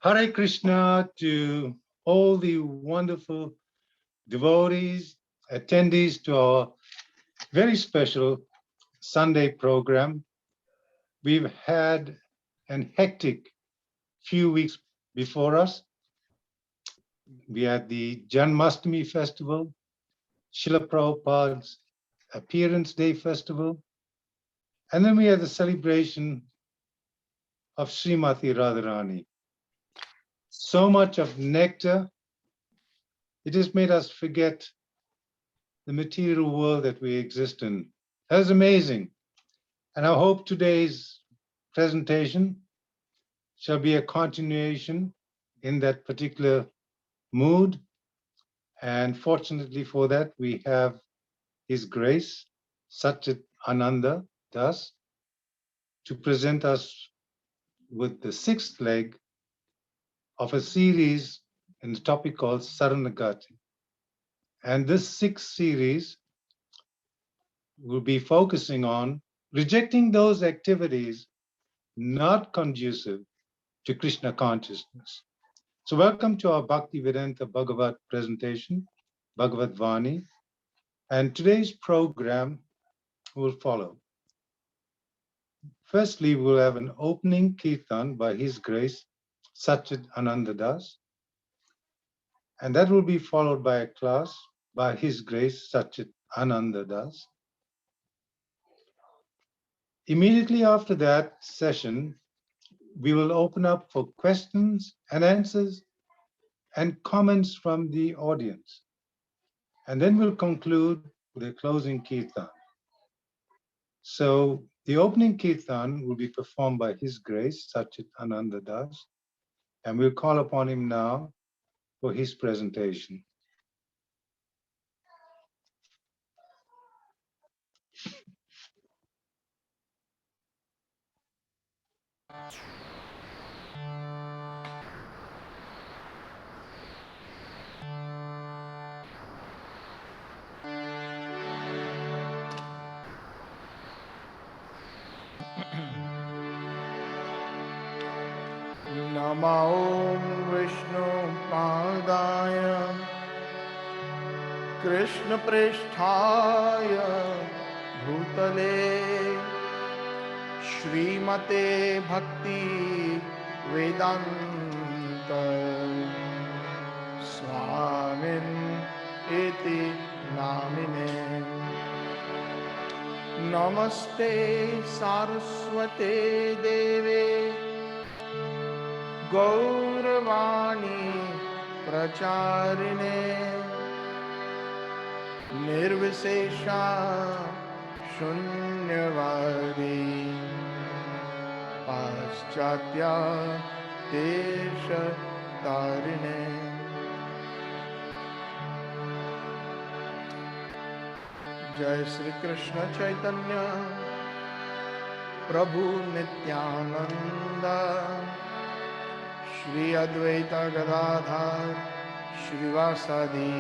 Hare Krishna to all the wonderful devotees, attendees to our very special Sunday program. We've had an hectic few weeks before us. We had the Janmashtami festival, Srila Prabhupada's Appearance Day festival, and then we had the celebration of Srimati Radharani. So much of nectar, it has made us forget the material world that we exist in. That is amazing. And I hope today's presentation shall be a continuation in that particular mood. And fortunately for that, we have His Grace, Satchitananda Das, to present us with the sixth leg of a series in the topic called Sharnagati. And this sixth series will be focusing on rejecting those activities not conducive to Krishna consciousness. So welcome to our Bhakti Vedanta Bhagavat presentation, Bhagavad Vani. And today's program will follow. Firstly, we'll have an opening kirtan by His Grace, Satchitananda Das. And that will be followed by a class by His Grace, Satchitananda Das. Immediately after that session, we will open up for questions and answers and comments from the audience. And then we'll conclude with a closing kirtan. So the opening kirtan will be performed by His Grace, Satchitananda Das, and we'll call upon him now for his presentation. Namo Vishnu Padaya Krishna Pristhaya Bhutale Srimate Bhakti Vedanta Swamin Iti Namine Namaste Saraswate Deve Gauravani Pracharine Nirvisesha Shunyavadi Paschatya Desha Tarine Jai Sri Krishna Chaitanya Prabhu Nityananda Shri Advaita Gadadhar Shrivasadi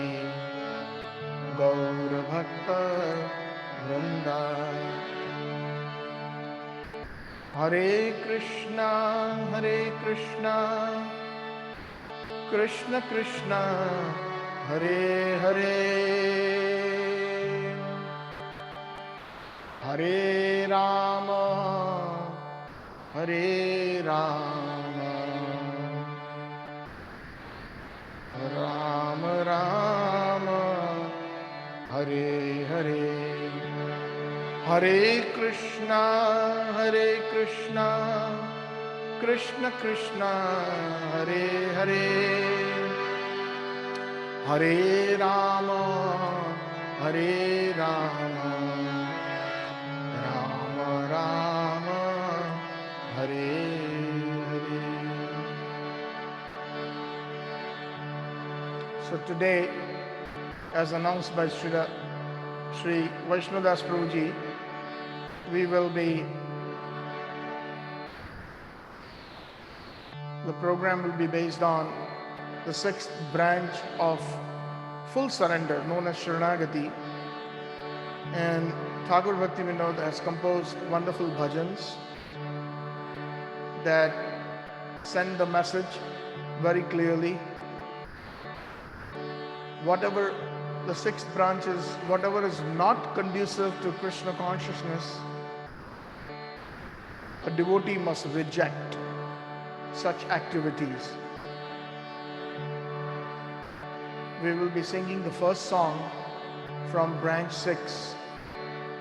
Gaur Bhakta Vrinda Hare Krishna Krishna Krishna Hare Hare Hare Rama Hare Rama Rama Rama Hare Hare Hare Krishna Krishna Krishna Hare Hare Hare Rama Rama Rama Hare Hare. So today, as announced by Sri Vaishnadas Prabhuji, the program will be based on the sixth branch of full surrender known as Sharnagati. And Thakur Bhakti Vinod has composed wonderful bhajans that send the message very clearly. Whatever the six branches, whatever is not conducive to Krishna consciousness, a devotee must reject such activities. We will be singing the first song from branch 6,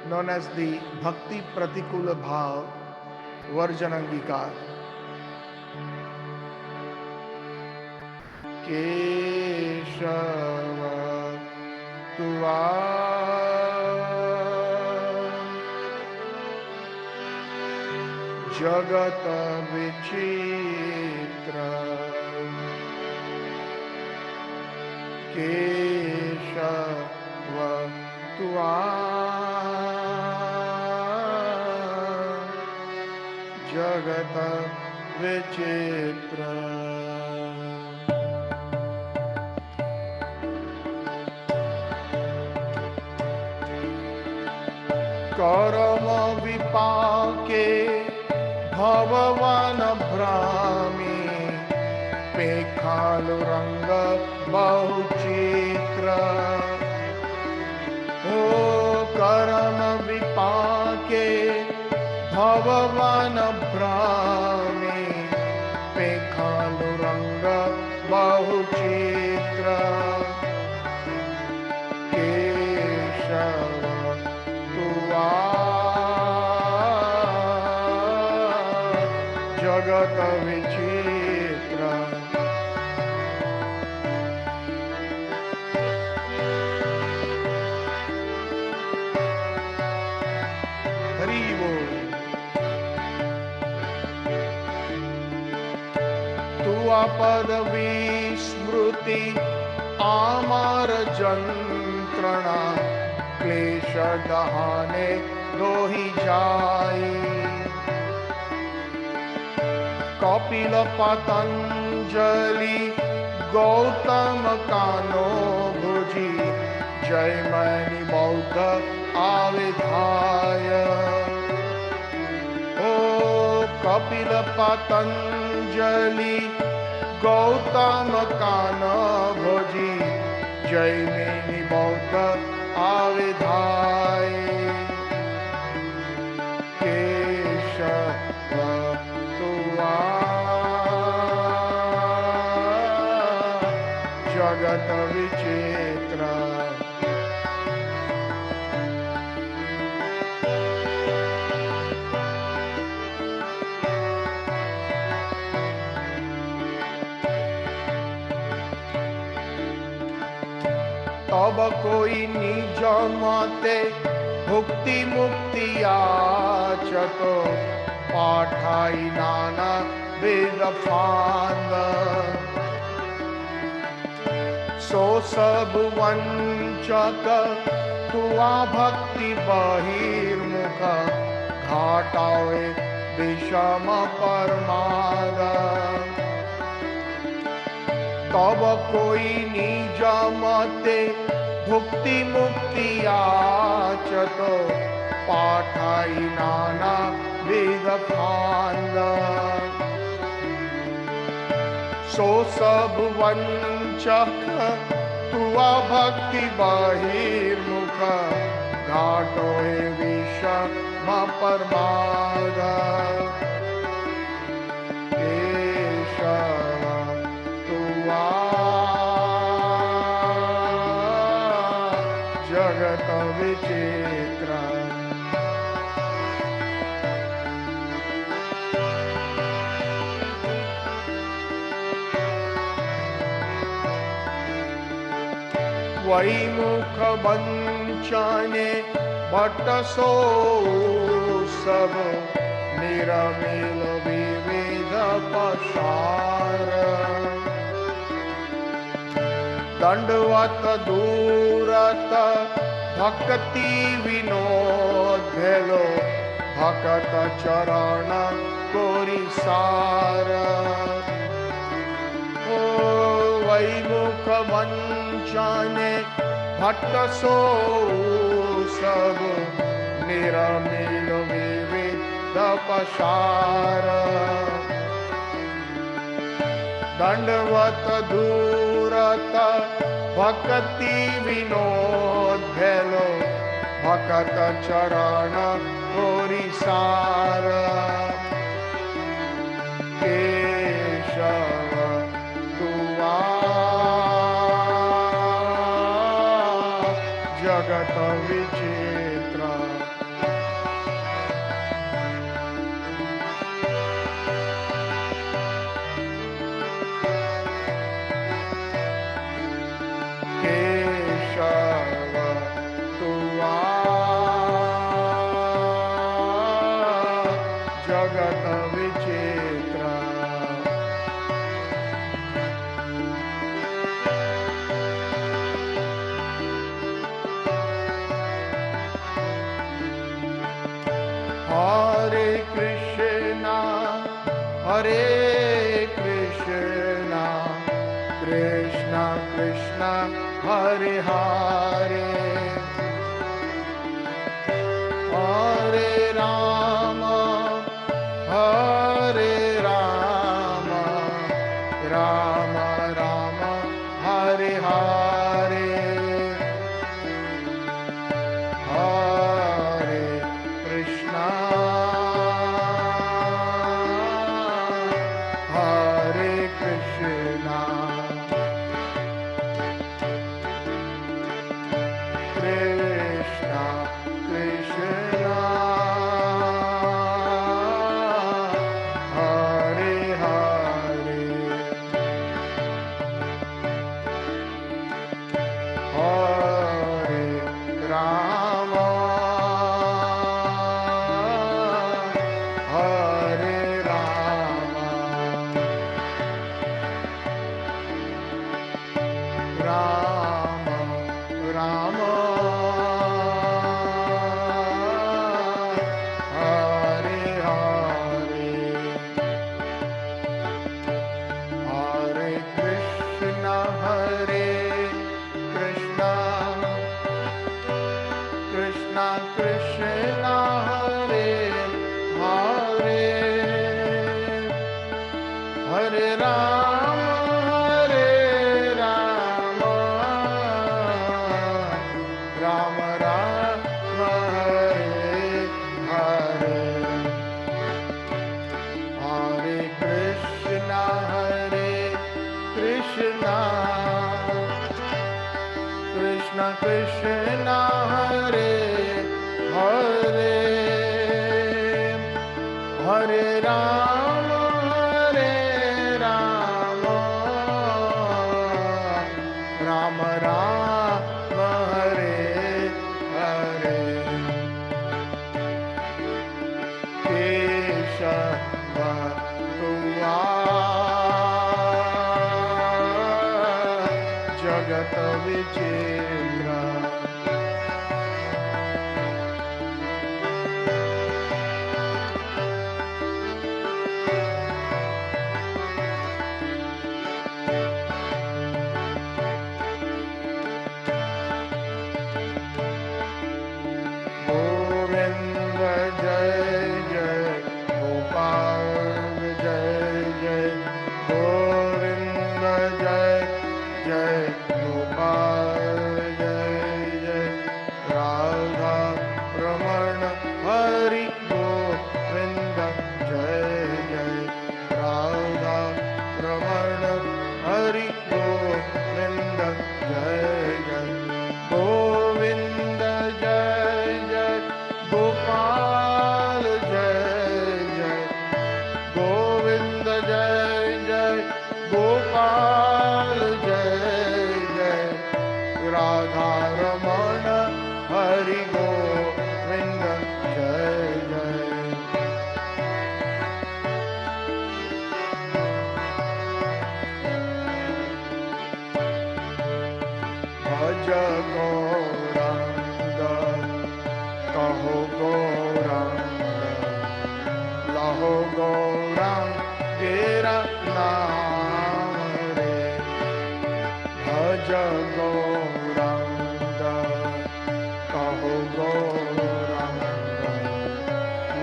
known as the Bhakti Pratikula Bhav Varjanangikar. Keshava Tuva Jagata Vichitra Keshava Tuva Jagata Vichitra. करम विपाके भववन भ्रामी पेखालु रंग बहुचित्र ओ करम विपाके भववन भ्रामी पेखालु रंग बहुचित्र केशव जगत विचित्र हरि बोल। तुआ पदवी स्मृति आमार जंत्रणा क्लेश दहाने दोही जाई कपिल पतंजलि गौतम कानो भुजी जयमणि बौद्ध आविधाय ओ कपिल पतंजलि गौतम कानो भुजी जयमणि बौद्ध आविधाय केशव तुआ जगत विचित्र तब कोई निज मते भुक्ति मुक्ति याचतो पाठाई नाना वेद फांद सो सब वंचक तुआ भक्ति बहिर्मुख घाटावे विषम परमाद तब कोई निज मते भुक्ति मुक्ति याचतो पाठाई नाना वेद फांद सो सब वंचक तुआ भक्ति बहिर्मुख घाटो हे विषम परमाद केशव तुआ जगत विचित्र वही मुख वंचने भट्ट सो सब निरमिल विविध पसार दंडवत दूरत भक्ति विनोद भेलो भक्त चरण कोरी सार ओ वही मुख वंचने भट्ट सो सब निरमिल विविध पसार दंडवत दूरत भक्ति विनोद भेलो भकत चरण गोरी सार केशव दुआ जगत विचित्र केशव दुआ जगत विचित्र हरे कृष्णा कृष्णा कृष्णा हरे हरे हरे राम राम राम हरे हरे हरे कृष्णा हरे कृष्णा कृष्णा कृष्णा हरे हरे हरे राम हरे राम राम राम हरे हरे हरे कृष्णा कृष्णा कृष्णा हरे हरे हरे राम राम राम हरे हरे हरे कृष्णा कृष्णा कृष्णा हरे हरे हरे राम राम राम हरे हरे केशव दुआ जगत विचित्र गोविंद जय जय गोपाल जय जय गोविंद जय जय गोपाल जय जय राधा रमण हरि गोविंद जय जय राधा रमण हरि गोविंद जय जय गोविंद जय जय गोपाल जय जय गोविंद जय जय गोपाल जय जय राधा रमण हरि गोविंद जय जय भज गौरंग कहो गौरंग लहो गौरंग तेरा नाम रे भज गौरंग कहो गौरंग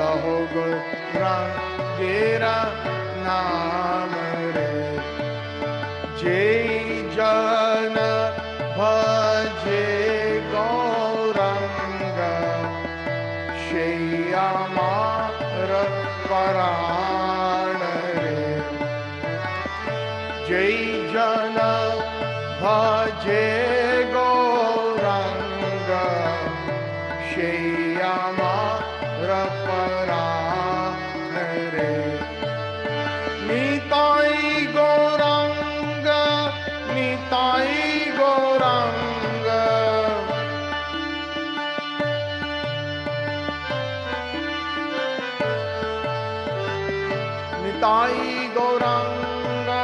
लहो गौरंग तेरा नाम रे Jai Jana Bhaje Gauranga Sheyamar Paranare Jai Jana Bhaje Gauranga Sheyamar Paranare Nitai Gauranga Nitai Gauranga Nitai Gauranga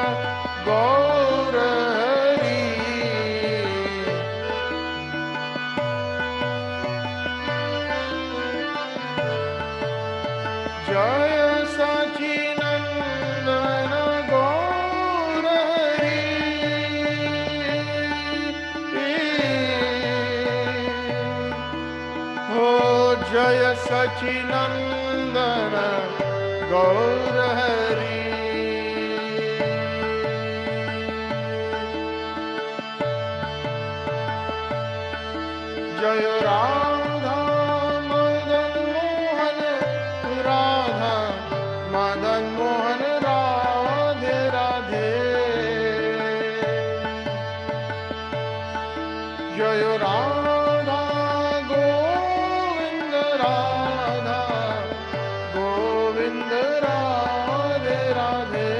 Gaur Hari Jaya Satchitananda Gaur Hari Oh Jaya Satchitananda Gaur Hari Jaya Radha Madan Mohan Radha Madan Mohan Radhe Radhe Jaya Radha Govinda Radha Govinda Radhe Radhe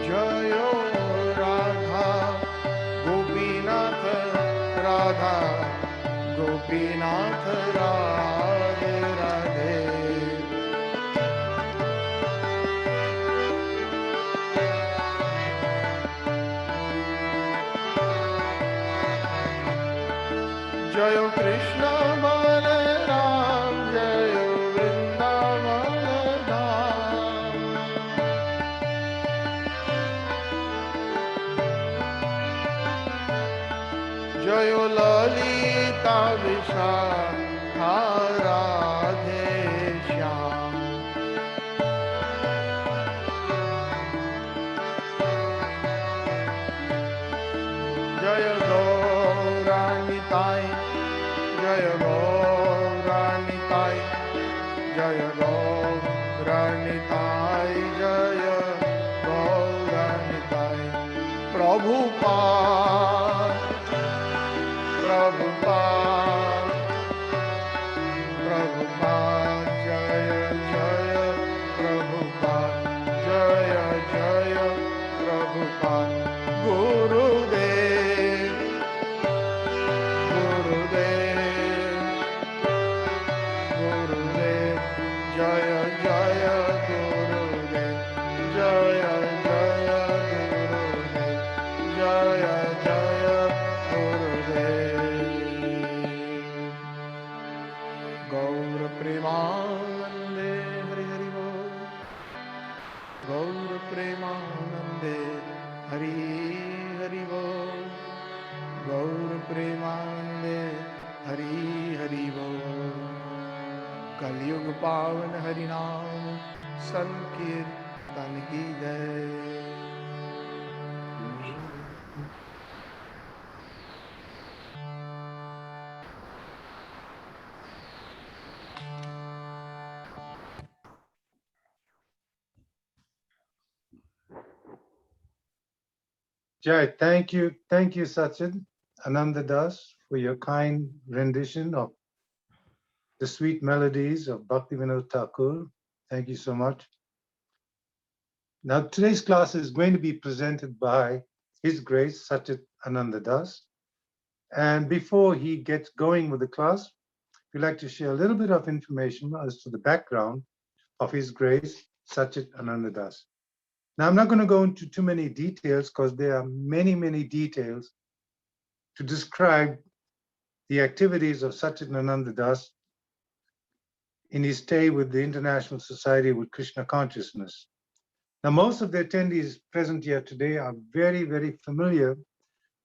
Jaya Radha Gopinath Radha Gopinath Radhe Radhe Jaya Krishna Balaram Jaya Vrindavan Dham Jaya Lalita Vishakha Radhe Shyam Jaya Gauranitai Jaya Gauranitai Jaya Gauranitai Jaya Gauranitai Prabhupada Prabhupada Prabhupada Jaya Jaya Prabhupada Jaya Jaya Prabhupada Gurudev Gurudev Gurudev Jaya Jaya Gurudev Jaya Jaya Gurudev Jaya Jaya Gurudev Gaur Premanande Hari Hari Bol Gaur Premanande Hari Hari Bol Gaur Premanande Hari Hari Bol Kalyug Pavan Hari Naam Sankirtan Ki Jai Jai, thank you, Satchid Ananda Das, for your kind rendition of the sweet melodies of Bhaktivinoda Thakur. Thank you so much. Now, today's class is going to be presented by His Grace Satchid Ananda Das. And before he gets going with the class, we'd like to share a little bit of information as to the background of His Grace Satchid Ananda Das. Now, I'm not going to go into too many details because there are many, many details to describe the activities of Satchitananda Das in his stay with the International Society with Krishna Consciousness. Now, most of the attendees present here today are very, very familiar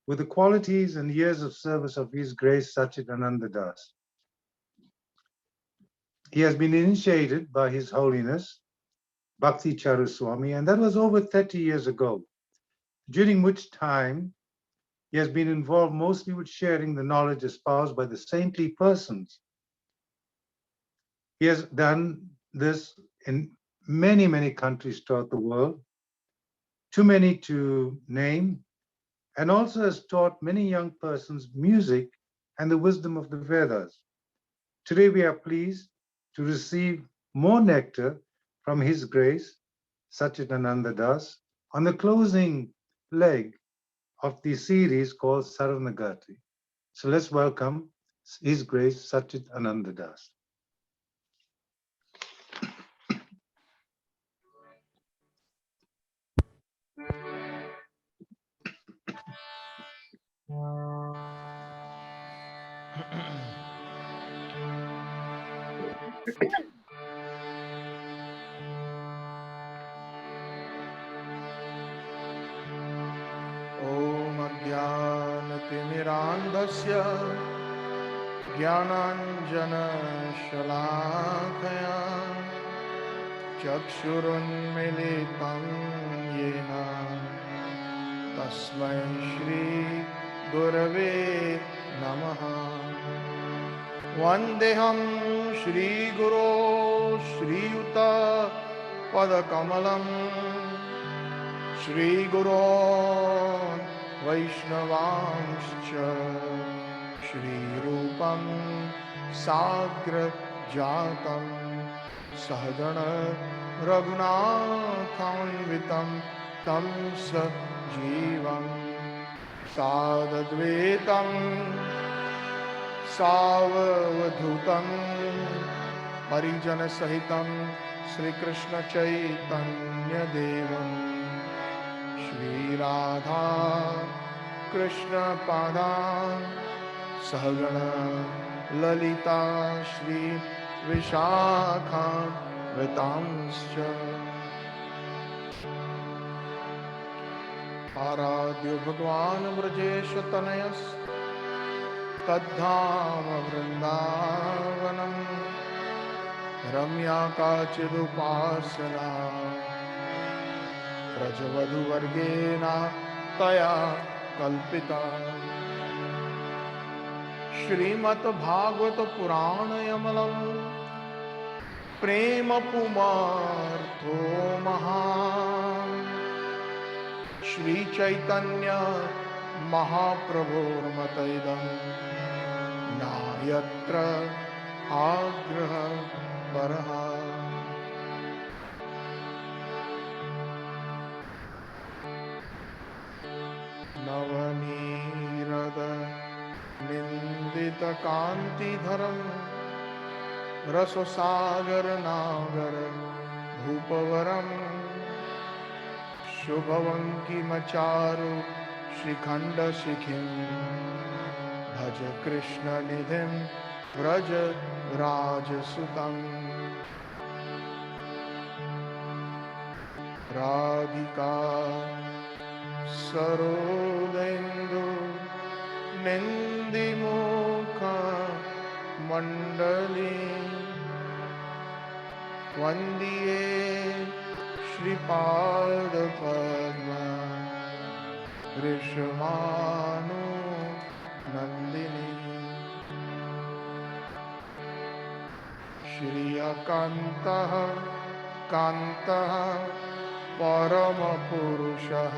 with the qualities and years of service of His Grace Satchitananda Das. He has been initiated by His Holiness Bhakti Charu Swami, and that was over 30 years ago, during which time he has been involved mostly with sharing the knowledge espoused by the saintly persons. He has done this in many, many countries throughout the world, too many to name, and also has taught many young persons music and the wisdom of the Vedas. Today we are pleased to receive more nectar from His Grace, Satchitananda Das, on the closing leg of the series called Sharnagati. So let's welcome His Grace, Satchitananda Das. ॐ अज्ञानतिमिरान्धस्य ज्ञानाञ्जनशलाकया चक्षुरुन्मिलितं येन तस्मै श्रीगुरवे नमः। वन्देऽहं श्रीगुरो श्रीयुतपदकमलं श्रीगुरोन् वैष्णवांश्च श्रीरूपं साग्रजातं सहगण रघुनाथान्वितं तं सजीवं साद्वैतं सावधूतं परिजनसहितं श्रीकृष्णचैतन्यदेवं श्रीराधा कृष्णपादान् सहगण ललिता श्रीविशाखान्वितांश्च आराध्यो भगवान् व्रजेशतनयस्तद्धाम वृन्दावनं रम्या काचिदुपासना व्रजवधूवर्गेण तया कल्पिता। श्रीमद्भागवत पुराणयमलं प्रेम पुमार्थो महान् श्रीचैतन्य महाप्रभोर्मतैदं नायत्र आग्रह परः। नवनीरद निन्दितकान्तिधरं रससागरनागर भूपवरं शुभवङ्किमचारु शिखण्डशिखिं भज कृष्णनिधिं व्रज राजसुतं। राधिका सरोदेन्दु निन्दिमुख मण्डली वन्दिये श्रीपादपद्म ऋषमानु नन्दिनी। श्रियकान्तः कान्तः परमपुरुषः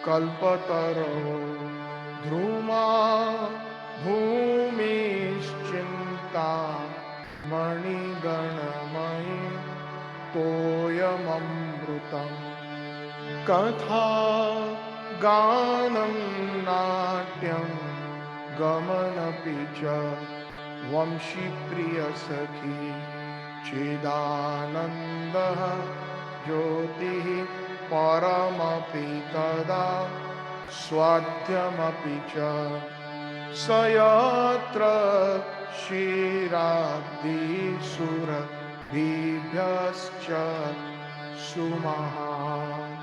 कल्पतरो ध्रुमा भूमिश्चिन्ता मणिगणमयि तोयममृतं कथा गानं नाट्यं गमनपि च वंशीप्रियसखी चिदानन्दः ज्योतिः परमपि तदा स्वाद्यमपि च स यत्र क्षीराब्धिसुरभिभ्यश्च सुमहान्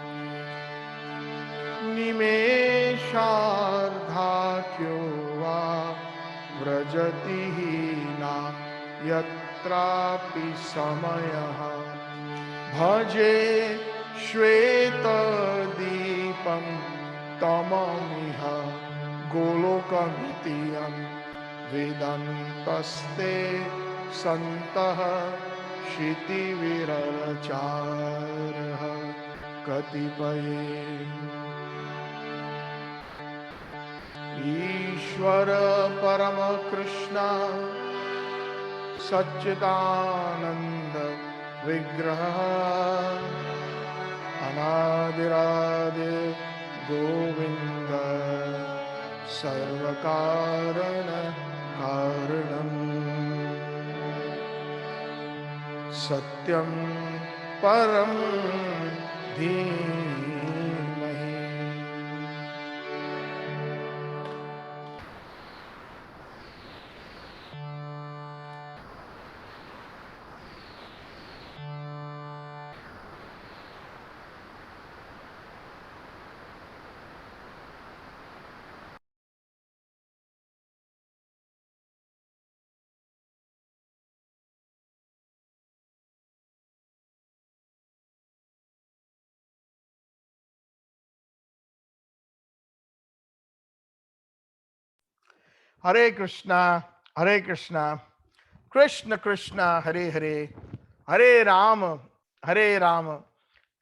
निमेषार्धाख्यो वा व्रजति हीना यत्रापि समयः Bhaje Shweta Deepam Tamamiha Goloka Nitiyam Vedantaste Santaha Shiti Viralacharha Katipaye Ishvara Parama Krishna Satchitananda Vigraha Anadirade Govinda Sarvakarana Karanam Satyam Param Dhimahi. Hare Krishna, Hare Krishna, Krishna Krishna, Hare Hare, Hare Rama, Hare Rama,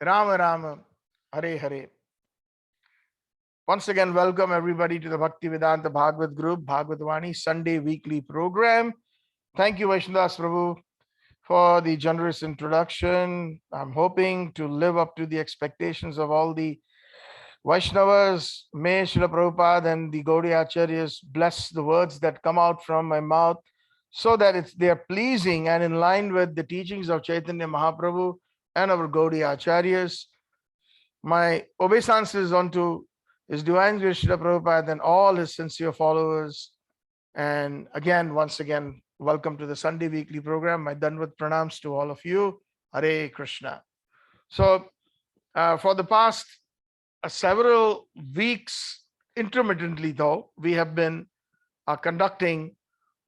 Rama Rama, Hare Hare. Once again, welcome everybody to the Bhaktivedanta Bhagavad Group, Bhagavad Sunday weekly program. Thank you, Vaishnadas Prabhu, for the generous introduction. I'm hoping to live up to the expectations of all the Vaishnavas. May Srila Prabhupada and the Gaudiya Acharyas bless the words that come out from my mouth so that they are pleasing and in line with the teachings of Chaitanya Mahaprabhu and our Gaudiya Acharyas. My obeisances unto His Divine Grace Srila Prabhupada and all his sincere followers. And again, once again, welcome to the Sunday weekly program. My Danvat pranams to all of you. Hare Krishna. So for the past several weeks, intermittently though, we have been conducting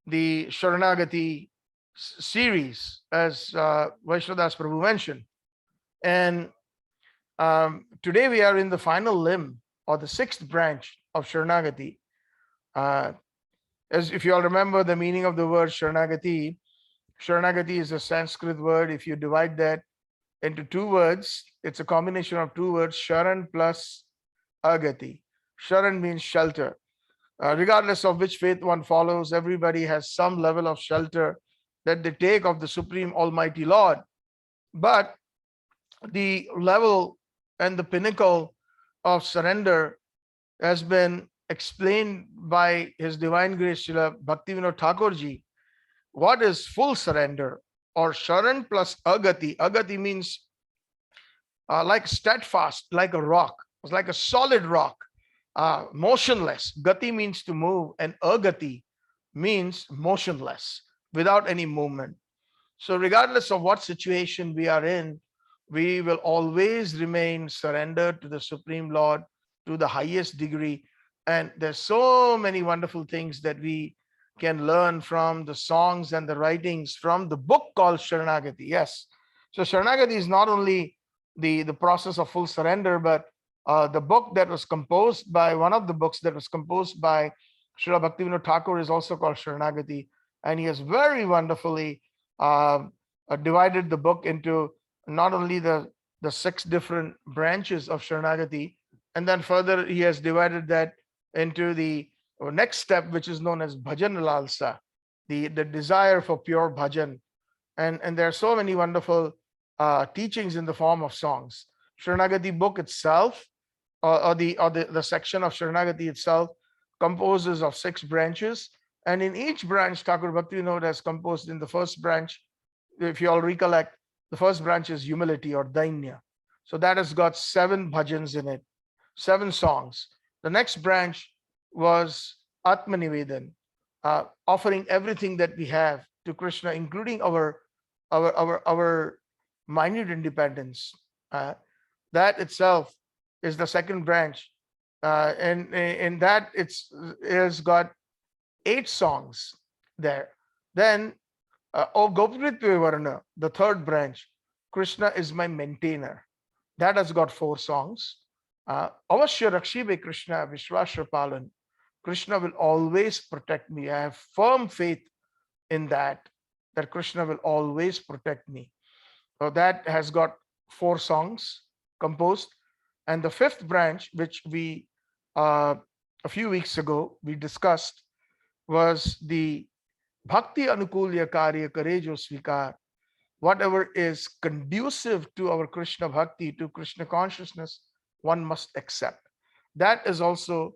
the Sharnagati series, as Vaishnadas Prabhu mentioned. And today we are in the final limb or the sixth branch of Sharnagati. As if you all remember the meaning of the word Sharnagati, Sharnagati is a Sanskrit word. If you divide that into two words, it's a combination of two words, Sharan plus Agati. Sharan means shelter. Regardless of which faith one follows, everybody has some level of shelter that they take of the Supreme Almighty Lord. But the level and the pinnacle of surrender has been explained by His Divine Grace Srila Bhaktivinoda Thakurji. What is full surrender, or Sharan plus Agati? Agati means like steadfast, like a rock, it's like a solid rock, motionless. Gati means to move, and Agati means motionless, without any movement. So regardless of what situation we are in, we will always remain surrendered to the Supreme Lord to the highest degree. And there's so many wonderful things that we can learn from the songs and the writings from the book called Sharnagati. Yes. So Sharnagati is not only the process of full surrender, but the book that was composed by, one of the books that was composed by Srila Bhaktivinoda Thakur is also called Sharnagati. And he has very wonderfully divided the book into not only the 6 different branches of Sharnagati, and then further he has divided that into the next step, which is known as Bhajan Lalsa, the desire for pure bhajan. And there are so many wonderful teachings in the form of songs. Sharnagati book itself, or the section of Sharnagati itself, composes of 6 branches. And in each branch, Thakur Bhaktivinoda has composed in the first branch. If you all recollect, the first branch is humility or dainya. So that has got 7 bhajans in it, 7 songs. The next branch was Atmanivedan, offering everything that we have to Krishna, including our minute independence. That itself is the second branch, and in that it's got 8 songs there. Then O Gopritve Varna, the third branch, Krishna is my maintainer. That has got 4 songs. Avashya Rakshibe Krishna Vishwashapalan. Krishna will always protect me. I have firm faith in that Krishna will always protect me. So that has got 4 songs composed. And the 5th branch, which we a few weeks ago we discussed, was the Bhakti Anukulya Karya Karejo Svikar. Whatever is conducive to our Krishna Bhakti, to Krishna consciousness, one must accept. That is also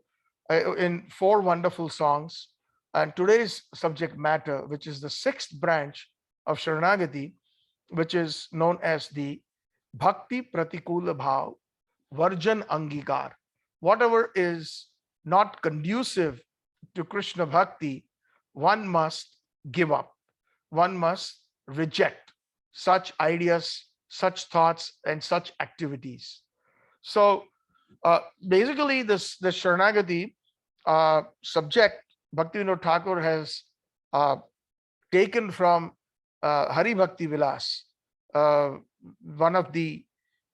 in 4 wonderful songs. And today's subject matter, which is the 6th branch of Sharnagati, which is known as the Bhakti Pratikula Bhav Varjan Angikar. Whatever is not conducive to Krishna Bhakti, one must give up. One must reject such ideas, such thoughts, and such activities. So basically, the Sharnagati subject, Bhaktivinoda Thakur has taken from Hari Bhakti Vilas, one of the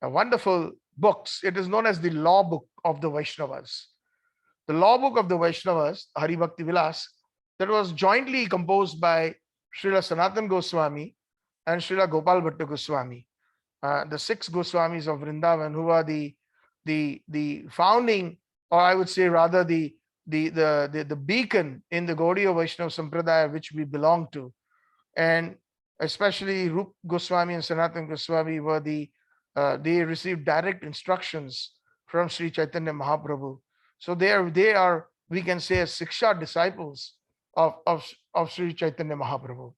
wonderful books. It is known as the law book of the Vaishnavas. The law book of the Vaishnavas, Hari Bhakti Vilas, that was jointly composed by Srila Sanatan Goswami and Srila Gopal Bhatta Goswami, the 6 Goswamis of Vrindavan, who are the founding, or I would say rather the beacon in the Gaudiya Vaishnava Sampradaya, which we belong to. And especially Rup Goswami and Sanatan Goswami were they received direct instructions from Sri Chaitanya Mahaprabhu. So they are, we can say, as Siksha disciples of Sri Chaitanya Mahaprabhu.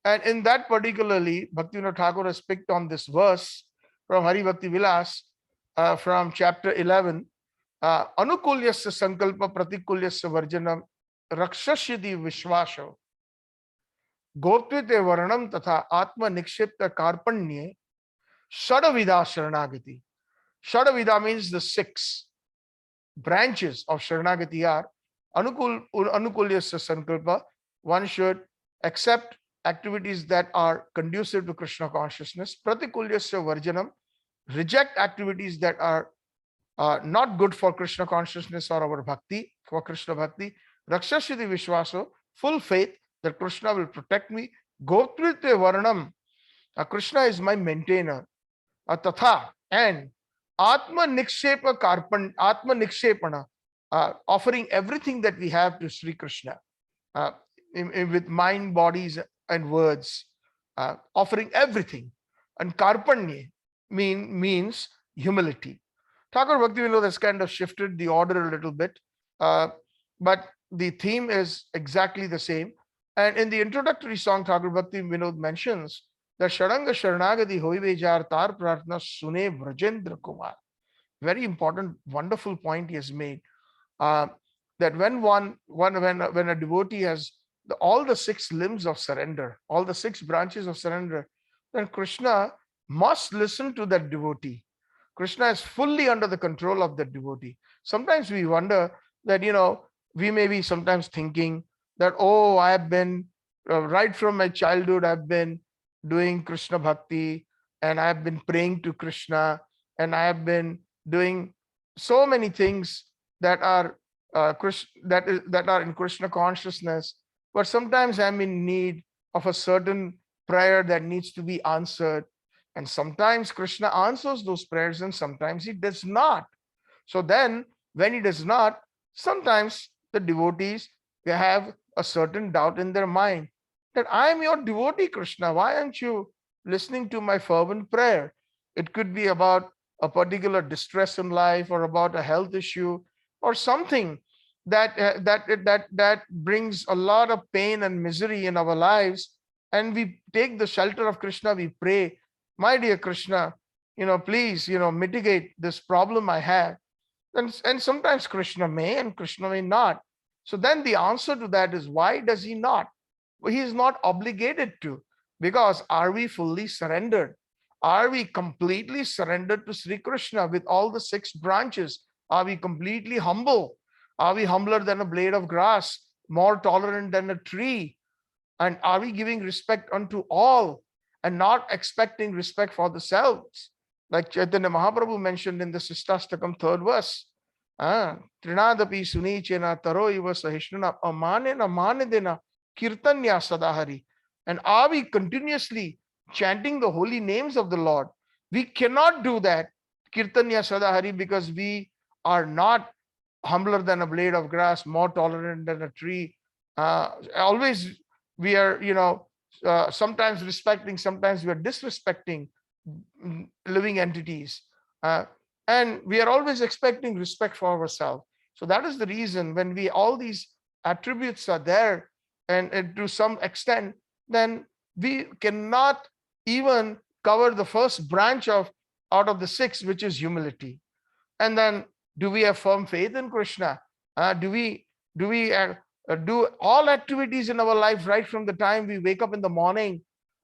And in that particularly, Bhaktivinoda Thakur has picked on this verse from Hari Bhakti Vilas from chapter 11. Anukulyasya sankalpa pratikulyasya varjanam rakshasyati vishwasho gotvite varanam tatha atma nikshipta karpanye shadavida sharanagati. Shadavida means the 6 branches of Sharanagati are Anukulyasya sankalpa. One should accept activities that are conducive to Krishna consciousness. Pratikulyasya varjanam, reject activities that are not good for Krishna consciousness or our bhakti, for Krishna bhakti. Rakshasyati vishwaso, full faith that Krishna will protect me. Gotrite varanam, Krishna is my maintainer. Tatha, and Atma Nikshepa Karpan, Atma Nikshepana, offering everything that we have to Sri Krishna with mind, bodies, and words, offering everything. And Karpanye means humility. Thakur Bhaktivinoda has kind of shifted the order a little bit, but the theme is exactly the same. And in the introductory song, Thakur Bhaktivinoda mentions that Sharanga Sharanagati Hoive Jar Tar Prarthana Sune Vrajendra Kumar. Very important, wonderful point he has made. That when a devotee has all the 6 limbs of surrender, all the 6 branches of surrender, then Krishna must listen to that devotee. Krishna is fully under the control of that devotee. Sometimes we wonder that, we may be sometimes thinking that, oh, I have been, right from my childhood, I've been doing Krishna Bhakti, and I have been praying to Krishna, and I have been doing so many things that are that are in Krishna consciousness, but sometimes I'm in need of a certain prayer that needs to be answered, and sometimes Krishna answers those prayers and sometimes he does not. So then when he does not, sometimes the devotees, they have a certain doubt in their mind that I am your devotee, Krishna, why aren't you listening to my fervent prayer? It could be about a particular distress in life, or about a health issue, or something that brings a lot of pain and misery in our lives, and we take the shelter of Krishna. We pray, my dear Krishna, please, mitigate this problem I have. And sometimes Krishna may and Krishna may not. So then the answer to that is, why does he not? Well, he is not obligated to, because are we fully surrendered? Are we completely surrendered to Sri Krishna with all the 6 branches? Are we completely humble? Are we humbler than a blade of grass, more tolerant than a tree? And are we giving respect unto all? and not expecting respect for the selves. Like Chaitanya Mahaprabhu mentioned in the Sistastakam 3rd verse. Trinadapi sunichena taro iva sahishnuna amanena manedena kirtanya sadahari. And are we continuously chanting the holy names of the Lord? We cannot do that, kirtanya sadahari, because we are not humbler than a blade of grass, more tolerant than a tree. Always we are, sometimes respecting, sometimes we are disrespecting living entities. And we are always expecting respect for ourselves. So that is the reason when all these attributes are there, and to some extent, then we cannot even cover the first branch out of the 6, which is humility. And then, do we have firm faith in Krishna? Do we do all activities in our life right from the time we wake up in the morning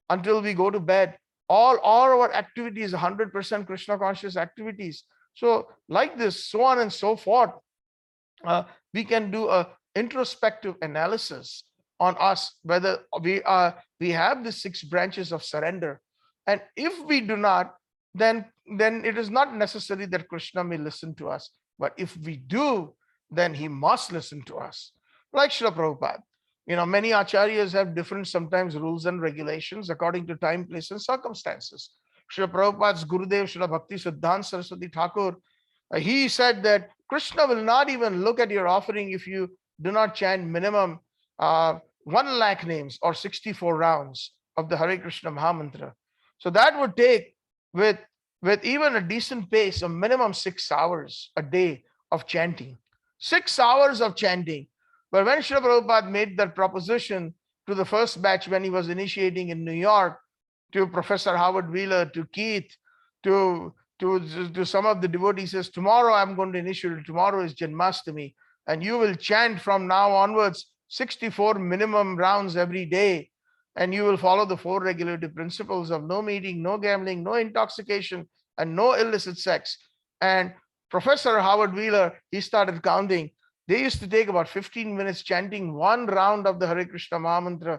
until we go to bed? All our activities, 100% Krishna conscious activities. So like this, so on and so forth. We can do a introspective analysis on us, whether we have the 6 branches of surrender. And if we do not, then it is not necessary that Krishna may listen to us. But if we do, then he must listen to us. Like Srila Prabhupada. Many acharyas have different sometimes rules and regulations according to time, place, and circumstances. Srila Prabhupada's Gurudev, Srila Bhakti Siddhanta Saraswati Thakur, he said that Krishna will not even look at your offering if you do not chant minimum 1 lakh names or 64 rounds of the Hare Krishna Mahamantra. So that would take, with even a decent pace, a minimum 6 hours a day of chanting. 6 hours of chanting. But when Srila Prabhupada made that proposition to the first batch when he was initiating in New York, to Professor Howard Wheeler, to Keith, to some of the devotees, says, tomorrow I'm going to initiate, tomorrow is Janmashtami, and you will chant from now onwards 64 minimum rounds every day, and you will follow the 4 regulative principles of no meeting, no gambling, no intoxication, and no illicit sex. And Professor Howard Wheeler, he started counting. They used to take about 15 minutes chanting 1 round of the Hare Krishna Mahamantra.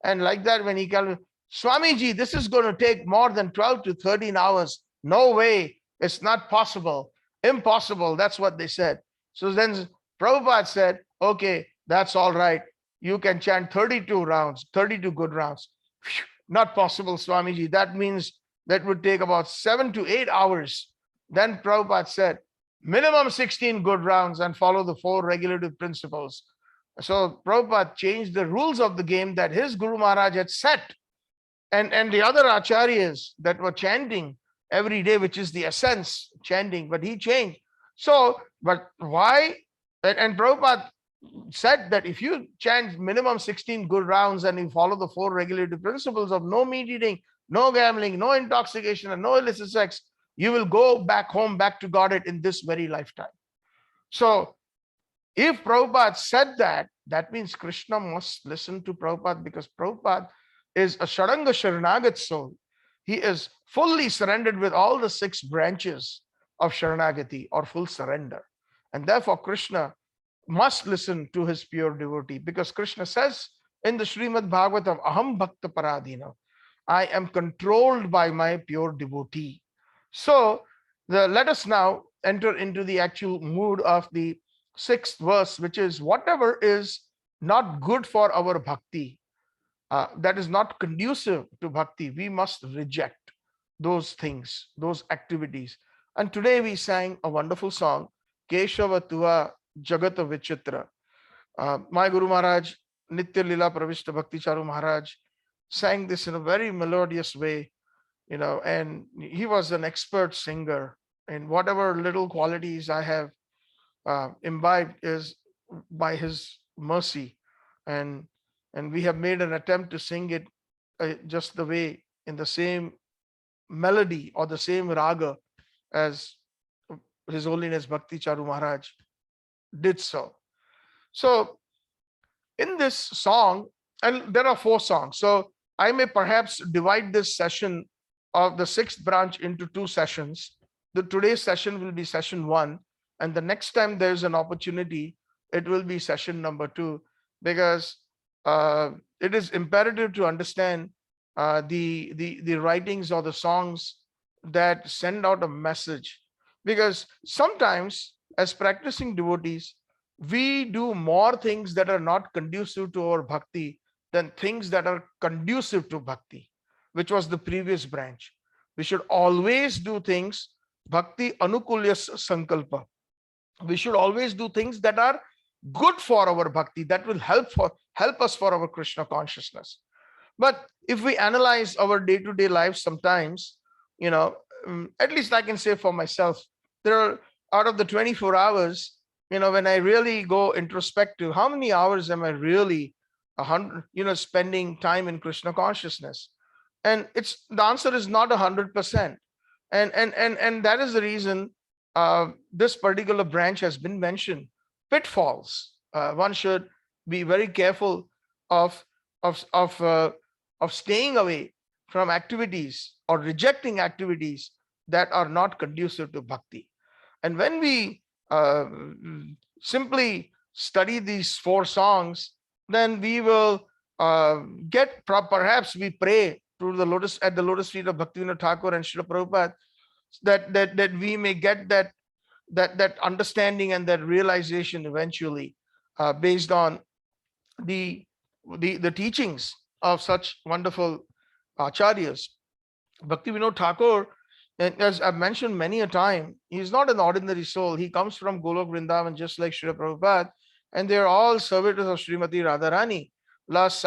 And like that, when he called, Swamiji, this is going to take more than 12 to 13 hours. No way. It's not possible. Impossible. That's what they said. So then Prabhupada said, okay, that's all right. You can chant 32 rounds, 32 good rounds. Whew, not possible, Swamiji. That means that would take about 7 to 8 hours. Then Prabhupada said, minimum 16 good rounds and follow the 4 regulative principles. So Prabhupada changed the rules of the game that his Guru Maharaj had set. And the other acharyas that were chanting every day, which is the essence, chanting, but he changed. So, but why? And Prabhupada said that if you chant minimum 16 good rounds and you follow the 4 regulative principles of no meat eating, no gambling, no intoxication, and no illicit sex, you will go back home, back to Godhead in this very lifetime. So if Prabhupada said that, that means Krishna must listen to Prabhupada, because Prabhupada is a Sharanga Sharnagat soul. He is fully surrendered with all the 6 branches of Sharnagati, or full surrender. And therefore Krishna must listen to his pure devotee, because Krishna says in the Srimad Bhagavatam, Aham Bhakta Paradina, I am controlled by my pure devotee. So let us now enter into the actual mood of the 6th verse, which is whatever is not good for our bhakti, that is not conducive to bhakti, we must reject those things, those activities. And today we sang a wonderful song, Keshava Tua Jagata Vichitra. My Guru Maharaj, Nitya Lila Pravishta Bhakti Charu Maharaj, sang this in a very melodious way, and he was an expert singer, and whatever little qualities I have imbibed is by his mercy. And we have made an attempt to sing it just the way, in the same melody or the same raga as His Holiness Bhakti Charu Maharaj did so. So in this song, and there are 4 songs, so I may perhaps divide this session of the 6th branch into 2 sessions. Today's session will be session 1, and the next time there's an opportunity, it will be session number 2, because it is imperative to understand the writings or the songs that send out a message. Because sometimes, as practicing devotees, we do more things that are not conducive to our bhakti than things that are conducive to bhakti, which was the previous branch. We should always do things bhakti anukulya sankalpa. We should always do things that are good for our bhakti, that will help us for our Krishna consciousness. But if we analyze our day-to-day life, sometimes, at least I can say for myself, there are, out of the 24 hours, when I really go introspective, how many hours am I really 100, spending time in Krishna consciousness? And the answer is not 100%. And that is the reason this particular branch has been mentioned. Pitfalls. One should be very careful of of of uh, of staying away from activities or rejecting activities that are not conducive to bhakti. And when we simply study these four songs, then we will get, perhaps we pray to the lotus, at the lotus feet of Bhaktivinoda Thakur and Srila Prabhupada, that we may get that understanding and that realization eventually, based on the the teachings of such wonderful acharyas. Bhaktivinoda Thakur, and as I've mentioned many a time, he's not an ordinary soul. He comes from Golok Vrindavan, just like Srila Prabhupada, and they're all servitors of Srimati Radharani. Last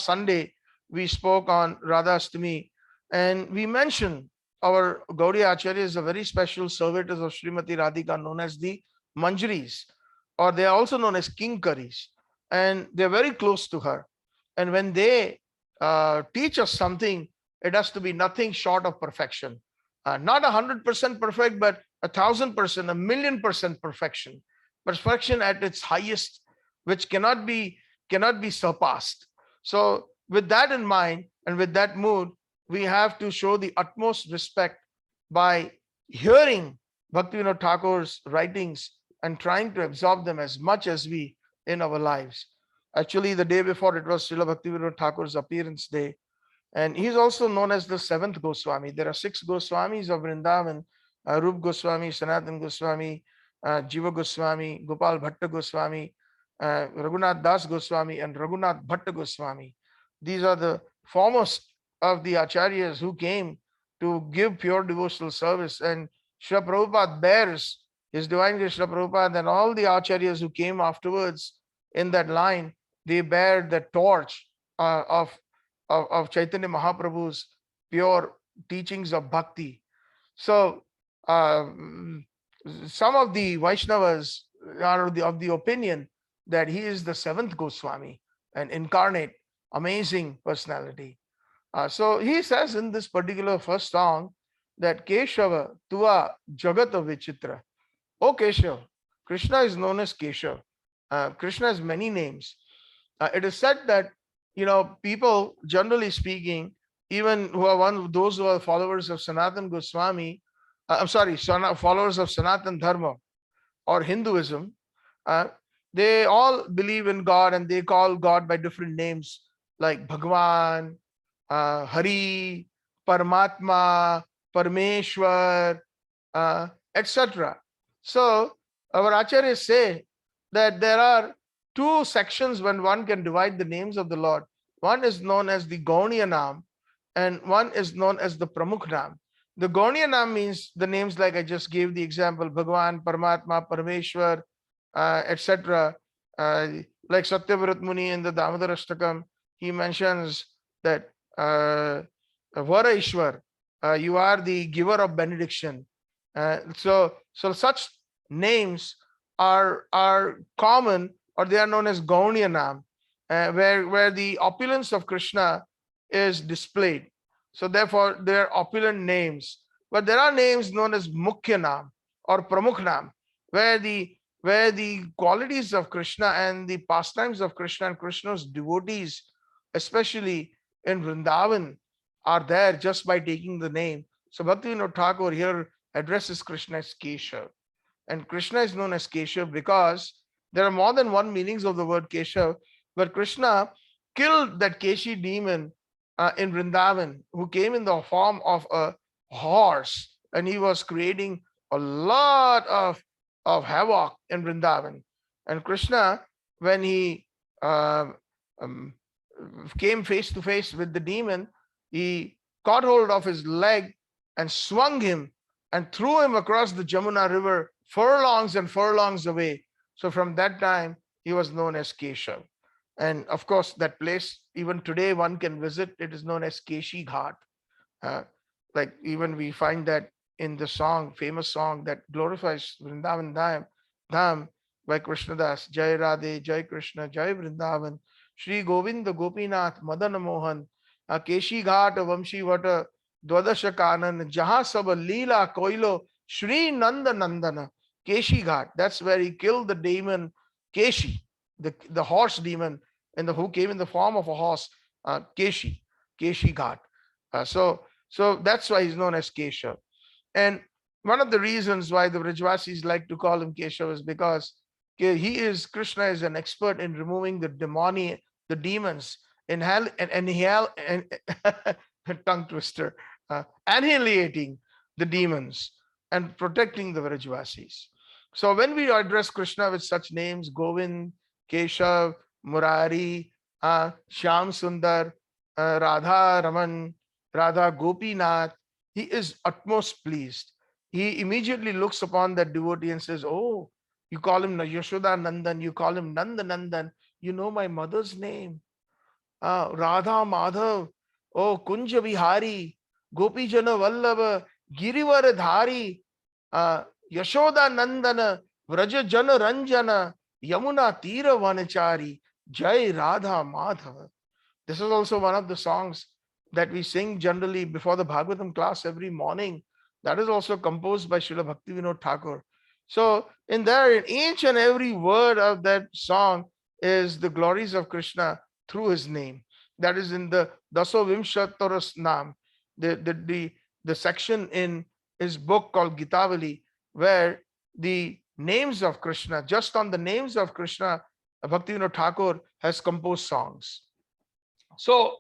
Sunday, we spoke on Radha Astami, and we mentioned our Gaudiya Acharya is a very special servitors of Srimati Radhika, known as the Manjaris, or they are also known as Kinkaris, and they're very close to her. And when they teach us something, it has to be nothing short of perfection. Not 100% perfect, but 1,000%, 1,000,000% perfection. Perfection at its highest, which cannot be surpassed. So with that in mind and with that mood, we have to show the utmost respect by hearing Bhaktivinoda Thakur's writings and trying to absorb them as much as we in our lives. Actually, the day before, it was Srila Bhaktivinoda Thakur's appearance day. And he's also known as the seventh Goswami. There are 6 Goswamis of Vrindavan: Rup Goswami, Sanatan Goswami, Jiva Goswami, Gopal Bhatta Goswami, Raghunath Das Goswami, and Raghunath Bhatta Goswami. These are the foremost of the acharyas who came to give pure devotional service. And Srila Prabhupada bears, His Divine Grace Srila Prabhupada and all the acharyas who came afterwards in that line, they bear the torch of Chaitanya Mahaprabhu's pure teachings of bhakti. So some of the Vaishnavas are of the opinion that he is the 7th Goswami, an incarnate, amazing personality. So he says in this particular first song that Keshava Tua Jagata Vichitra. Oh Keshav, Krishna is known as Keshav. Krishna has many names. It is said that people, generally speaking, even who are those who are followers of Sanatan Goswami, followers of Sanatan Dharma or Hinduism, they all believe in God and they call God by different names like Bhagwan, Hari, Paramatma, Parameshwar, etc. So our acharyas say that there are 2 sections when one can divide the names of the Lord. One is known as the Gauniya Nam and one is known as the Pramukh Nam. The Gauniya Nam means the names like I just gave the example: Bhagwan, Paramatma, Parameshwar, etc. Like Satyavrat Muni in the Damodar Ashtakam, he mentions that Vara Ishwar, you are the giver of benediction. So such names are common, or they are known as Gauniya Nam, where the opulence of Krishna is displayed. So therefore, they are opulent names. But there are names known as Mukhya Nam or Pramukh Nam, where the qualities of Krishna and the pastimes of Krishna and Krishna's devotees, especially in Vrindavan, are there just by taking the name. So Bhaktivinoda Thakur here addresses Krishna as Keshav. And Krishna is known as Keshav because there are more than one meanings of the word Keshav, but Krishna killed that Keshi demon in Vrindavan who came in the form of a horse, and he was creating a lot of havoc in Vrindavan. And Krishna, when he uh, um, came face to face with the demon, he caught hold of his leg and swung him and threw him across the Jamuna River furlongs and furlongs away. So from that time, he was known as Keshav. And of course, that place, even today, one can visit. It is known as Keshi Ghat. Uh, like even we find that in the song, famous song that glorifies Vrindavan Dham by Krishna Das. Jai Radhe, Jai Krishna, Jai Vrindavan, Shri Govinda Gopinath, Madan Mohan, Keshi Ghat, Vamshi Vata, Dwadasha Kanan, Jaha Sab Leela Koilo, Shri Nanda Nandana, Keshi Ghat. That's where he killed the demon Keshi, the horse demon, and who came in the form of a horse, Keshi Ghat. So that's why he's known as Keshav. And one of the reasons why the Vrajvasis like to call him Keshav is because Krishna is an expert in removing the demons, and tongue twister, annihilating the demons and protecting the Vrajvasis. So when we address Krishna with such names, Govind, Keshav, Murari, Shyam Sundar, Radha Raman, Radha Gopinath, he is utmost pleased. He immediately looks upon that devotee and says, "Oh, you call him Yashoda Nandan, you call him Nanda Nandan, you know my mother's name. Radha Madhav, oh Kunja Vihari, Gopi Jana Vallabha, Girivar Dhari, Yashoda Nandana, Vraja Jana Ranjana, Yamuna Tira Vanachari, Jai Radha Madhava." This is also one of the songs that we sing generally before the Bhagavatam class every morning. That is also composed by Srila Bhaktivinoda Thakur. So in each and every word of that song is the glories of Krishna through his name. That is in the Daso Vimshataras Nam, the section in his book called Gitavali, where the names of Krishna, just on the names of Krishna, Bhaktivinoda Thakur has composed songs. So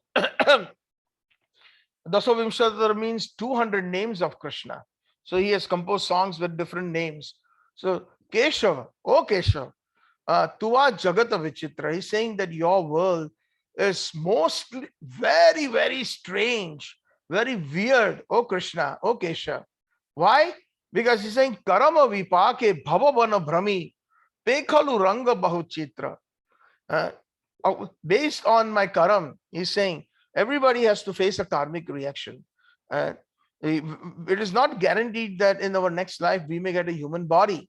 Dasavimshatar means 200 names of Krishna. So he has composed songs with different names. So Keshava, oh Keshava, Tuva Jagata Vichitra. He's saying that your world is mostly very, very strange, very weird. Oh Krishna, oh Keshav. Why? Because he's saying Karama Vipake Bhavavana Brahmi Pekhalu Ranga Bahuchitra. Based on my karam, he's saying everybody has to face a karmic reaction. It is not guaranteed that in our next life we may get a human body.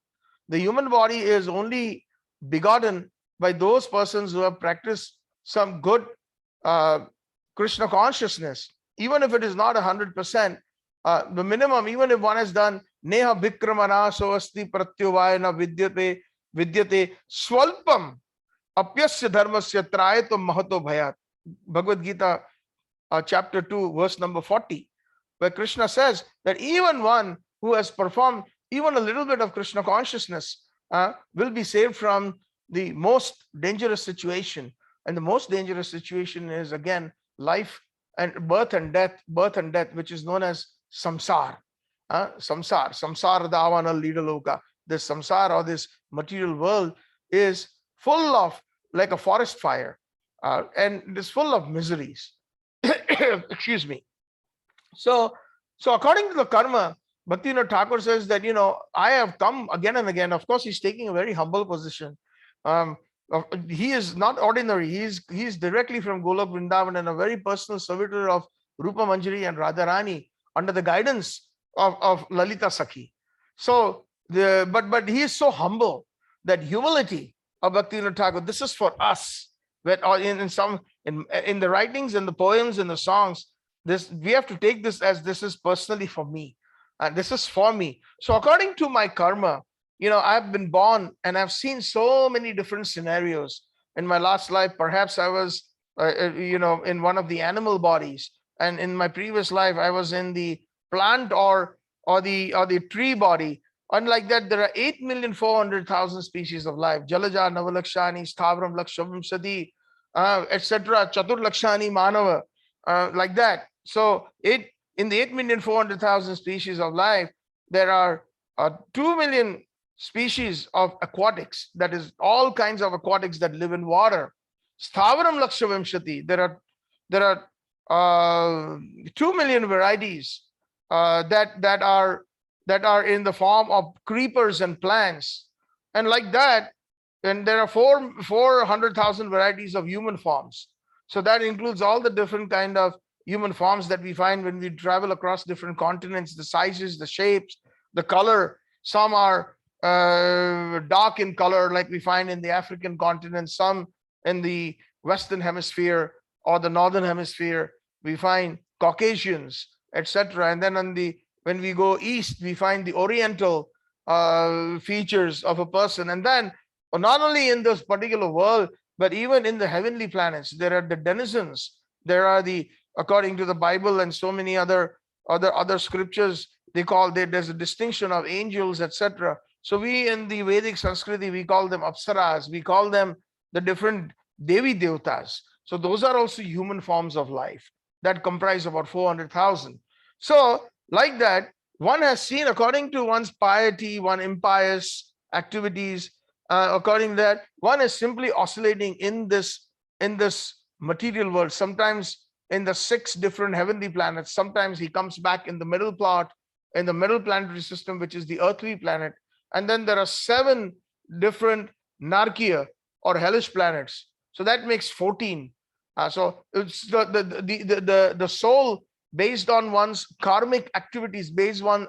The human body is only begotten by those persons who have practiced some good Krishna consciousness. Even if it is not 100%, the minimum, even if one has done Neha Vikramana Soasti Pratyuvayana Vidyate Swalpam Apyasya Dharmasya Trayatam Mahato Bhayat. Bhagavad Gita chapter 2 verse number 40, where Krishna says that even one who has performed even a little bit of Krishna consciousness will be saved from the most dangerous situation. And the most dangerous situation is again life and birth and death, which is known as samsar. Samsar davana lidaloka. This samsara, or this material world, is full of, like a forest fire, and it is full of miseries. Excuse me. So according to the karma, Bhaktivinoda Thakur says that, I have come again and again. Of course, he's taking a very humble position. He is not ordinary. He's directly from Golok Vrindavan and a very personal servitor of Rupa Manjari and Radharani under the guidance of Lalita Sakhi. So but he is so humble that humility of Bhaktivinoda Thakur, this is for us. But in the writings and the poems and the songs, we have to take this as this is personally for me, and this is for me. So according to my karma, I've been born and I've seen so many different scenarios. In my last life, perhaps I was in one of the animal bodies, and in my previous life I was in the plant or the tree body. Unlike that, there are 8,400,000 species of life. Jalaja, Navalakshani, Stavram, Lakshavamsadi, etc. Chatur Lakshani, Manava. like that. So in the 8,400,000 species of life, there are 2 million species of aquatics, that is all kinds of aquatics that live in water. Sthavaram Lakshavimshati, there are 2 million varieties that are in the form of creepers and plants, and like that. And there are 400,000 varieties of human forms. So that includes all the different kind of human forms that we find when we travel across different continents, the sizes, the shapes, the color. Some are dark in color, like we find in the African continent, some in the Western hemisphere or the Northern hemisphere, we find Caucasians, etc. And then when we go east, we find the Oriental features of a person. And then not only in this particular world, but even in the heavenly planets, there are the denizens. There are according to the Bible and so many other scriptures, there's a distinction of angels, etc. So we in the Vedic Sanskriti, we call them apsaras, we call them the different Devi Devatas. So those are also human forms of life that comprise about 400,000. So like that, one has seen, according to one's piety, one impious activities, according to that, one is simply oscillating in this material world, sometimes in the 6 different heavenly planets. Sometimes he comes back in the middle plot, in the middle planetary system, which is the earthly planet. And then there are 7 different Narkiya or hellish planets. So that makes 14. So it's the soul, based on one's karmic activities, based on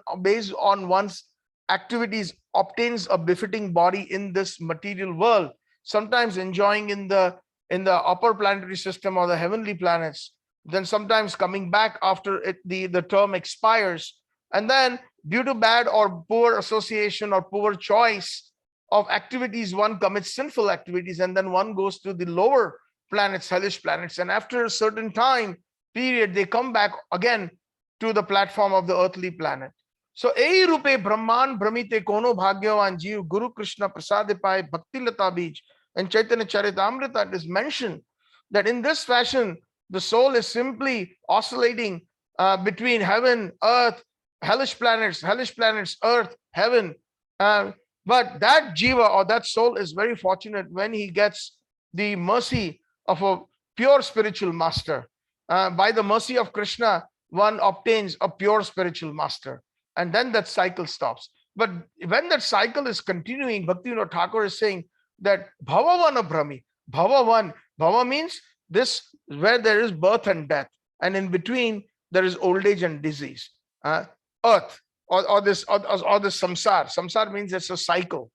one's activities, obtains a befitting body in this material world, sometimes enjoying in the upper planetary system or the heavenly planets, then sometimes coming back after the term expires. And then due to bad or poor association or poor choice of activities, one commits sinful activities, and then one goes to the lower planets, hellish planets, and after a certain time period, they come back again to the platform of the earthly planet. So ei rupe brahman brahmite kono bhagyavan jeev Guru Krishna prasade paye bhakti lata bij. And Chaitanya Charitamrita, it is mentioned that in this fashion the soul is simply oscillating between heaven, earth, hellish planets, earth, heaven. But that jiva or that soul is very fortunate when he gets the mercy of a pure spiritual master. By the mercy of Krishna, one obtains a pure spiritual master, and then that cycle stops. But when that cycle is continuing, Bhaktivinoda Thakur is saying that bhavavana brahmi, bhava means this, where there is birth and death, and in between there is old age and disease. Earth or this samsar means it's a cycle.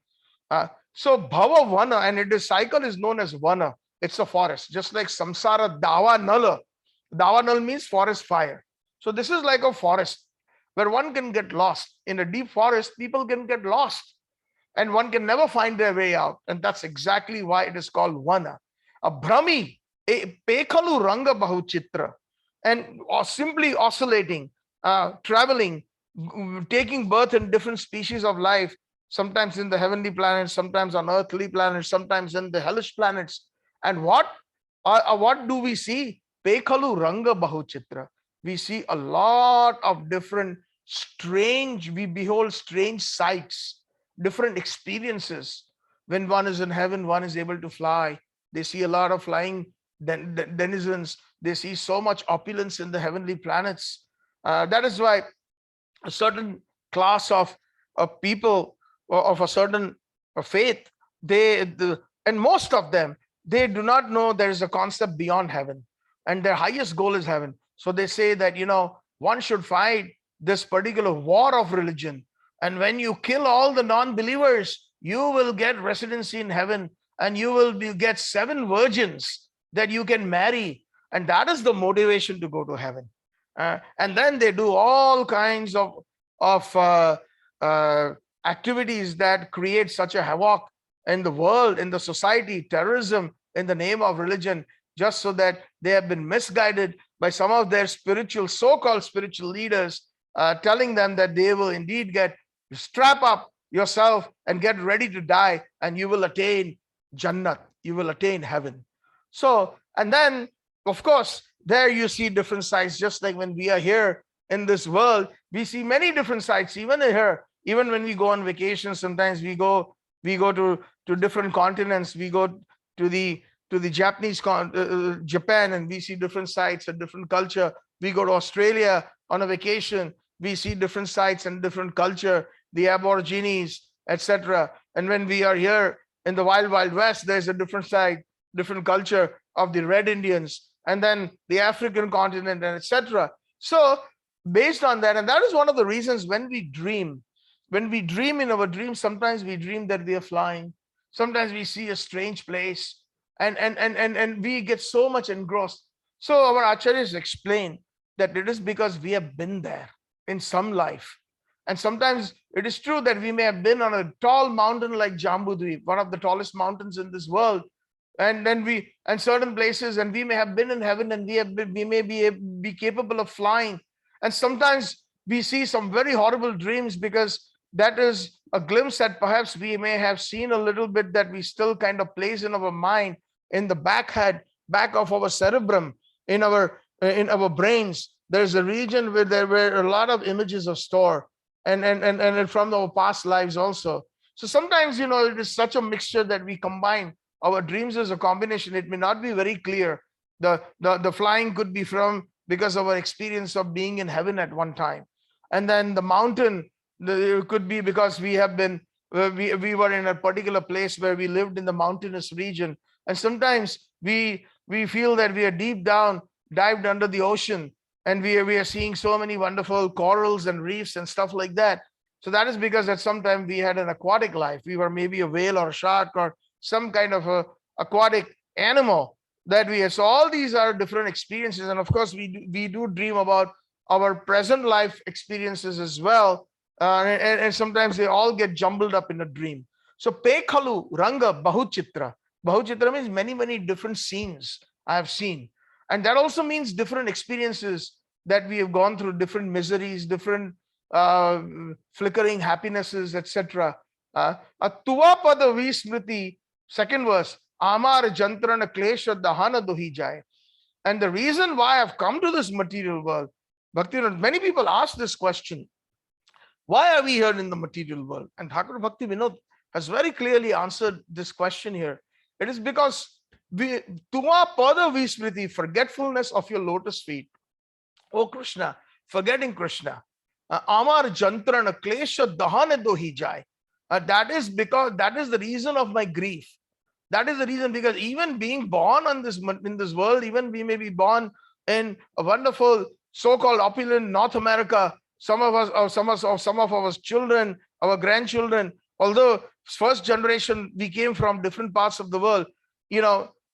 So bhavavana, and this cycle is known as vana. It's a forest, just like samsara dava nala. Dava nala means forest fire. So this is like a forest where one can get lost. In a deep forest, people can get lost and one can never find their way out. And that's exactly why it is called vana. A brahmi, a pekalu ranga bahuchitra, and simply oscillating, traveling, taking birth in different species of life, sometimes in the heavenly planets, sometimes on earthly planets, sometimes in the hellish planets. And what do we see? Pekalu ranga bahuchitra. We see a lot of different we behold strange sights, different experiences. When one is in heaven, one is able to fly. They see a lot of flying denizens. They see so much opulence in the heavenly planets. That is why a certain class of people of a certain faith, and most of them, they do not know there is a concept beyond heaven, and their highest goal is heaven. So they say that, one should fight this particular war of religion, and when you kill all the non-believers, you will get residency in heaven, and you will get 7 virgins that you can marry, and that is the motivation to go to heaven. And then they do all kinds of activities that create such a havoc in the world, in the society, terrorism in the name of religion, just so that they have been misguided by some of their so-called spiritual leaders, telling them that they will indeed strap up yourself and get ready to die, and you will attain Jannat, you will attain heaven. So, and then, of course, there you see different sights, just like when we are here in this world, we see many different sights, even here. Even when we go on vacation, sometimes we go to different continents. We go to the Japan, and we see different sights, a different culture. We go to Australia on a vacation, we see different sights and different culture, the Aborigines, etc. And when we are here in the wild west, there's a different side, different culture of the Red Indians, and then the African continent, and etc. So based on that, and that is one of the reasons when we dream in our dreams, sometimes we dream that we are flying, sometimes we see a strange place, and we get so much engrossed. So our acharyas explain that it is because we have been there in some life. And sometimes it is true that we may have been on a tall mountain like Jambudweep, one of the tallest mountains in this world, and then and certain places, and we may have been in heaven, and we may be capable of flying. And sometimes we see some very horrible dreams, because that is a glimpse that perhaps we may have seen a little bit, that we still kind of place in our mind, in the back of our cerebrum, in our brains. There's a region where there were a lot of images of store, and from our past lives also. So sometimes, it is such a mixture that we combine our dreams as a combination. It may not be very clear. The flying could be because of our experience of being in heaven at one time, and then the mountain, it could be because we were in a particular place where we lived in the mountainous region. And sometimes we feel that we are deep down, dived under the ocean, and we are seeing so many wonderful corals and reefs and stuff like that. So that is because at some time we had an aquatic life. We were maybe a whale or a shark or some kind of a aquatic animal that we had. So all these are different experiences. And of course, we do dream about our present life experiences as well. And sometimes they all get jumbled up in a dream. So Pekhalu Ranga Bahuchitra. Bahuchitra means many different scenes I have seen. And that also means different experiences that we have gone through, different miseries, different flickering happinesses, etc. Tuva pada vismriti, second verse, Amar jantrana klesha dahana dohi jai. And the reason why I've come to this material world, Bhakti, many people ask this question: why are we here in the material world? And Thakur Bhakti Vinod has very clearly answered this question here. It is because Tuma pada vismriti, forgetfulness of your lotus feet. Oh Krishna, forgetting Krishna. Amar jantrana klesha dahane dohi jai. That is the reason of my grief. That is the reason, because even being born in this world, even we may be born in a wonderful so-called opulent North America, some of us, or some of our children, our grandchildren, although first generation we came from different parts of the world, in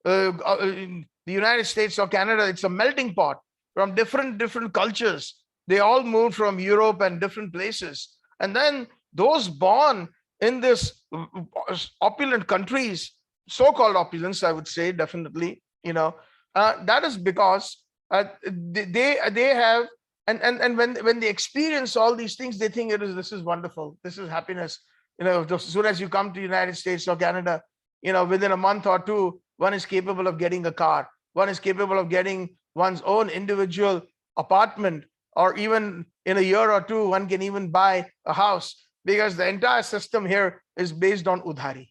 the United States or Canada, it's a melting pot from different cultures. They all moved from Europe and different places. And then those born in this opulent countries, so-called opulence, I would say, definitely, that is because they have, and when they experience all these things, they think this is wonderful, this is happiness. As soon as you come to the United States or Canada, within a month or two, one is capable of getting a car, one is capable of getting one's own individual apartment, or even in a year or two, one can even buy a house, because the entire system here is based on udhari.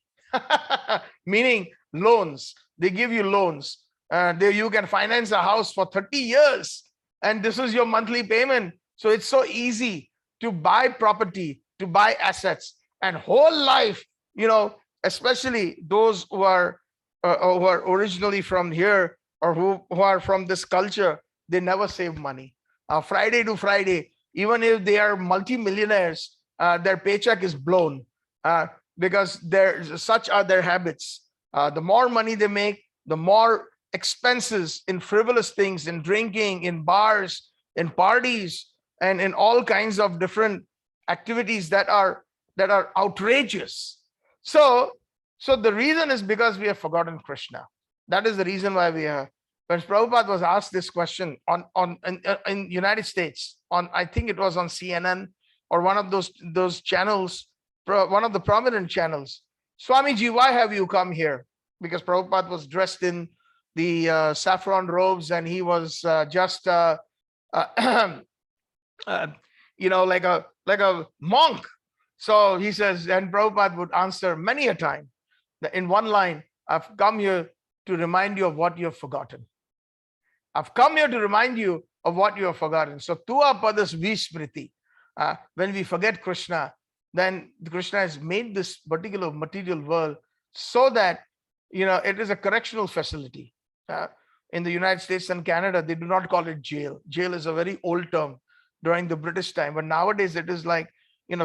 Meaning loans. They give you loans. You can finance a house for 30 years, and this is your monthly payment. So it's so easy to buy property, to buy assets, and whole life, especially those who are originally from here, or who are from this culture, they never save money. Friday to Friday, even if they are multi-millionaires, their paycheck is blown, because such are their habits. The more money they make, the more expenses in frivolous things, in drinking, in bars, in parties, and in all kinds of different activities that are outrageous. So the reason is because we have forgotten Krishna. That is the reason why we are. When Prabhupada was asked this question in United States, I think it was on CNN or one of those channels, one of the prominent channels, Swamiji, why have you come here? Because Prabhupada was dressed in the saffron robes, and he was just like a monk. So he says, and Prabhupada would answer many a time that in one line, I've come here to remind you of what you have forgotten. I've come here to remind you of what you have forgotten. So Tua Padas Vismriti. When we forget Krishna, then Krishna has made this particular material world so that it is a correctional facility. In the United States and Canada, they do not call it jail. Jail is a very old term during the British time, but nowadays it is like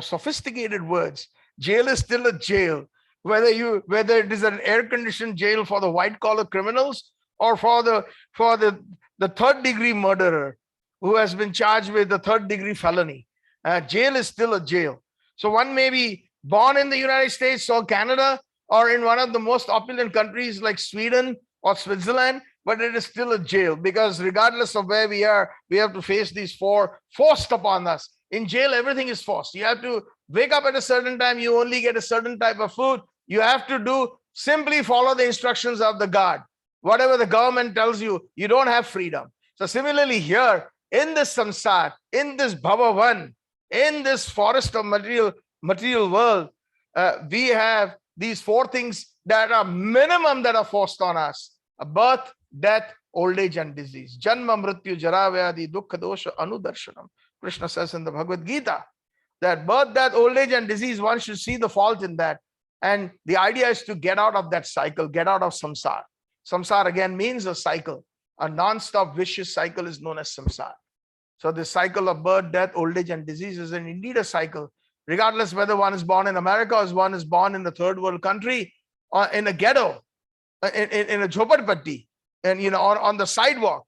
sophisticated words. Jail is still a jail, whether it is an air-conditioned jail for the white-collar criminals or for the third-degree murderer who has been charged with the third-degree felony. Jail is still a jail. So one may be born in the United States or Canada or in one of the most opulent countries like Sweden or Switzerland, but it is still a jail, because regardless of where we are, we have to face these four forced upon us. In jail, everything is forced. You have to wake up at a certain time. You only get a certain type of food. You have to simply follow the instructions of the guard. Whatever the government tells you, you don't have freedom. So similarly here, in this samsar, in this bhavavan, in this forest of material world, we have these four things that are minimum that are forced on us: birth, death, old age, and disease. Janma, mrityu, jara, vyadi, dukkha, dosha, anudarshanam. Krishna says in the Bhagavad Gita that birth, death, old age, and disease, one should see the fault in that. And the idea is to get out of that cycle, get out of samsara. Samsara again means a cycle. A non-stop vicious cycle is known as samsara. So the cycle of birth, death, old age, and disease is indeed a cycle, regardless whether one is born in America or one is born in a third world country or in a ghetto, in a jhopadpatti, and on the sidewalk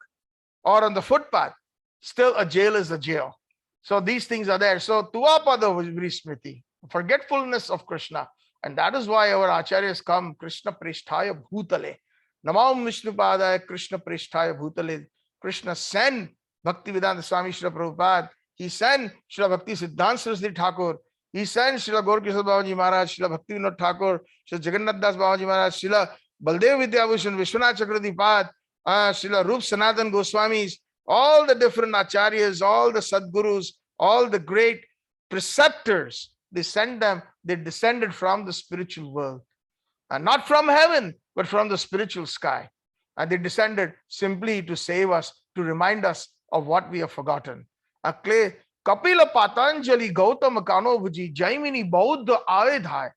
or on the footpath. Still, a jail is a jail. So these things are there. So tuapada vismriti, forgetfulness of Krishna, and that is why our acharyas come. Krishna Pristhaya Bhutale, Namam Vishnupadaya Krishna Pristhaya Bhutale. Krishna sent Bhaktivedanta Swami Srila Prabhupada. He sent Srila Bhakti Siddhanta Saraswati Thakur. He sent Srila Gaurkishore Babaji Maharaj, Srila Bhaktivinoda Thakur, Srila Jagannath Das Babaji Maharaj, Srila Baldev Vidyabhushan, Vishwanath Chakradipad, Srila Rup Sanatan Goswamis, all the different acharyas, all the sadgurus, all the great preceptors. They descended from the spiritual world, and not from heaven, but from the spiritual sky. And they descended simply to save us, to remind us of what we have forgotten. Kapila Patanjali Gautama Kanobuji Jaimini Bauddha Avedhai.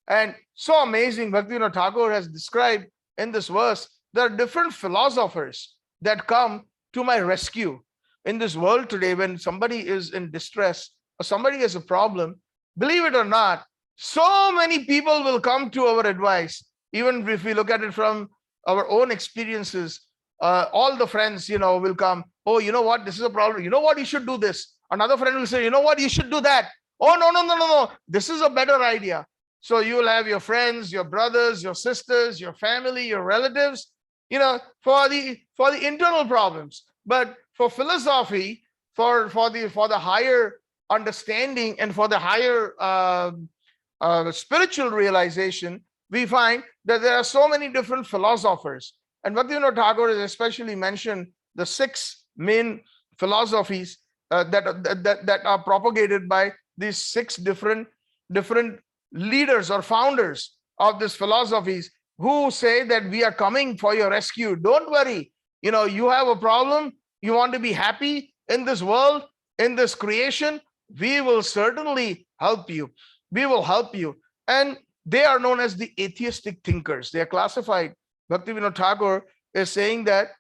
And so amazing, Bhaktivinoda Thakur has described in this verse, there are different philosophers that come to my rescue. In this world today, when somebody is in distress or somebody has a problem, believe it or not, so many people will come to our advice. Even if we look at it from our own experiences, all the friends, will come. Oh, you know what? This is a problem. You know what? You should do this. Another friend will say, you know what? You should do that. Oh, no. This is a better idea. So you will have your friends, your brothers, your sisters, your family, your relatives, for the internal problems. But for philosophy, for the higher understanding and for the higher spiritual realization, we find that there are so many different philosophers. And Bhaktivinoda Thakur has especially mentioned the 6 main philosophies that are propagated by these 6 different leaders or founders of these philosophies, who say that we are coming for your rescue. Don't worry. You have a problem. You want to be happy in this world, in this creation. We will certainly help you. We will help you. And they are known as the atheistic thinkers. They are classified. Bhaktivinoda Thakur is saying that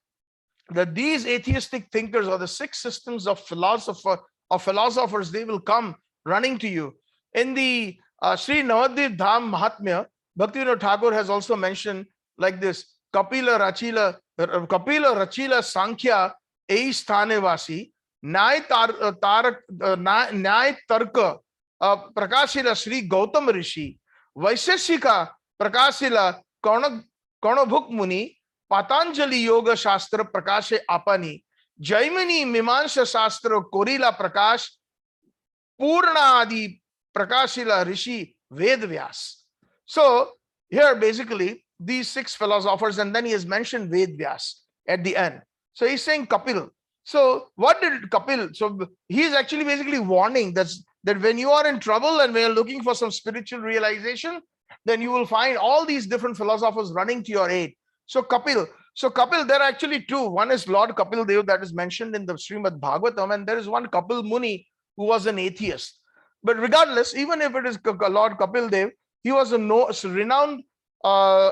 these atheistic thinkers, or the 6 systems of philosophers, they will come running to you. In the Sri Navadvip Dham Mahatmya, Bhaktivinoda Thakur has also mentioned like this: Kapila Rachila Sankhya Eisthane Vasi, Nyay Tarka Prakashila Sri Gautam Rishi, Vaisheshika Prakashila Karnabhuk Muni, Patanjali Yoga Shastra Prakashe Apani, Jaimini Mimansha Shastra Korila Prakash, Purna Adi Prakashila Rishi Vedvyas. So here basically these 6 philosophers, and then he has mentioned Ved Vyas at the end. So he's saying Kapil. So what did Kapil? So he's actually basically warning that when you are in trouble and when you're looking for some spiritual realization, then you will find all these different philosophers running to your aid. So Kapil. So Kapil, there are actually 2. One is Lord Kapil Dev that is mentioned in the Srimad Bhagavatam, and there is one Kapil Muni who was an atheist. But regardless, even if it is Lord Kapil Dev, he was a renowned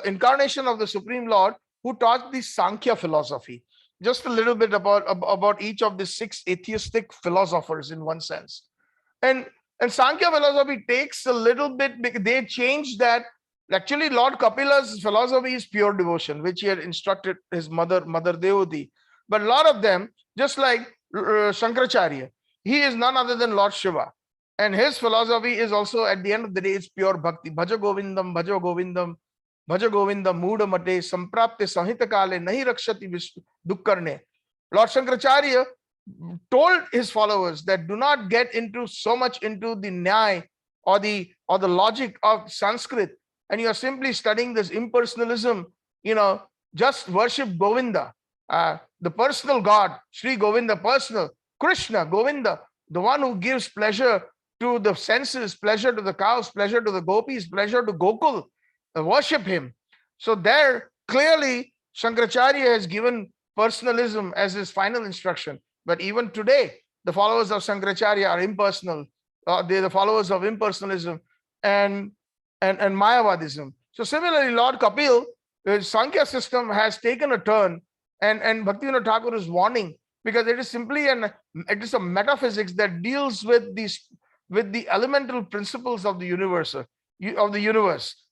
incarnation of the Supreme Lord who taught the Sankhya philosophy. Just a little bit about each of the 6 atheistic philosophers in one sense. And Sankhya philosophy takes a little bit, they changed that. Actually, Lord Kapila's philosophy is pure devotion, which he had instructed his mother Devati. But a lot of them, just like Shankaracharya, he is none other than Lord Shiva. And his philosophy is also, at the end of the day, it's pure bhakti. Bhaja Govindam, Bhaja Govindam, Bhaja Govindam, Muda Mate, Samprapte Sahita Kale, Nahi Rakshati Dukkarne. Lord Shankaracharya told his followers that do not get into so much into the nyay or the logic of Sanskrit, and you are simply studying this impersonalism, just worship Govinda, the personal God, Sri Govinda, personal, Krishna, Govinda, the one who gives pleasure to the senses, pleasure to the cows, pleasure to the gopis, pleasure to Gokul, worship him. So there, clearly, Shankaracharya has given personalism as his final instruction. But even today, the followers of Shankaracharya are impersonal. They're the followers of impersonalism and Mayavadism. So similarly, Lord Kapil, the Sankhya system has taken a turn, and Bhaktivinoda Thakur is warning, because it is simply it is a metaphysics that deals with the elemental principles of the universe,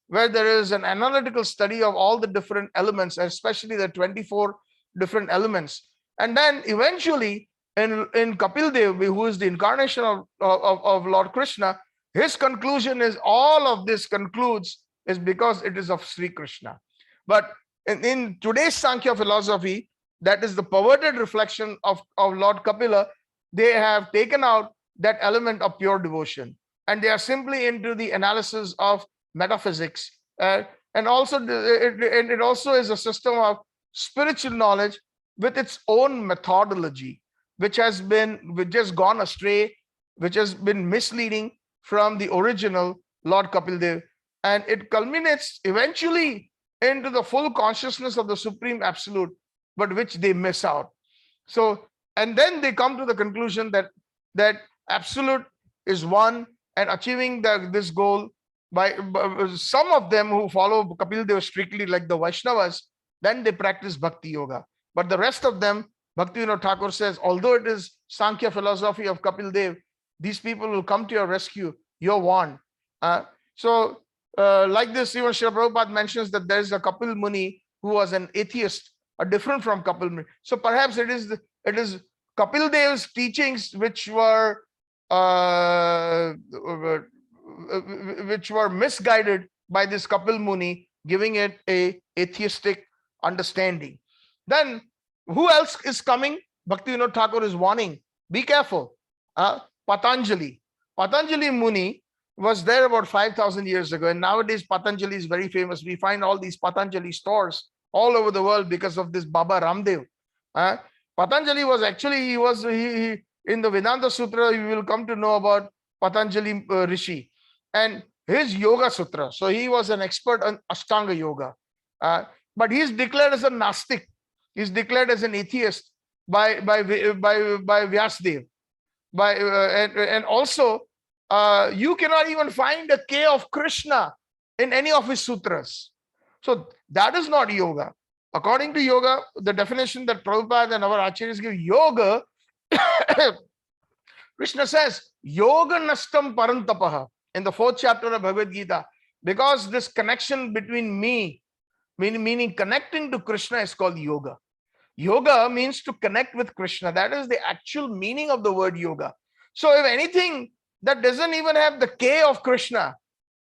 where there is an analytical study of all the different elements, especially the 24 different elements. And then eventually in Kapil Dev, who is the incarnation of Lord Krishna, his conclusion is all of this concludes is because it is of Sri Krishna. But in today's Sankhya philosophy, that is the perverted reflection of Lord Kapila, they have taken out that element of pure devotion, and they are simply into the analysis of metaphysics, and also it also is a system of spiritual knowledge with its own methodology, which has gone astray, which has been misleading from the original Lord Kapil Dev, and it culminates eventually into the full consciousness of the Supreme Absolute, but which they miss out. So, and then they come to the conclusion that Absolute is one, and achieving this goal by some of them who follow Kapil Dev strictly, like the Vaishnavas, then they practice Bhakti Yoga. But the rest of them, Bhaktivinoda Thakur says, although it is Sankhya philosophy of Kapil Dev, these people will come to your rescue. You're warned. Like this, even Srila Prabhupada mentions that there is a Kapil Muni who was an atheist, different from Kapil Muni. So perhaps it is Kapil Dev's teachings which were misguided by this Kapil Muni, giving it a atheistic understanding. Then who else is coming? Bhaktivinoda Thakur is warning, be careful. Patanjali Muni was there about 5,000 years ago, and nowadays Patanjali is very famous. We find all these Patanjali stores all over the world because of this Baba Ramdev. Patanjali was actually, he in the Vedanta Sutra, you will come to know about Patanjali Rishi and his Yoga Sutra. So he was an expert on Ashtanga Yoga, but he's declared as a Nastik. He's declared as an atheist by Vyasdev. And also, you cannot even find a K of Krishna in any of his sutras. So that is not yoga. According to yoga, the definition that Prabhupada and our acharyas give, yoga, Krishna says, yoga nastam parantapaha in the 4th chapter of Bhagavad Gita, because this connection between me, meaning connecting to Krishna, is called yoga. Yoga means to connect with Krishna. That is the actual meaning of the word yoga. So if anything that doesn't even have the K of Krishna,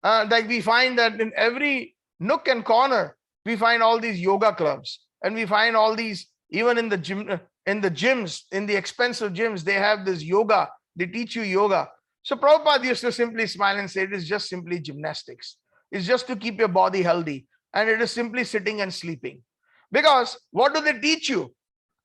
like we find that in every nook and corner, we find all these yoga clubs, and we find all these, even in the gym, in the gyms, in the expensive gyms, they have this yoga, they teach you yoga. So Prabhupada used to simply smile and say, it is just simply gymnastics. It's just to keep your body healthy. and it is simply sitting and sleeping. Because what do they teach you?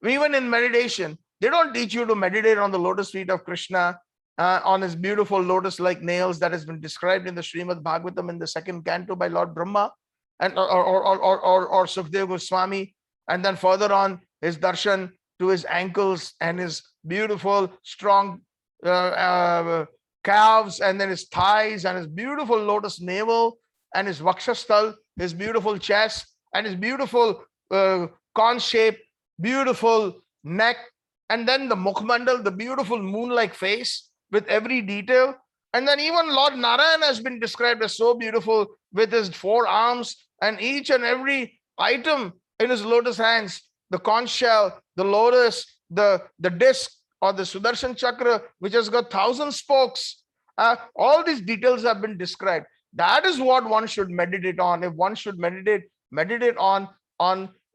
Even in meditation, they don't teach you to meditate on the lotus feet of Krishna, on his beautiful lotus-like nails that has been described in the Srimad Bhagavatam in the second canto by Lord Brahma, and or Sukhdeva Goswami, and then further on his darshan to his ankles and his beautiful strong calves, and then his thighs and his beautiful lotus navel, and his vakshasthal, his beautiful chest, and his beautiful corn shape, beautiful neck, and then the mukhmandal, the beautiful moon-like face with every detail. And then even Lord Narayan has been described as so beautiful with his 4 arms and each and every item in his lotus hands, the conch shell, the lotus, the disc or the Sudarshan Chakra, which has got 1,000 spokes. All these details have been described. That is what one should meditate on. If one should meditate on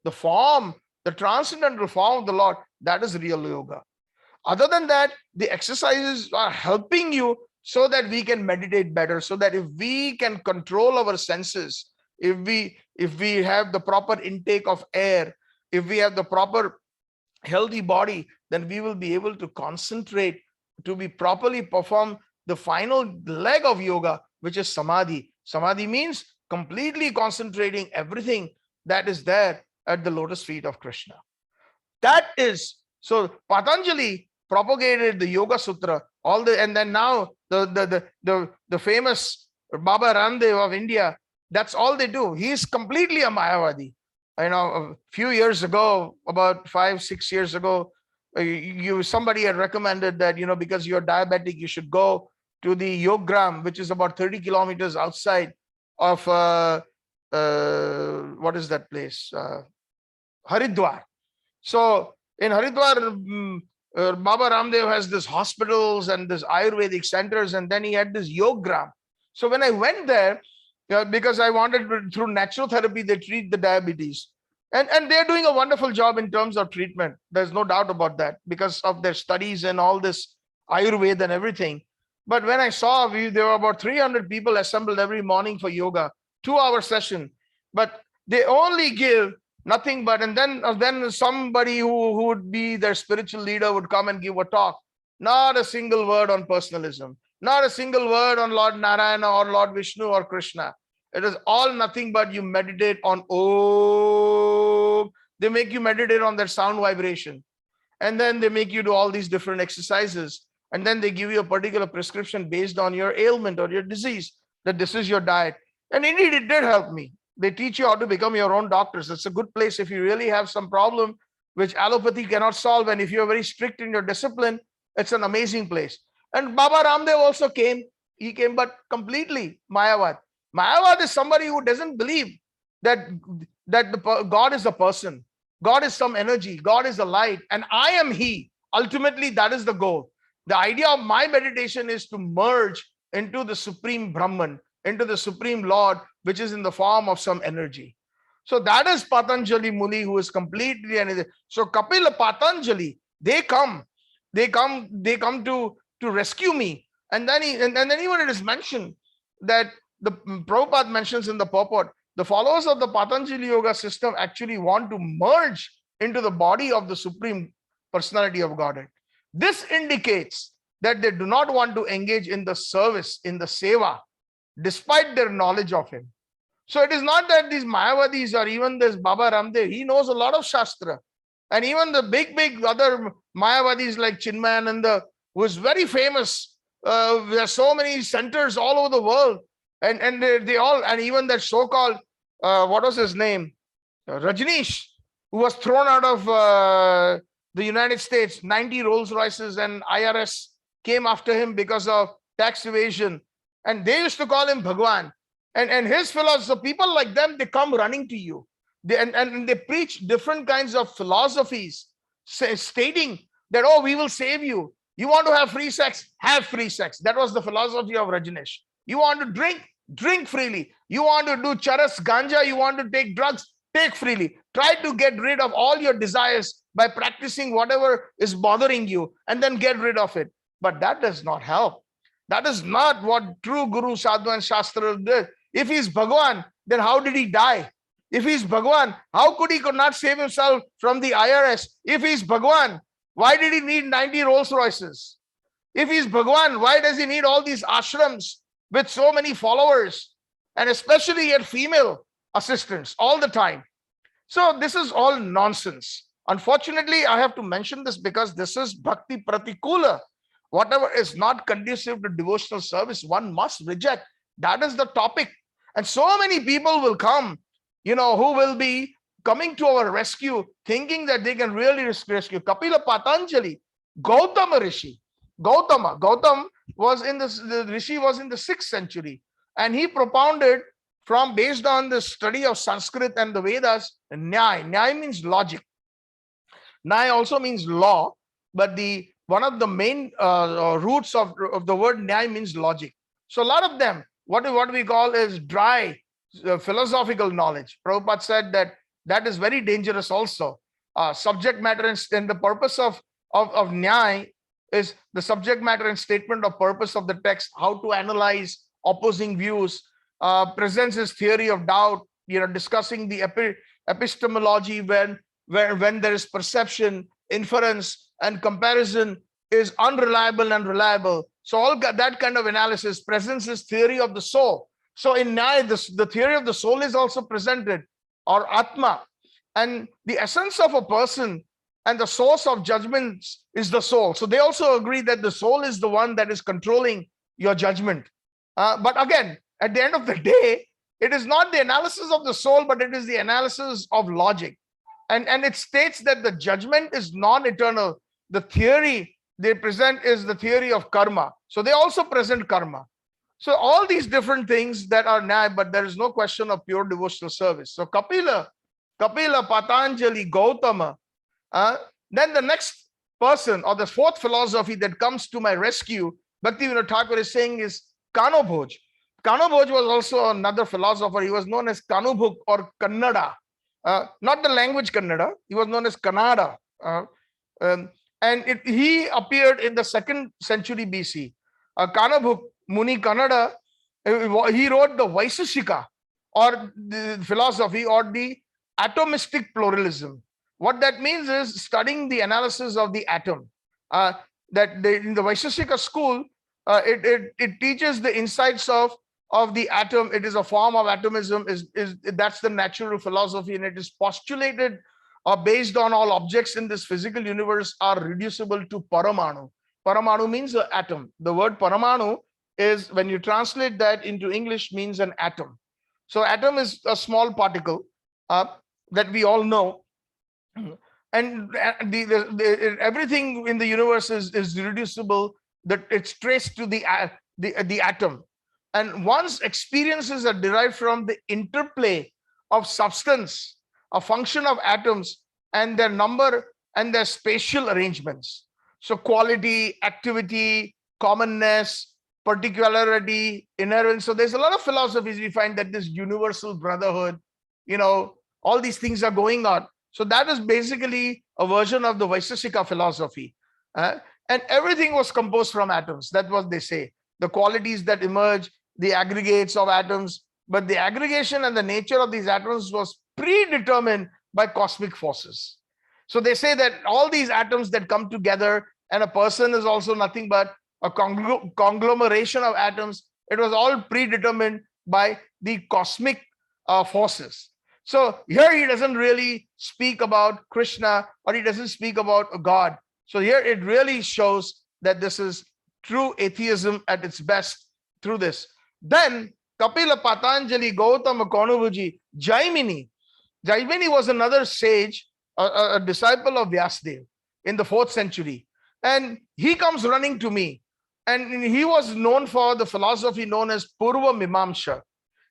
the form, the transcendental form of the Lord. That is real yoga. Other than that, the exercises are helping you so that we can meditate better, so that if we can control our senses, if we have the proper intake of air, if we have the proper healthy body, then we will be able to concentrate to be properly perform the final leg of yoga, which is samadhi. Samadhi means completely concentrating everything that is there at the lotus feet of Krishna. That is, so Patanjali propagated the Yoga Sutra, and then now the famous Baba Ramdev of India, that's all they do. He's completely a Mayavadi. A few years ago, about 5-6 years ago, somebody had recommended that, because you're diabetic, you should go to the Yogram, which is about 30 kilometers outside of what is that place? Haridwar. So in Haridwar, Baba Ramdev has this hospitals and this Ayurvedic centers, and then he had this Yogram. So when I went there, because I wanted through natural therapy, they treat the diabetes. And they're doing a wonderful job in terms of treatment. There's no doubt about that because of their studies and all this Ayurveda and everything. But when I saw, there were about 300 people assembled every morning for yoga, 2-hour session. But they only give nothing but, and then somebody who would be their spiritual leader would come and give a talk. Not a single word on personalism. Not a single word on Lord Narayana or Lord Vishnu or Krishna. It is all nothing but you meditate on Om. They make you meditate on that sound vibration. And then they make you do all these different exercises. And then they give you a particular prescription based on your ailment or your disease, that this is your diet. And indeed, it did help me. They teach you how to become your own doctors. It's a good place if you really have some problem which allopathy cannot solve. And if you're very strict in your discipline, it's an amazing place. And Baba Ramdev also came. He came, but completely Mayavad. Mayavad is somebody who doesn't believe that God is a person. God is some energy. God is a light. And I am He. Ultimately, that is the goal. The idea of my meditation is to merge into the Supreme Brahman, into the Supreme Lord, which is in the form of some energy. So that is Patanjali Muni, who is completely anything. So Kapila, Patanjali, they come to rescue me. And then even it is mentioned that the Prabhupada mentions in the purport, the followers of the Patanjali Yoga system actually want to merge into the body of the Supreme Personality of Godhead. This indicates that they do not want to engage in the service, in the seva, despite their knowledge of Him. So it is not that these Mayavadis or even this Baba Ramdev, he knows a lot of Shastra. And even the big other Mayavadis like Chinmayananda, who is very famous. There are so many centers all over the world. And they all, and even that so-called, what was his name? Rajneesh, who was thrown out of the United States, 90 Rolls Royces, and IRS came after him because of tax evasion. And they used to call him Bhagwan. And his philosophy, people like them, they come running to you. And they preach different kinds of philosophies, stating that, oh, we will save you. You want to have free sex? Have free sex. That was the philosophy of Rajneesh. You want to drink? Drink freely. You want to do charas, ganja, you want to take drugs? Take freely. Try to get rid of all your desires by practicing whatever is bothering you, and then get rid of it. But that does not help. That is not what true Guru, Sadhu and Shastra did. If he is Bhagwan, then how did he die? If he's Bhagwan, how could he could not save himself from the IRS? If he's Bhagwan, why did he need 90 Rolls Royces? If he's Bhagwan, why does he need all these ashrams with so many followers? And especially yet female assistants all the time. So this is all nonsense. Unfortunately, I have to mention this because this is Bhakti Pratikula. Whatever is not conducive to devotional service, one must reject. That is the topic. And so many people will come, who will be coming to our rescue, thinking that they can really rescue. Kapila Patanjali, Gautama Rishi. Gautam was the Rishi was in the 6th century. And he propounded based on the study of Sanskrit and the Vedas, Nyaya. Nyaya means logic. Nyaya also means law, but one of the main roots of the word Nyaya means logic. So a lot of them, what we call is dry philosophical knowledge. Prabhupada said that is very dangerous also. Subject matter and the purpose of Nyaya is the subject matter and statement of purpose of the text, how to analyze opposing views, presents his theory of doubt, discussing the epistemology when there is perception, inference, and comparison is unreliable and reliable. So all that kind of analysis presents his theory of the soul. So in Nyaya, the theory of the soul is also presented, or Atma. And the essence of a person and the source of judgments is the soul. So they also agree that the soul is the one that is controlling your judgment. But again, at the end of the day, it is not the analysis of the soul, but it is the analysis of logic. And it states that the judgment is non-eternal. The theory they present is the theory of karma. So they also present karma. So all these different things that are Nyaya, but there is no question of pure devotional service. So Kapila, Patanjali, Gautama. Then the next person, or the 4th philosophy that comes to my rescue, Bhaktivinoda Thakur is saying, is Kanobhoj. Kanobhoj was also another philosopher. He was known as Kanubhuk or Kannada. Not the language Kannada. He was known as Kannada. He appeared in the 2nd century BC. Kanubhuk Muni Kannada, he wrote the Vaisashika, or the philosophy, or the atomistic pluralism. What that means is studying the analysis of the atom. In the Vaisashika school, it teaches the insights of the atom. It is a form of atomism. That's the natural philosophy, and it is postulated based on all objects in this physical universe are reducible to paramanu. Paramanu means an atom. The word paramanu is, when you translate that into English, means an atom. So atom is a small particle that we all know. And everything in the universe is reducible, that it's traced to the atom. And one's experiences are derived from the interplay of substance, a function of atoms, and their number and their spatial arrangements. So quality, activity, commonness, particularity, inherence. So there's a lot of philosophies we find that this universal brotherhood, all these things are going on. So that is basically a version of the Vaisashika philosophy. And everything was composed from atoms. That's what they say. The qualities that emerge, the aggregates of atoms, but the aggregation and the nature of these atoms was predetermined by cosmic forces. So they say that all these atoms that come together, and a person is also nothing but a conglomeration of atoms, it was all predetermined by the cosmic forces. So here he doesn't really speak about Krishna, or he doesn't speak about a God. So here it really shows that this is true atheism at its best through this. Then Kapila, Patanjali, Gautama, Kanubhaji, Jaimini. Jaimini was another sage, a disciple of Vyasadeva in the 4th century. And he comes running to me. And he was known for the philosophy known as Purva Mimamsha.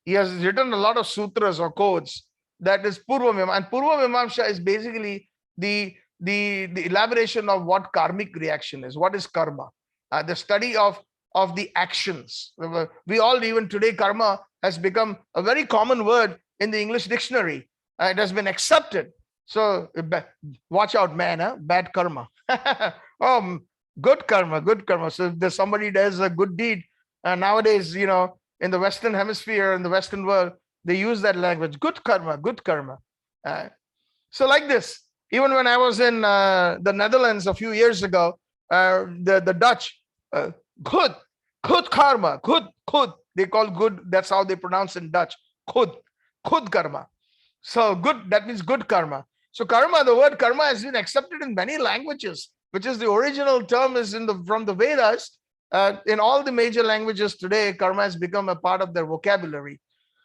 He has written a lot of sutras or codes. That is Purva Mimamsha. And Purva Mimamsha is basically the elaboration of what karmic reaction is. What is karma? The study of the actions. We all, even today, karma has become a very common word in the English dictionary. It has been accepted. So watch out, man, bad karma. Good karma, good karma. So if there's somebody does a good deed, nowadays, in the Western hemisphere, in the Western world, They use that language. Good karma, good karma. So like this, even when I was in the Netherlands a few years ago, the Dutch, good, good karma, good, good. They call good, that's how they pronounce in Dutch, good, good karma. So good, that means good karma. So karma, the word karma has been accepted in many languages, which is the original term is from the Vedas. In all the major languages today, karma has become a part of their vocabulary.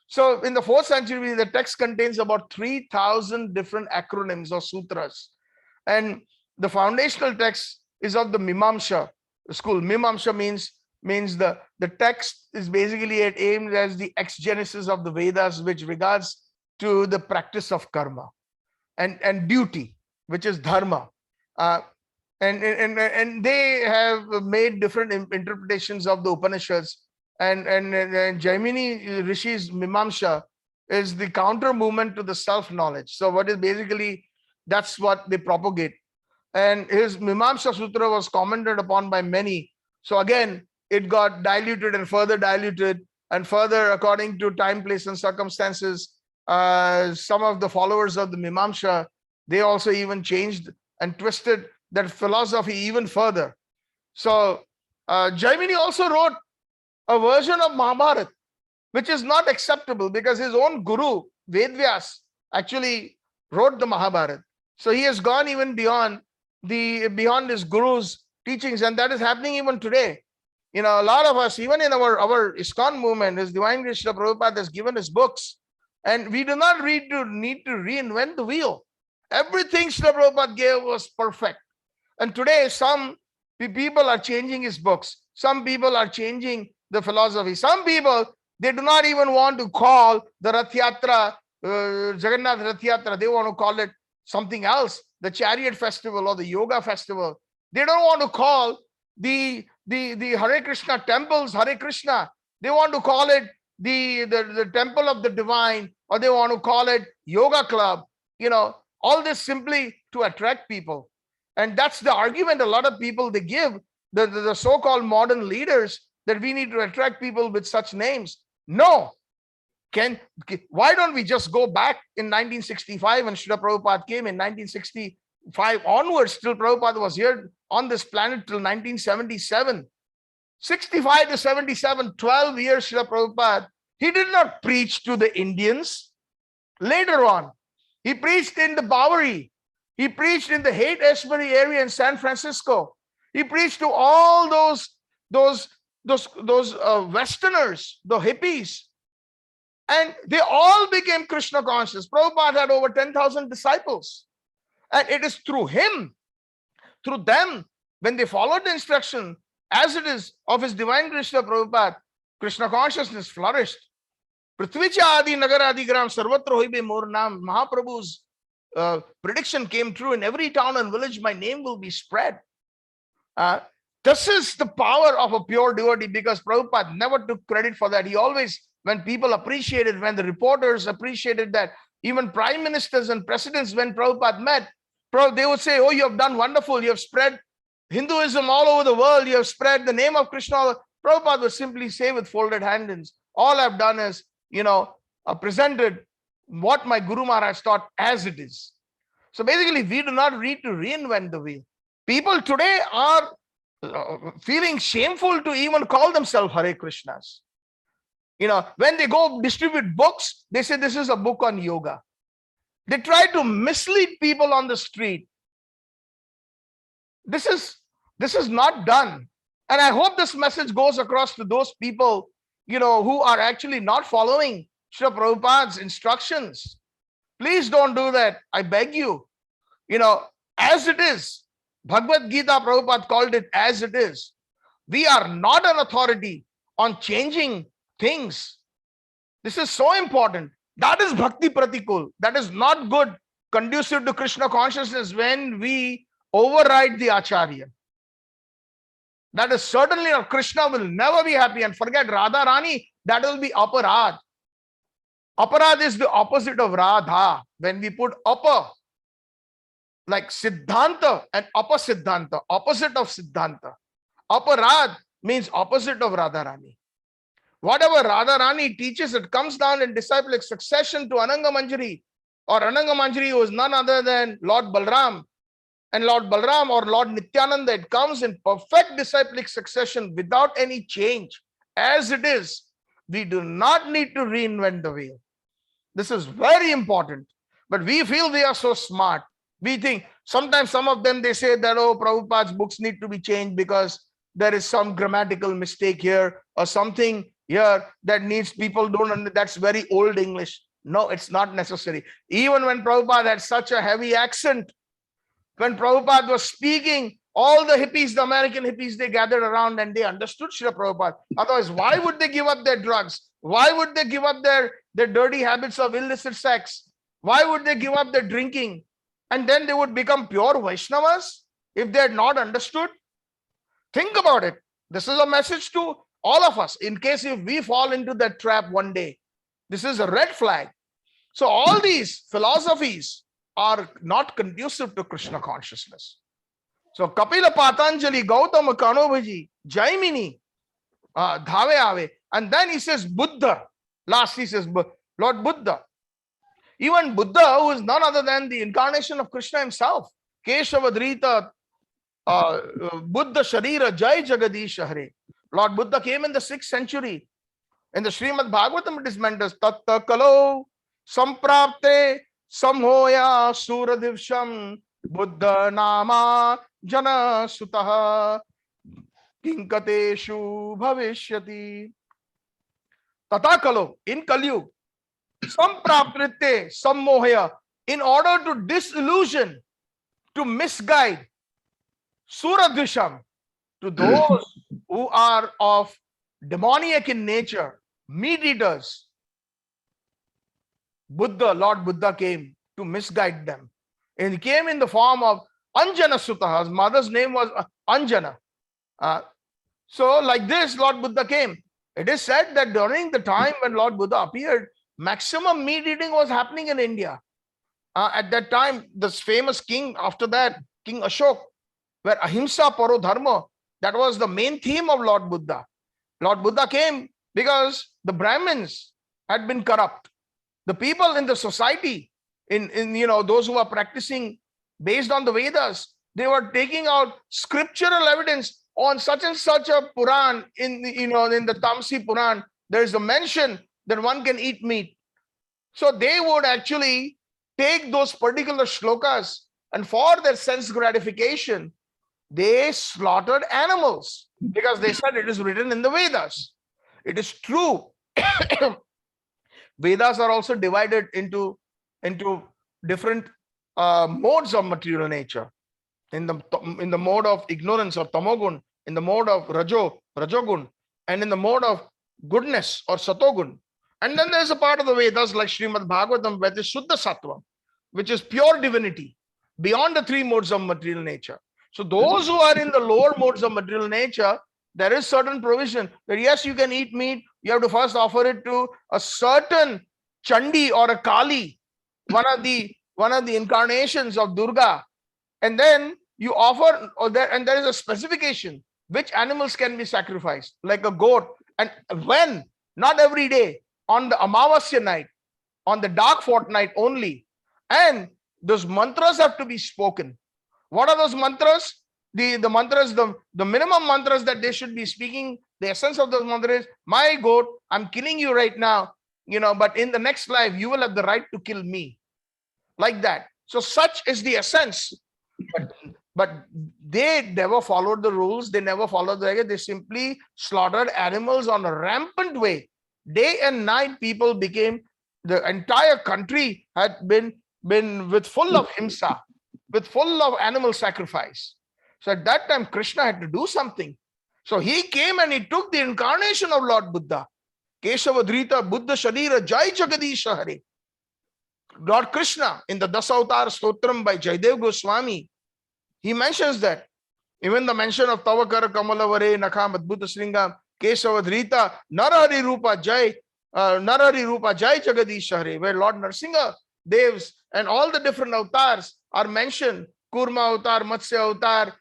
So in the 4th century, the text contains about 3,000 different acronyms or sutras. And the foundational text is of the Mimamsha school. Mimamsha means the text is basically aimed as the exegesis of the Vedas, which regards to the practice of karma and duty, which is dharma. And they have made different interpretations of the Upanishads. And Jaimini Rishi's Mimamsha is the counter movement to the self-knowledge. So what is basically, that's what they propagate. And his Mimamsha Sutra was commented upon by many. So again, it got diluted and further according to time, place, and circumstances. Some of the followers of the Mimamsha, they also even changed and twisted that philosophy even further. So Jaimini also wrote a version of Mahabharata, which is not acceptable because his own guru, Vedvyas, actually wrote the Mahabharata. So he has gone even beyond his guru's teachings, and that is happening even today. A lot of us, even in our ISKCON movement, His Divine Grace Srila Prabhupada has given his books, and we do not need to reinvent the wheel. Everything Srila Prabhupada gave was perfect. And today, some people are changing his books. Some people are changing the philosophy. Some people, they do not even want to call the Rath Yatra, Jagannath Rath Yatra. They want to call it something else, the chariot festival or the yoga festival. They don't want to call the Hare Krishna temples Hare Krishna. They want to call it the temple of the divine, or they want to call it yoga club. All this simply to attract people. And that's the argument a lot of people, they give, the so-called modern leaders, that we need to attract people with such names. No. Why don't we just go back in 1965 when Srila Prabhupada came in 1965 onwards, till Prabhupada was here on this planet till 1977. 65 to 77, 12 years Srila Prabhupada, he did not preach to the Indians. Later on, he preached in the Bowery. He preached in the Haight-Ashbury area in San Francisco. He preached to all those Westerners, the hippies. And they all became Krishna conscious. Prabhupada had over 10,000 disciples. And it is through him, through them, when they followed the instruction, as it is of His Divine Grace Prabhupada, Krishna consciousness flourished. Prithvicha adi nagaradi gram sarvatra hoibe mor naam. Mahaprabhu's prediction came true. In every town and village, my name will be spread. This is the power of a pure devotee, because Prabhupada never took credit for that. He always, when people appreciated, when the reporters appreciated that, even prime ministers and presidents, when Prabhupada met, they would say, oh, you have done wonderful. You have spread Hinduism all over the world. You have spread the name of Krishna. Prabhupada would simply say with folded hands, all I've done is, presented what my Guru Maharaj taught as it is. So basically, we do not need to reinvent the wheel. People today are feeling shameful to even call themselves Hare Krishnas. When they go distribute books, they say this is a book on yoga. They try to mislead people on the street. This is not done. And I hope this message goes across to those people, who are actually not following Srila Prabhupada's instructions. Please don't do that. I beg you. As it is. Bhagavad Gita, Prabhupada called it as it is. We are not an authority on changing things. This is so important. That is bhakti pratikul. That is not good, conducive to Krishna consciousness, when we override the Acharya. That is certainly not. Krishna will never be happy. And forget Radha Rani, that will be aparad. Aparad is the opposite of Radha. When we put upper, like Siddhanta and Apasiddhanta, opposite of Siddhanta. Aparad means opposite of Radharani. Whatever Radharani teaches, it comes down in disciplic succession to Ananga Manjari, or Ananga Manjari was none other than Lord Balram. And Lord Balram or Lord Nityananda, it comes in perfect disciplic succession without any change. As it is, we do not need to reinvent the wheel. This is very important. But we feel we are so smart. We think, sometimes some of them, they say that, oh, Prabhupada's books need to be changed because there is some grammatical mistake here or something here that needs, people don't understand, that's very old English. No, it's not necessary. Even when Prabhupada had such a heavy accent, when Prabhupada was speaking, all the hippies, the American hippies, they gathered around and they understood Srila Prabhupada. Otherwise, why would they give up their drugs? Why would they give up their dirty habits of illicit sex? Why would they give up their drinking? And then they would become pure Vaishnavas if they had not understood? Think about it. This is a message to all of us in case if we fall into that trap one day. This is a red flag. So all these philosophies are not conducive to Krishna consciousness. So Kapila Patanjali, Gautama Kanobhaji, Jaimini, Dhave Ave, and then he says Buddha. Last he says Lord Buddha. Even Buddha, who is none other than the incarnation of Krishna himself. Keshavadrita Buddha Sharira Jai Jagadish Hare. Lord Buddha came in the 6th century. In the Srimad Bhagavatam it is mentioned, Tatta Kalo Samprapte Samhoya Suradivsham Buddha Nama Jana Sutaha Kinkateshu Bhavishyati. Tata Kalo, in Kalyu, Samprapte Sammohaya, in order to disillusion, to misguide, Suradvisham, to those who are of demoniac in nature, meat eaters, Buddha, Lord Buddha came to misguide them. And he came in the form of Anjana Sutaha. His mother's name was Anjana. So like this, Lord Buddha came. It is said that during the time when Lord Buddha appeared, maximum meat eating was happening in India. At that time, this famous king, after that, King Ashok, where Ahimsa Paro Dharma, that was the main theme of Lord Buddha. Lord Buddha came because the Brahmins had been corrupt. The people in the society, in those who are practicing based on the Vedas, they were taking out scriptural evidence on such and such a Puran. In the Tamsi Puran, there is a mention that one can eat meat. So they would actually take those particular shlokas, and for their sense gratification, they slaughtered animals because they said it is written in the Vedas. It is true. Vedas are also divided into different modes of material nature. In the mode of ignorance or tamogun, in the mode of rajogun, and in the mode of goodness or satogun. And then there's a part of the Vedas like Srimad Bhagavatam, where is Shuddha Sattva, which is pure divinity, beyond the 3 modes of material nature. So those who are in the lower modes of material nature, there is certain provision that yes, you can eat meat. You have to first offer it to a certain Chandi or a Kali, one of the incarnations of Durga, and then you offer, and there is a specification which animals can be sacrificed, like a goat, and when, not every day, on the Amavasya night, on the dark fortnight only, and those mantras have to be spoken. What are those mantras? The mantras, the minimum mantras that they should be speaking, the essence of those mantras is, my goat, I'm killing you right now, but in the next life, you will have the right to kill me. Like that. So such is the essence. But they never followed the rules. They never followed the regulations. They simply slaughtered animals on a rampant way. Day and night, people became, the entire country had been with full of himsa, with full of animal sacrifice. So at that time, Krishna had to do something. So he came and he took the incarnation of Lord Buddha. Keshavadrita Buddha Sharira Jai Jagadish Hare. Lord Krishna in the Dasa Avatar Stotram by Jaidev Goswami, he mentions that. Even the mention of Tavakara Kamalavare Nakam Adbhuta Sringam Keshavadrita Narahari Rupa Jai Jagadish Hare, where Lord Narsingha Devs and all the different avatars are mentioned. Kurma Avatar, Matsya Avatar,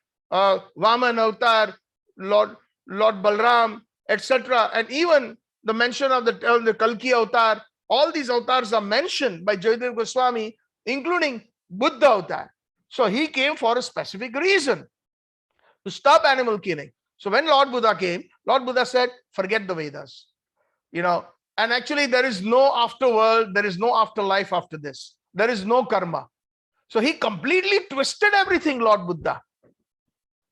Vaman Avatar, Lord Balram, etc. And even the mention of the Kalki avatar, all these avatars are mentioned by Jayadev Goswami, including Buddha avatar. So he came for a specific reason, to stop animal killing. So when Lord Buddha came, Lord Buddha said, forget the Vedas. And actually there is no afterworld, there is no afterlife after this. There is no karma. So he completely twisted everything, Lord Buddha.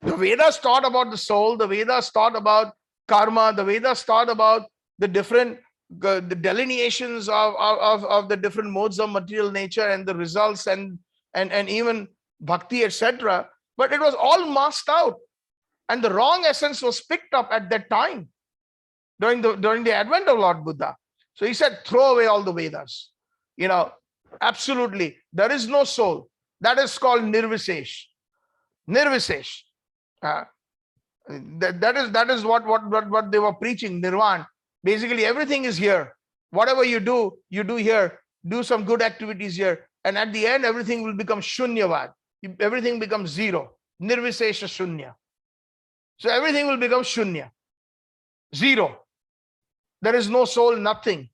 The Vedas taught about the soul, the Vedas taught about karma, the Vedas taught about the different the delineations of the different modes of material nature and the results and even bhakti, etc. But it was all masked out. And the wrong essence was picked up at that time during the advent of Lord Buddha. So he said, throw away all the Vedas. Absolutely. There is no soul. That is called nirvisesh. Nirvisesh. That is what they were preaching, nirvana. Basically, everything is here. Whatever you do here. Do some good activities here. And at the end, everything will become shunyavad. Everything becomes zero. Nirvisesha shunya. So everything will become shunya. Zero. There is no soul, nothing.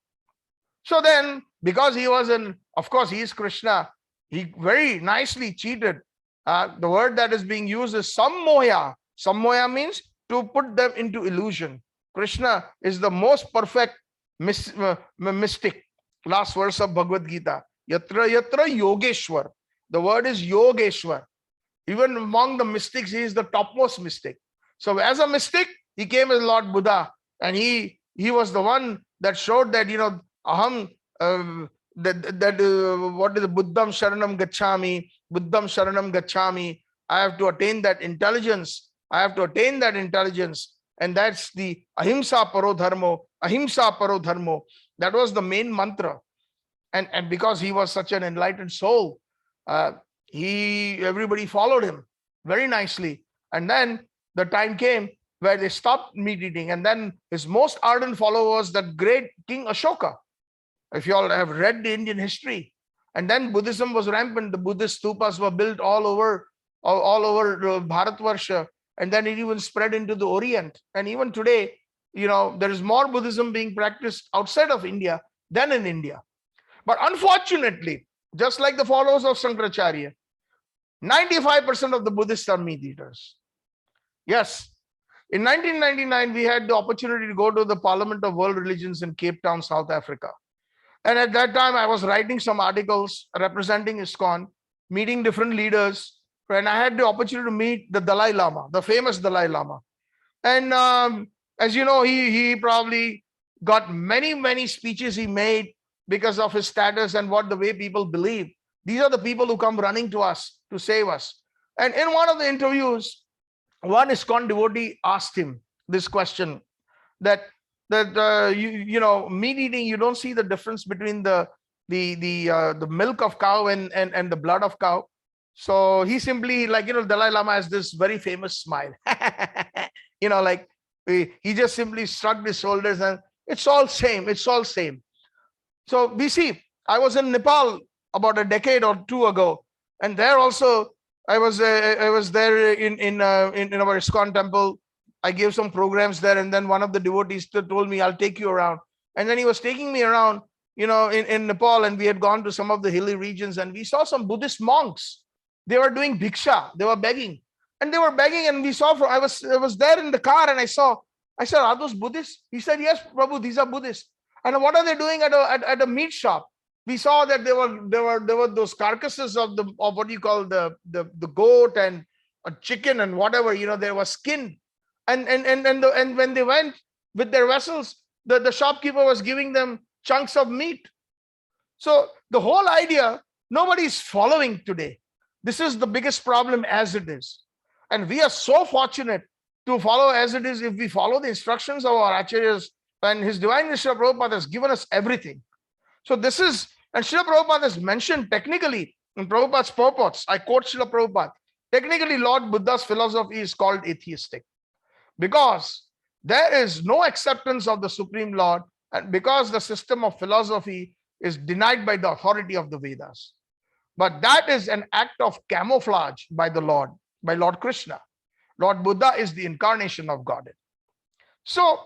So then, because he was of course, he is Krishna, he very nicely cheated. The word that is being used is sammoya. Sammoya means to put them into illusion. Krishna is the most perfect mystic. Last verse of Bhagavad Gita. Yatra yatra yogeshwar. The word is yogeshwar. Even among the mystics, he is the topmost mystic. So as a mystic, he came as Lord Buddha, and he was the one that showed that, aham, what is the Buddham Sharanam Gacchami, Buddham Sharanam Gacchami. I have to attain that intelligence. I have to attain that intelligence. And that's the ahimsa paro dharmo, ahimsa paro dharmo. That was the main mantra. And because he was such an enlightened soul, everybody followed him very nicely. And then the time came where they stopped meat eating. And then his most ardent follower was that great King Ashoka. If you all have read the Indian history. And then Buddhism was rampant. The Buddhist stupas were built all over Bharatvarsha. And then it even spread into the Orient. And even today, there is more Buddhism being practiced outside of India than in India. But unfortunately, just like the followers of Shankaracharya, 95% of the Buddhists are meat eaters. Yes. In 1999, we had the opportunity to go to the Parliament of World Religions in Cape Town, South Africa. And at that time, I was writing some articles representing ISKCON, meeting different leaders. And I had the opportunity to meet the Dalai Lama, the famous Dalai Lama. And as you know, he probably got many, many speeches he made because of his status and the way people believe. These are the people who come running to us to save us. And in one of the interviews, one ISKCON devotee asked him this question, that meat eating, you don't see the difference between the milk of cow and the blood of cow. So he simply, Dalai Lama has this very famous smile. He just simply shrugged his shoulders and it's all same. It's all same. So we see, I was in Nepal about a decade or two ago, and there also I was there in our ISKCON temple. I gave some programs there, and then one of the devotees told me, I'll take you around. And then he was taking me around, in Nepal, and we had gone to some of the hilly regions, and we saw some Buddhist monks. They were doing bhiksha, they were begging. And they were begging, and we saw, I was there in the car, and I said, are those Buddhists? He said, yes, Prabhu, these are Buddhists. And what are they doing at a meat shop? We saw that there were those carcasses of what you call the goat and a chicken and whatever, there was skin. And when they went with their vessels, the shopkeeper was giving them chunks of meat. So the whole idea, nobody is following today. This is the biggest problem as it is. And we are so fortunate to follow as it is if we follow the instructions of our acharyas, and His Divineness Srila Prabhupada has given us everything. So this is, and Srila Prabhupada has mentioned technically in Prabhupada's purports, I quote Srila Prabhupada, technically Lord Buddha's philosophy is called atheistic, because there is no acceptance of the Supreme Lord, and because the system of philosophy is denied by the authority of the Vedas. But that is an act of camouflage by the Lord, by Lord Krishna. Lord Buddha is the incarnation of Godhead. So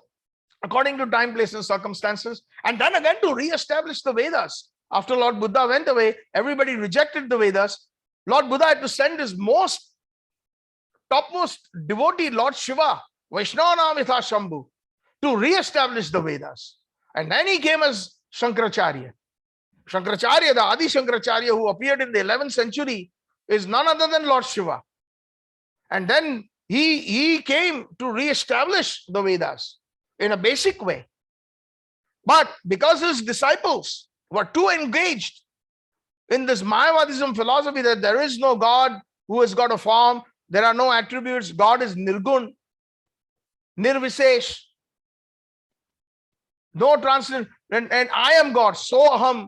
according to time, place, and circumstances, and then again to re-establish the Vedas. After Lord Buddha went away, everybody rejected the Vedas. Lord Buddha had to send his topmost devotee, Lord Shiva, Vaishnavanamita Shambhu, to re-establish the Vedas. And then he came as Shankaracharya. Shankaracharya, the Adi Shankaracharya who appeared in the 11th century, is none other than Lord Shiva. And then he came to re-establish the Vedas in a basic way. But because his disciples were too engaged in this Mayavadism philosophy that there is no God who has got a form, there are no attributes, God is Nirgun, Nirvisesh, no transcendent, and I am God, Soham,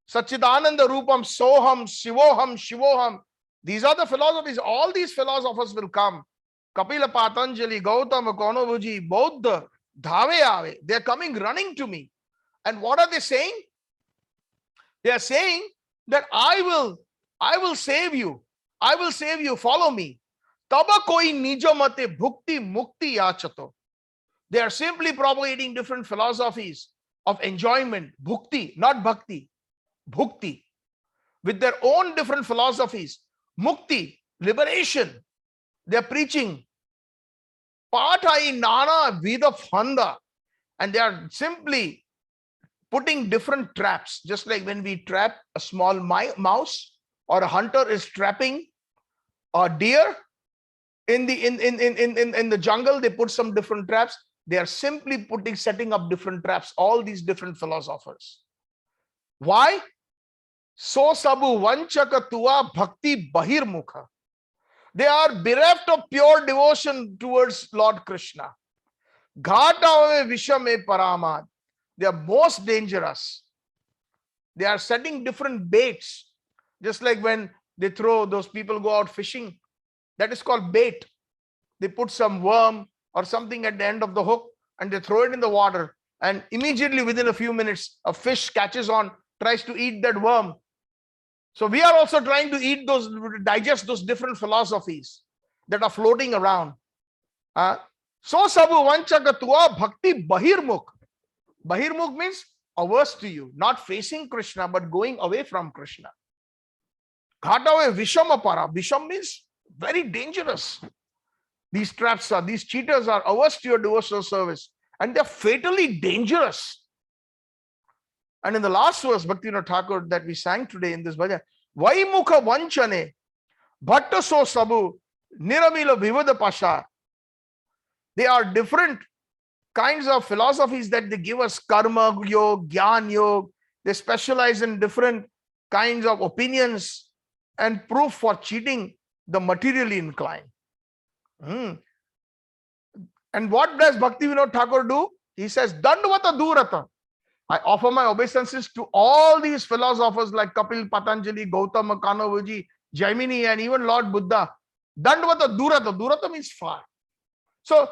Satchitananda Rupam, Soham, Shivoham, Shivoham. These are the philosophies. All these philosophers will come. Kapila, Patanjali, Gautama, Konobhuji, Buddha, Dhave Ave. They're coming running to me. And what are they saying? They are saying that I will save you. I will save you. Follow me. Taba koi nijo mate bhukti mukti yachato. They are simply propagating different philosophies of enjoyment. Bhukti, not bhakti. Bhukti. With their own different philosophies. Mukti, liberation. They are preaching. Pathai nana vida phanda. And they are simply putting different traps. Just like when we trap a small mouse, or a hunter is trapping a deer in the jungle, they put some different traps. They are simply setting up different traps, all these different philosophers. Why? So sabu vanchaka tua bhakti bahirmukha. They are bereft of pure devotion towards Lord Krishna. Ghata vishame paramad. They are most dangerous. They are setting different baits. Just like when they throw, those people go out fishing. That is called bait. They put some worm or something at the end of the hook and they throw it in the water. And immediately within a few minutes, a fish catches on, tries to eat that worm. So we are also trying to digest those different philosophies that are floating around. So sabu vanchaka tua bhakti bahirmukh. Bahirmukh means averse to you, not facing Krishna, but going away from Krishna. Ghatave vishama para. Visham means very dangerous. These traps are, these cheaters are averse to your devotional service, and they're fatally dangerous. And in the last verse, Bhaktivinoda Thakur, that we sang today in this bhajan, Vaimukha vanchane bhatta so sabu niramila vivada pasha. They are different kinds of philosophies that they give us: karma yoga, gyan yoga. They specialize in different kinds of opinions and proof for cheating the materially inclined. And what does Bhaktivinoda Thakur do? He says, Dandavata Durata. I offer my obeisances to all these philosophers like Kapil, Patanjali, Gautama, Kanavaji, Jaimini, and even Lord Buddha. Dandavata Durata. Durata means far. So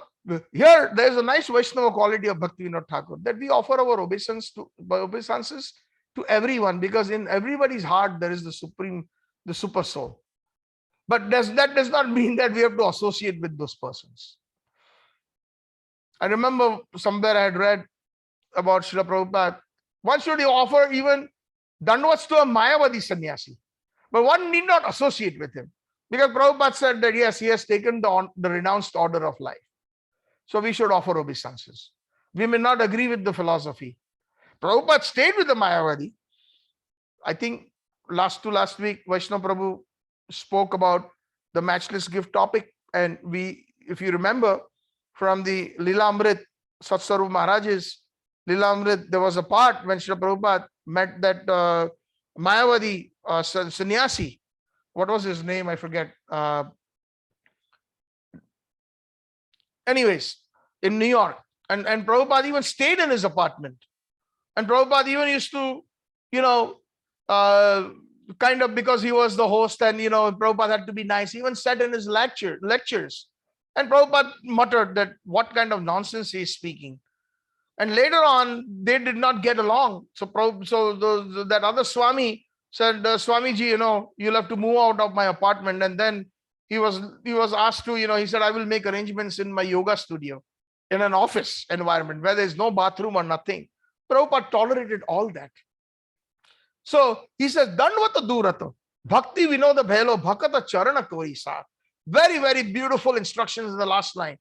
here there is a nice Vaishnava quality of Bhaktivinoda Thakur, that we offer our obeisances to everyone, because in everybody's heart there is the super soul. But that does not mean that we have to associate with those persons. I remember somewhere I had read about Srila Prabhupada. One should offer even dandavats to a Mayavadi sannyasi, but one need not associate with him, because Prabhupada said that yes, he has taken the renounced order of life. So we should offer obeisances. We may not agree with the philosophy. Prabhupada stayed with the Mayavadi. I think last week, Vaishnava Prabhu spoke about the matchless gift topic. And if you remember from the Lila Amrit, Satsarup Maharaj's Lila Amrit, there was a part when Srila Prabhupada met that Mayavadi sannyasi. What was his name? I forget. Anyways, in New York. And Prabhupada even stayed in his apartment. And Prabhupada even used to, kind of, because he was the host and, Prabhupada had to be nice, he even sat in his lectures. And Prabhupada muttered that what kind of nonsense he is speaking. And later on, they did not get along. So that other Swami said, Swamiji, you'll have to move out of my apartment. And then he was asked to, he said, I will make arrangements in my yoga studio. in an office environment where there's no bathroom or nothing. Prabhupada tolerated all that. So he says, Dandvata Durato, Bhakti Vinoda Bhelo, Bhakata Charana Kori Sar. Very, very beautiful instructions in the last line.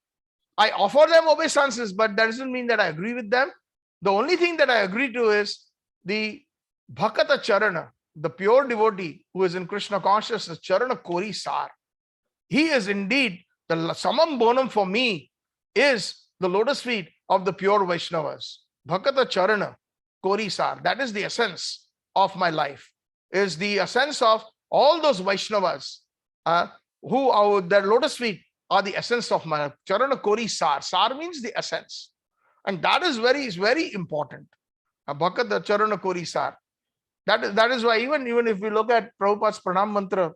I offer them obeisances, but that doesn't mean that I agree with them. The only thing that I agree to is the Bhakata Charana, the pure devotee who is in Krishna consciousness, Charana Kori Sar. He is indeed the summum bonum for me, is the lotus feet of the pure Vaishnavas. Bhakata Charana Kori Sar. That is the essence of my life, is the essence of all those Vaishnavas who are their lotus feet are the essence of my life. Charana Kori Sar. Sar means the essence. And that is very important. Bhakata Charana Kori Sar. That is why even if we look at Prabhupada's Pranam Mantra,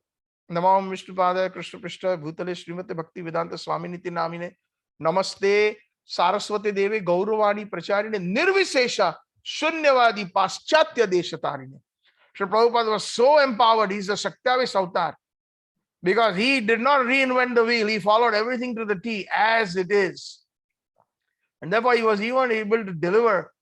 Namam Vishnupada Krishna Prishta Bhutale Srimate Bhakti Vedanta Swaminiti Namine Namaste Saraswati Devi Gauravani Pracharine Nirvisesha Shunyavadi Paschatya Deshatarine. Sri Prabhupada was so empowered. He's a Shaktavis Avatar because he did not reinvent the wheel. He followed everything to the T as it is. And therefore, he was even able to deliver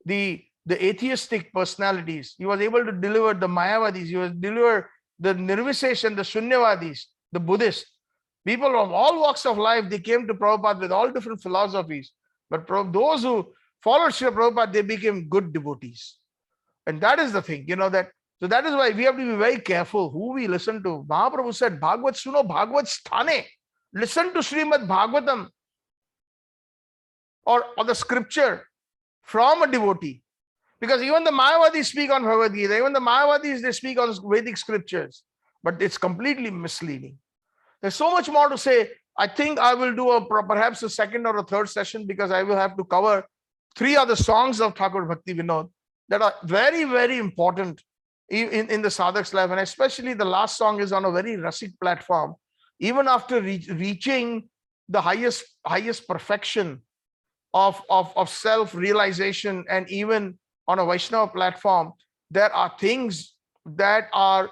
the atheistic personalities. He was able to deliver the Mayavadis. He was deliver the Nirvisesh and the Shunyavadis, the Buddhists. People of all walks of life, they came to Prabhupada with all different philosophies. But those who followed Srila Prabhupada, they became good devotees. And that is the thing, that. So that is why we have to be very careful who we listen to. Mahaprabhu said, Bhagavad Suno Bhagavad Sthane. Listen to Srimad Bhagavatam or the scripture from a devotee. Because even the Mayavadis speak on Bhagavad Gita, even the Mayavadis, they speak on Vedic scriptures, but it's completely misleading. There's so much more to say. I think I will do perhaps a second or a third session because I will have to cover 3 other songs of Thakur Bhakti Vinod that are very, very important in the sadhak's life. And especially the last song is on a very rasik platform. Even after reaching the highest perfection of self-realization, and even on a Vaishnava platform, there are things that are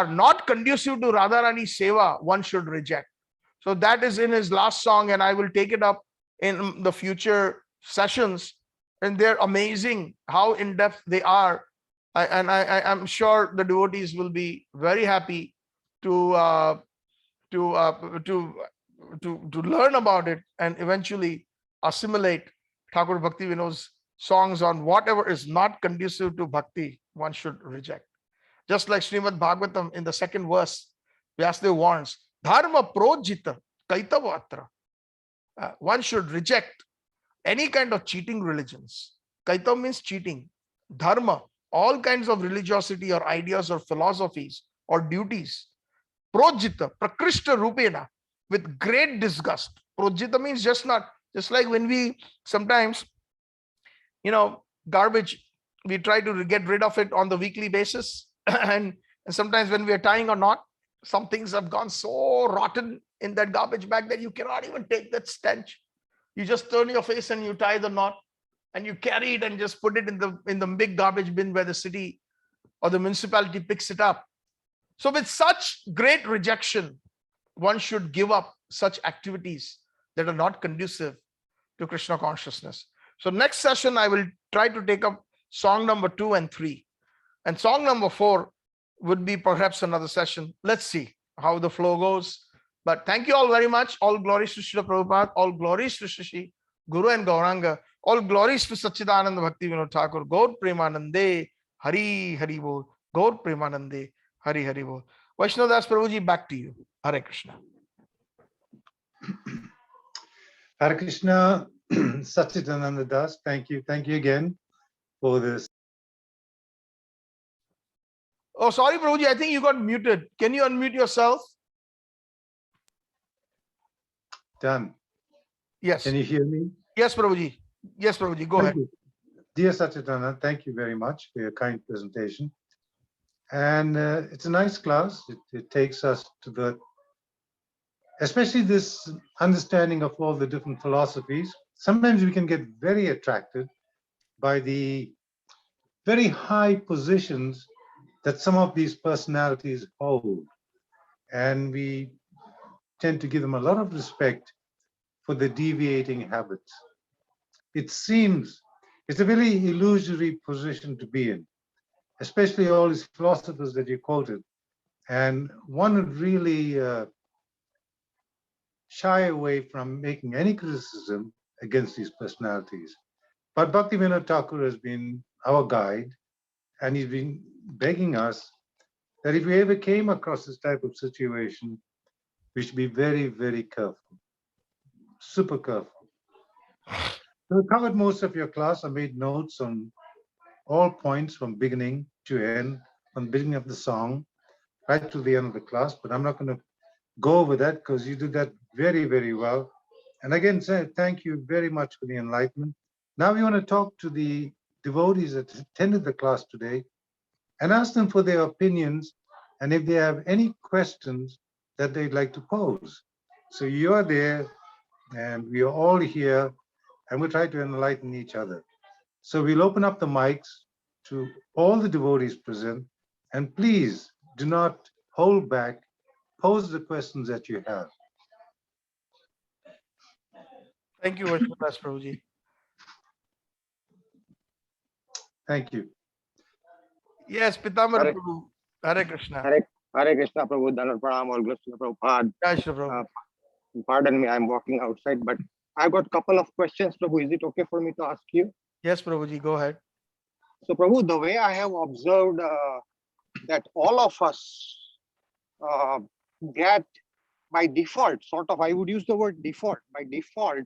not conducive to Radharani Seva one should reject. So that is in his last song, and I will take it up in the future sessions. And they're amazing how in-depth they are. I'm sure the devotees will be very happy to learn about it and eventually assimilate Thakur Bhakti Vinod's songs on whatever is not conducive to bhakti, one should reject. Just like Srimad Bhagavatam in the second verse, Vyasdev warns, Dharma projita kaitavatra. One should reject any kind of cheating religions. Kaitav means cheating. Dharma, all kinds of religiosity or ideas or philosophies or duties. Projita, prakrishta rupena, with great disgust. Projita means just like when we sometimes, garbage, we try to get rid of it on the weekly basis. and sometimes when we are tying a knot, some things have gone so rotten in that garbage bag that you cannot even take that stench. You just turn your face and you tie the knot and you carry it and just put it in the big garbage bin where the city or the municipality picks it up. So with such great rejection, one should give up such activities that are not conducive to Krishna consciousness. So next session, I will try to take up song number 2 and 3. And song number 4 would be perhaps another session. Let's see how the flow goes. But thank you all very much. All glories to Srila Prabhupada. All glories to Shri Guru and Gauranga. All glories to Satchitananda Bhakti Vinod Thakur. Gaur Premanande, Hari Hari Bol. Gaur Premanande, Hari Hari Bol. Vaishnav Das Prabhuji, back to you. Hare Krishna. Hare Krishna, Satchitananda Das. Thank you. Thank you again for this. Oh, sorry, Prabhuji. I think you got muted. Can you unmute yourself? Done. Yes. Can you hear me? Yes, Prabhuji. Yes, Prabhuji. Go ahead. Dear Satchitananda, thank you very much for your kind presentation. And it's a nice class. It takes us to especially this understanding of all the different philosophies. Sometimes we can get very attracted by the very high positions that some of these personalities hold. And we tend to give them a lot of respect for the deviating habits. It seems it's a very illusory position to be in, especially all these philosophers that you quoted. And one would really shy away from making any criticism against these personalities. But Bhaktivinoda Thakur has been our guide, and he's been begging us that if we ever came across this type of situation, we should be very, very careful, super careful. So we covered most of your class. I made notes on all points from beginning to end, from the beginning of the song right to the end of the class, but I'm not going to go over that because you did that very, very well. And again, thank you very much for the enlightenment. Now we want to talk to the devotees that attended the class today and ask them for their opinions and if they have any questions that they'd like to pose. So you are there and we are all here and we'll try to enlighten each other. So we'll open up the mics to all the devotees present, and please do not hold back. Pose the questions that you have. Thank you, Vaishnav Prabhuji. Thank you. Yes, Pitambar Hare- Prabhu. Hare Krishna. Hare Krishna Prabhu, Dhanar Pranam, all glories to Prabhupada. Jai Shri Prabhu. Pardon me, I'm walking outside, but I've got a couple of questions, Prabhu. Is it okay for me to ask you? Yes, Prabhuji, go ahead. So, Prabhu, the way I have observed that all of us get by default, sort of, I would use the word default, by default,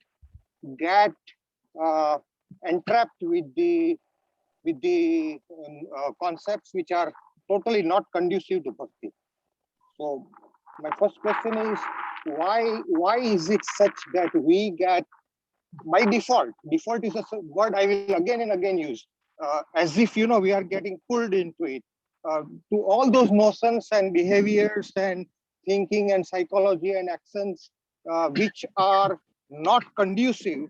get entrapped with the concepts which are totally not conducive to bhakti. So my first question is, why is it such that we get by default is a word I will again and again use, as if we are getting pulled into it, to all those notions and behaviors and thinking and psychology and actions which are not conducive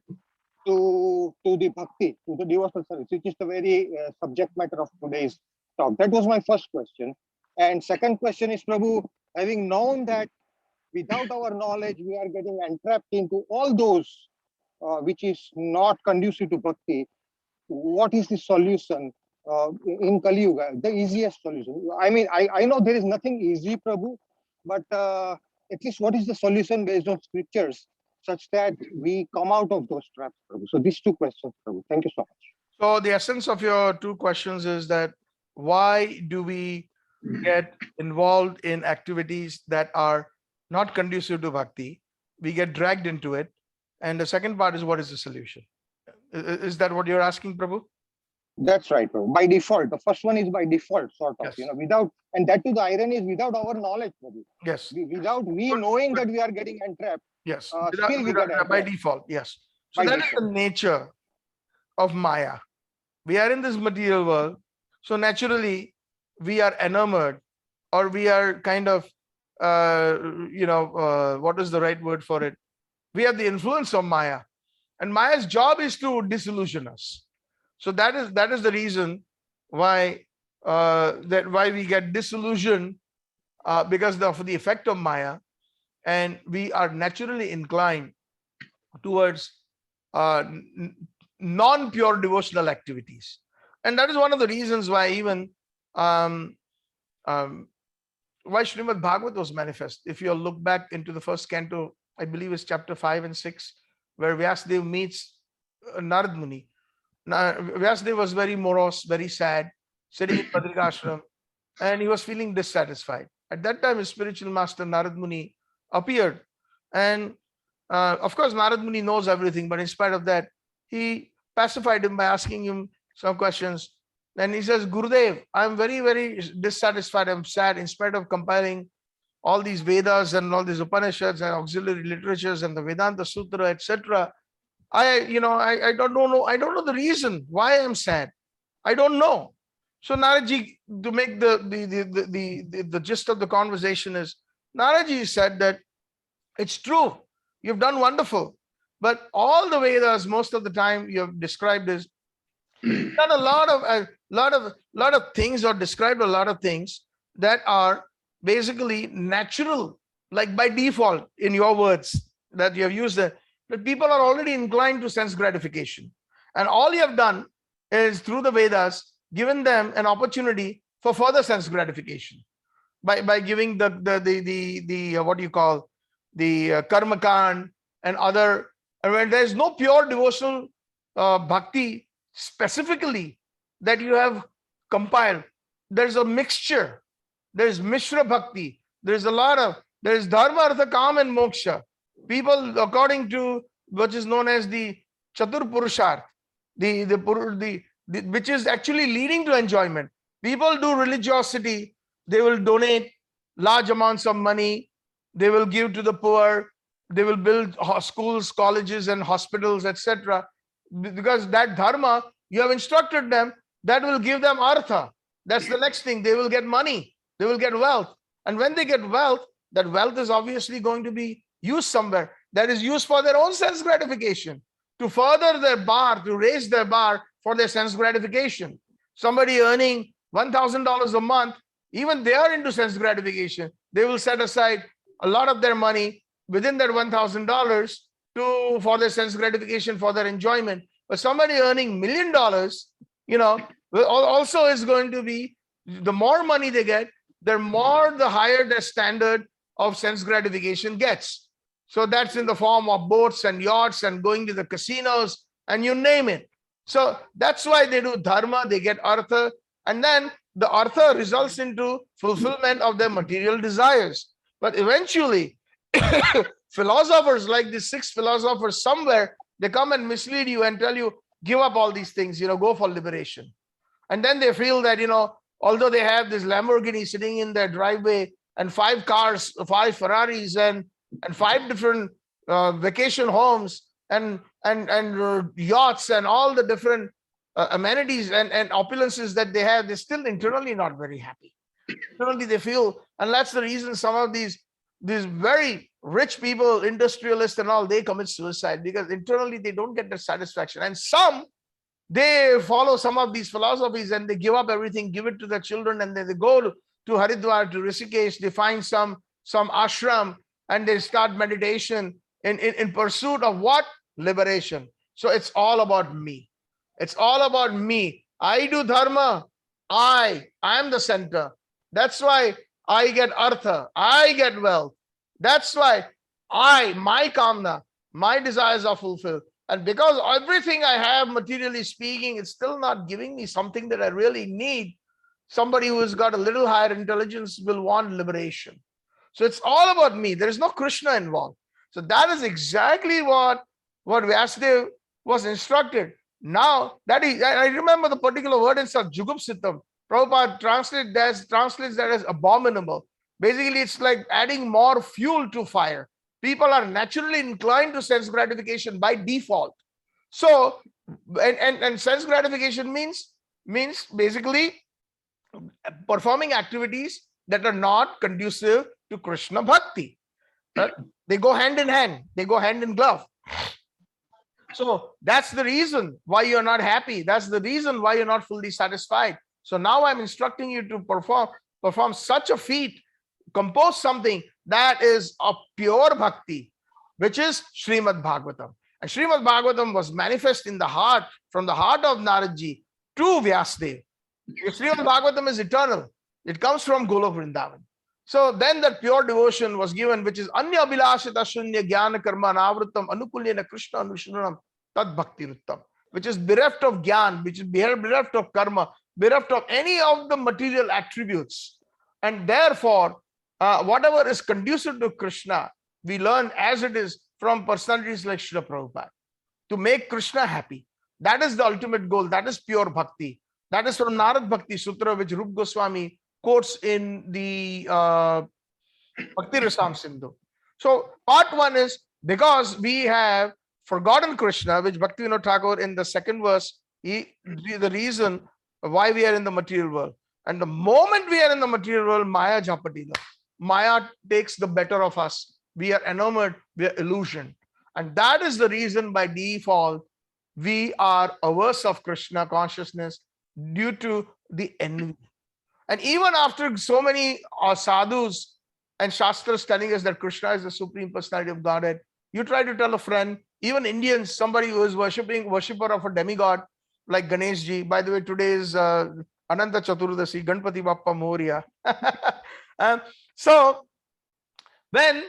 to the bhakti, to the devotional service, which is the very subject matter of today's talk. That was my first question. And second question is, Prabhu, having known that without our knowledge, we are getting entrapped into all those which is not conducive to bhakti, what is the solution in Kali Yuga? The easiest solution. I mean, I know there is nothing easy, Prabhu, but at least what is the solution based on scriptures such that we come out of those traps, Prabhu? So these two questions, Prabhu. Thank you so much. So the essence of your two questions is that why do we get involved in activities that are not conducive to bhakti? We get dragged into it. And the second part is, what is the solution? Is that what you're asking, Prabhu? That's right, Prabhu. By default. The first one is by default, sort of, Yes. without, and that too, the irony is without our knowledge, Prabhu. Yes. Without we knowing that we are getting entrapped. Yes. Still we get By entrapped. default. Yes. So By that is the default. nature of Maya. We are in this material world. So naturally, we are enamored, or we are kind of, what is the right word for it? We have the influence of Maya. And Maya's job is to disillusion us. So that is the reason why why we get disillusioned because of the effect of Maya, and we are naturally inclined towards non-pure devotional activities. And that is one of the reasons why even why Srimad Bhagavad was manifest. If you look back into the first canto, I believe it's chapter 5 and 6, where Vyasadeva meets Narad Muni. Now, Vyasadeva was very morose, very sad, sitting in Badrikashram, and he was feeling dissatisfied. At that time, his spiritual master Narad Muni appeared. And of course, Narad Muni knows everything, but in spite of that, he pacified him by asking him some questions. And he says, Gurudev, I'm very, very dissatisfied. I'm sad in spite of compiling all these Vedas and all these Upanishads and auxiliary literatures and the Vedanta Sutra, etc. I don't know. I don't know the reason why I'm sad. I don't know. So Naradji, to make the gist of the conversation is, Naradji said that it's true. You've done wonderful. But all the Vedas, most of the time you have described is, done a lot of things, or described a lot of things that are basically natural, like by default, in your words that you have used. that people are already inclined to sense gratification. And all you have done is through the Vedas, given them an opportunity for further sense gratification by giving the what do you call, the karma kand and other. And when there is no pure devotional bhakti specifically that you have compiled, there's a mixture. There's Mishra Bhakti. There's Dharma, Artha, Kam, and Moksha. People, according to what is known as the Chatur Purusharth, which is actually leading to enjoyment. People do religiosity. They will donate large amounts of money. They will give to the poor. They will build schools, colleges, and hospitals, etc. Because that dharma, you have instructed them, that will give them artha. That's the next thing. They will get money. They will get wealth. And when they get wealth, that wealth is obviously going to be used somewhere. That is used for their own sense gratification, to further their bar, to raise their bar for their sense gratification. Somebody earning $1,000 a month, even they are into sense gratification. They will set aside a lot of their money within that $1,000 for their sense gratification, for their enjoyment. But somebody earning $1 million, also is going to be, the more money they get, the higher their standard of sense gratification gets. So that's in the form of boats and yachts and going to the casinos and you name it. So that's why they do dharma, they get artha, and then the artha results into fulfillment of their material desires. But eventually, philosophers like the 6 philosophers somewhere, they come and mislead you and tell you, give up all these things, go for liberation. And then they feel that, although they have this Lamborghini sitting in their driveway and 5 cars, 5 Ferraris and 5 different vacation homes and yachts and all the different amenities and opulences that they have, they're still internally not very happy. Internally they feel, and that's the reason some of these very rich people, industrialists and all, they commit suicide, because internally they don't get the satisfaction. And some, they follow some of these philosophies and they give up everything, give it to their children, and then they go to Haridwar, to Rishikesh, they find some ashram and they start meditation in pursuit of what? Liberation. So it's all about me. It's all about me. I do dharma. I am the center. That's why I get artha. I get wealth. That's why my kamna, my desires are fulfilled. And because everything I have, materially speaking, it's still not giving me something that I really need. Somebody who has got a little higher intelligence will want liberation. So it's all about me. There is no Krishna involved. So that is exactly what Vyasdev was instructed. Now, I remember the particular word itself, jugupsitam. Prabhupada translates that as abominable. Basically, it's like adding more fuel to fire. People are naturally inclined to sense gratification by default. So, and sense gratification means basically performing activities that are not conducive to Krishna Bhakti. They go hand in hand. They go hand in glove. So that's the reason why you're not happy. That's the reason why you're not fully satisfied. So now I'm instructing you to perform such a feat, compose something that is of pure bhakti, which is Srimad Bhagavatam. And Srimad Bhagavatam was manifest in the heart, from the heart of Naradji to Vyasdev. Srimad Bhagavatam is eternal. It comes from Golok Vrindavan. So then that pure devotion was given, which is Anya Abhilashita Shunya Jnana Karma Navrittam Anukulyena Krishna Anushanam Tad Bhakti Ruttam, which is bereft of Gyan, which is bereft of karma, bereft of any of the material attributes. And therefore, whatever is conducive to Krishna, we learn as it is from personalities like Srila Prabhupada, to make Krishna happy. That is the ultimate goal. That is pure bhakti. That is from Narad Bhakti Sutra, which Rup Goswami quotes in the Bhakti Rasam Sindhu. So part 1 is because we have forgotten Krishna, which Bhaktivinoda Thakur in the 2nd verse, the reason why we are in the material world. And the moment we are in the material world, Maya Japatila. Maya takes the better of us. We are enamored, we are illusioned. And that is the reason by default, we are averse of Krishna consciousness due to the envy. And even after so many sadhus and shastras telling us that Krishna is the supreme personality of Godhead, you try to tell a friend Even Indians, somebody who is worshipper of a demigod like Ganesh ji. By the way, today is Ananta Chaturdasi, Ganpati Bappa Moria. So when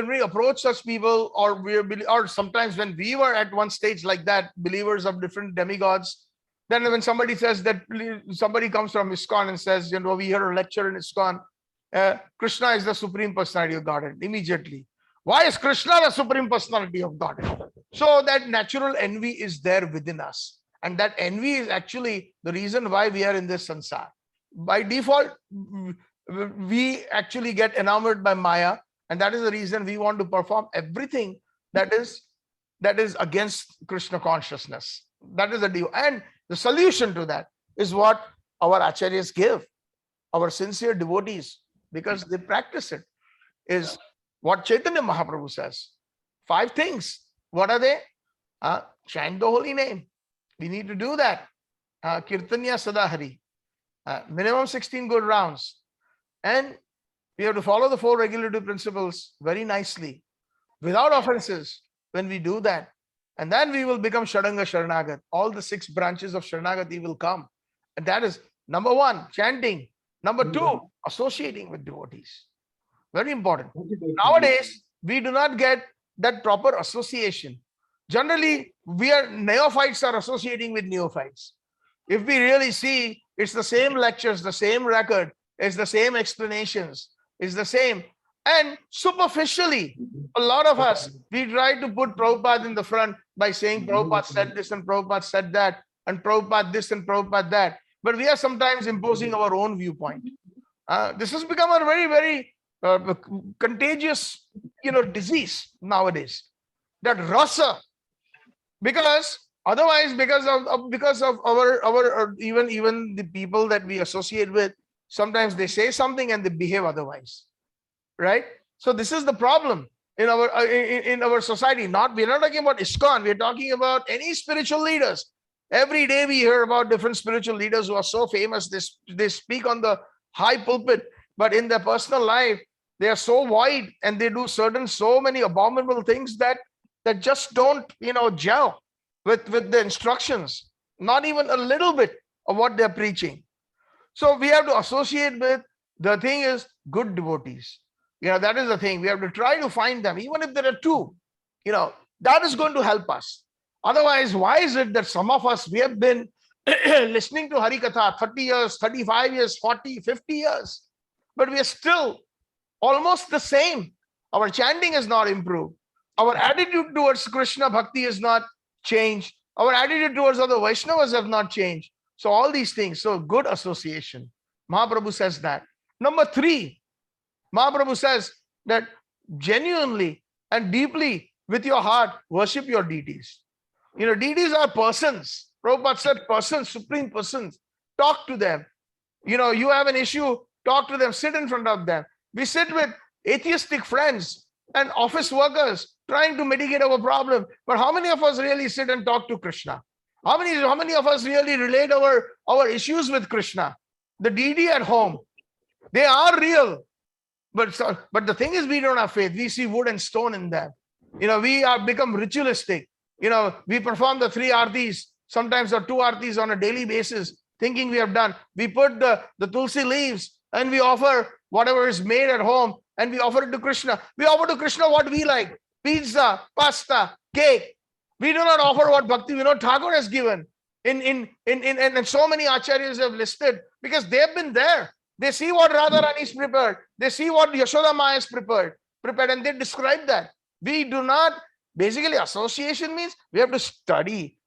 we approach such people, or sometimes when we were at one stage like that, believers of different demigods, then when somebody says that, somebody comes from ISKCON and says, we heard a lecture in ISKCON, Krishna is the Supreme Personality of Godhead. Immediately, why is Krishna the Supreme Personality of Godhead? So that natural envy is there within us, and that envy is actually the reason why we are in this sansar. By default, we actually get enamored by Maya, and that is the reason we want to perform everything that is against Krishna consciousness. That is the deal. And the solution to that is what our acharyas give, our sincere devotees, because they practice it, is what Chaitanya Mahaprabhu says. 5 things. What are they? Chant the holy name. We need to do that. Kirtanya Sadahari. Minimum 16 good rounds. And we have to follow the 4 regulative principles very nicely, without offenses, when we do that. And then we will become Shadanga Sharnagat. All the 6 branches of Sharnagati will come. And that is number 1, chanting. Number 2, associating with devotees. Very important. Nowadays, we do not get that proper association. Generally, neophytes are associating with neophytes. If we really see, it's the same lectures, the same record, it's the same explanations, it's the same. And superficially, a lot of us, we try to put Prabhupada in the front by saying Prabhupada said this and Prabhupada said that, and Prabhupada this and Prabhupada that. But we are sometimes imposing our own viewpoint. This has become a very, very contagious, disease nowadays. That rasa, because otherwise, because of our even the people that we associate with, sometimes they say something and they behave otherwise, right? So this is the problem in our society. We're not talking about ISKCON. We're talking about any spiritual leaders. Every day we hear about different spiritual leaders who are so famous. They speak on the high pulpit, but in their personal life, they are so wide and they do so many abominable things that just don't, gel with the instructions, not even a little bit of what they're preaching. So we have to associate with, the thing is, good devotees. That is the thing. We have to try to find them, even if there are 2, that is going to help us. Otherwise, why is it that some of us, we have been listening to Harikatha 30 years, 35 years, 40, 50 years, but we are still almost the same. Our chanting is not improved. Our attitude towards Krishna Bhakti is not changed. Our attitude towards other Vaishnavas have not changed. So all these things, so good association. Mahaprabhu says that. Number 3, Mahaprabhu says that genuinely and deeply with your heart, worship your deities. Deities are persons. Prabhupada said persons, supreme persons. Talk to them. You have an issue, talk to them, sit in front of them. We sit with atheistic friends and office workers trying to mitigate our problem. But how many of us really sit and talk to Krishna? How many of us really relate our issues with Krishna? The deity at home, they are real. But the thing is, we don't have faith. We see wood and stone in them. We have become ritualistic. We perform the 3 artis, sometimes or 2 artis on a daily basis, thinking we have done. We put the tulsi leaves and we offer whatever is made at home and we offer it to Krishna. We offer to Krishna what we like: pizza, pasta, cake. We do not offer what Bhakti Vinod Thakur has given. And so many acharyas have listed, because they have been there. They see what Radharani is prepared. They see what Yashoda Maya is prepared, and they describe that. We do not, basically association means we have to study.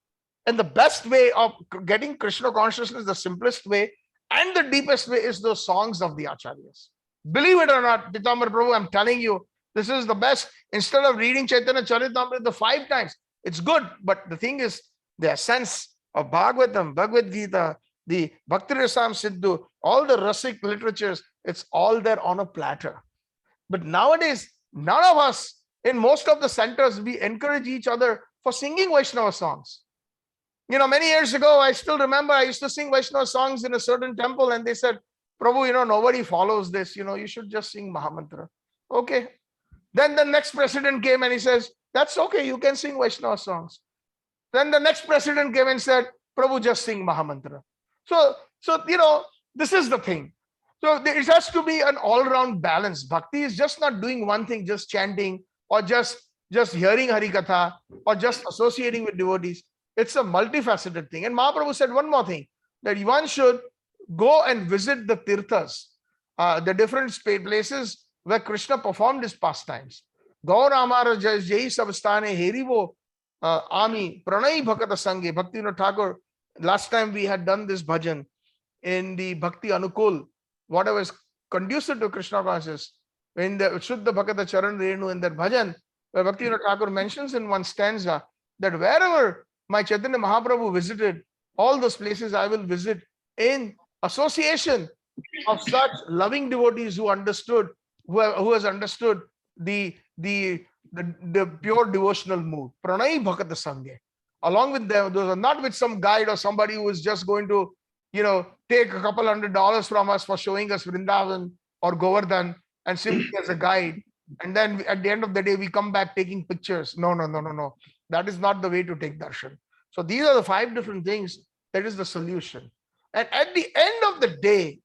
And the best way of getting Krishna consciousness, the simplest way and the deepest way, is those songs of the acharyas. Believe it or not, Pitambar Prabhu, I'm telling you, this is the best. Instead of reading Chaitanya Charitamrita the 5 times, it's good. But the thing is, the essence of Bhagavatam, Bhagavad Gita, the Bhakti Rasam Siddhu, all the Rasik literatures, it's all there on a platter. But nowadays, none of us, in most of the centers, we encourage each other for singing Vaishnava songs. Many years ago, I still remember I used to sing Vaishnava songs in a certain temple, and they said, Prabhu, nobody follows this. You should just sing Mahamantra. Okay. Then the next president came and he says, that's okay, you can sing Vaishnava songs. Then the next president came and said, Prabhu, just sing Mahamantra. So this is the thing. So it has to be an all-round balance. Bhakti is just not doing one thing, just chanting or just hearing Harikatha or just associating with devotees. It's a multifaceted thing. And Mahaprabhu said one more thing, that one should go and visit the tirthas, the different places where Krishna performed his pastimes. Gaur Amara Jai Sabstane Herivo Ami Pranay Bhakata Sanghe. Bhaktivinoda Thakur, last time we had done this bhajan in the Bhakti Anukul, whatever is conducive to Krishna consciousness, in the Shuddha Bhakata Charan Renu, in that bhajan, where Bhaktivinoda Thakur mentions in one stanza that wherever my Chaitanya Mahaprabhu visited, all those places I will visit in association of such loving devotees who understood, who has understood the pure devotional mood. Pranay Bhakata Sanghe. Along with them, those are not with some guide or somebody who is just going to, take a couple $100 from us for showing us Vrindavan or Govardhan and simply as a guide. And then at the end of the day, we come back taking pictures. No. That is not the way to take darshan. So these are the 5 different things. That is the solution. And at the end of the day,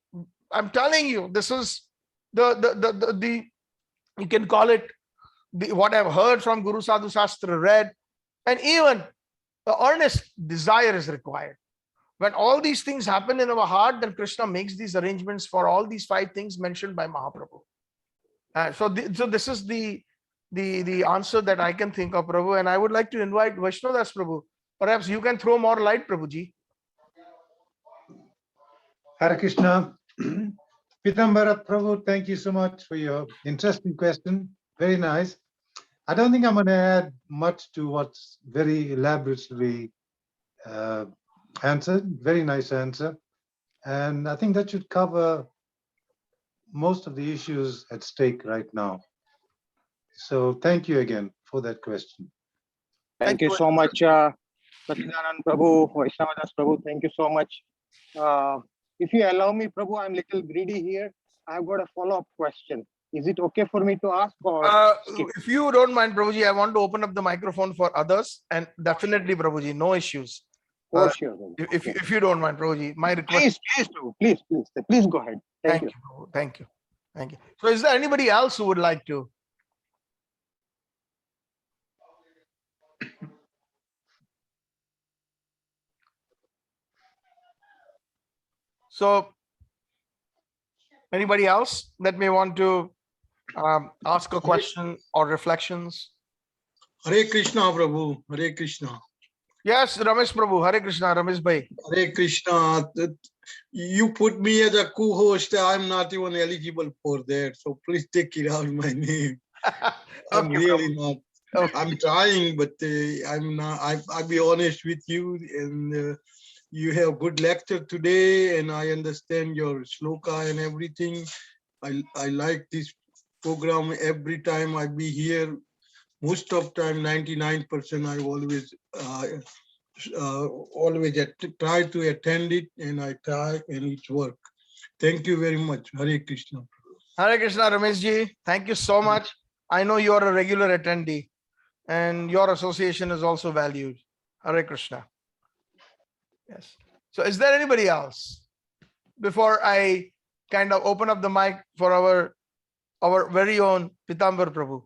I'm telling you, this is the you can call it what I've heard from Guru Sadhu Shastra, read, and even the earnest desire is required. When all these things happen in our heart, then Krishna makes these arrangements for all these 5 things mentioned by Mahaprabhu. So this is the answer that I can think of, Prabhu. And I would like to invite Vaishnadas Prabhu. Perhaps you can throw more light, Prabhuji. Hare Krishna. Pitambara Prabhu, thank you so much for your interesting question. Very nice. I don't think I'm going to add much to what's very elaborately answered. Very nice answer. And I think that should cover most of the issues at stake right now. So thank you again for that question. Thank you so much, Satchitananda Prabhu, Vaishnavadas Prabhu. Thank you so much. If you allow me, Prabhu, I'm a little greedy here. I've got a follow-up question. Is it okay for me to ask? Or if you don't mind, Prabhuji, I want to open up the microphone for others. And definitely, Prabhuji, no issues. For sure. If you don't mind, Prabhuji, my request. Please go ahead. Thank you. Thank you. So is there anybody else who would like to? So anybody else that may want to ask a question or reflections? Hare Krishna, Prabhu. Hare Krishna. Yes, Ramesh Prabhu. Hare Krishna, Ramesh Bhai. Hare Krishna. You put me as a co-host. I'm not even eligible for that. So please take it out my name. I'm really not. Okay. I'm trying, but I'm not. I'll be honest with you. And you have good lecture today, and I understand your shloka and everything. I like this program every time I be here. Most of time, 99%, I always try to attend it, and I try, and it's work. Thank you very much. Hare Krishna. Hare Krishna, Ramesh ji. Thank you so much. I know you are a regular attendee, and your association is also valued. Hare Krishna. Yes. So is there anybody else? Before I kind of open up the mic for our very own Pitambar Prabhu.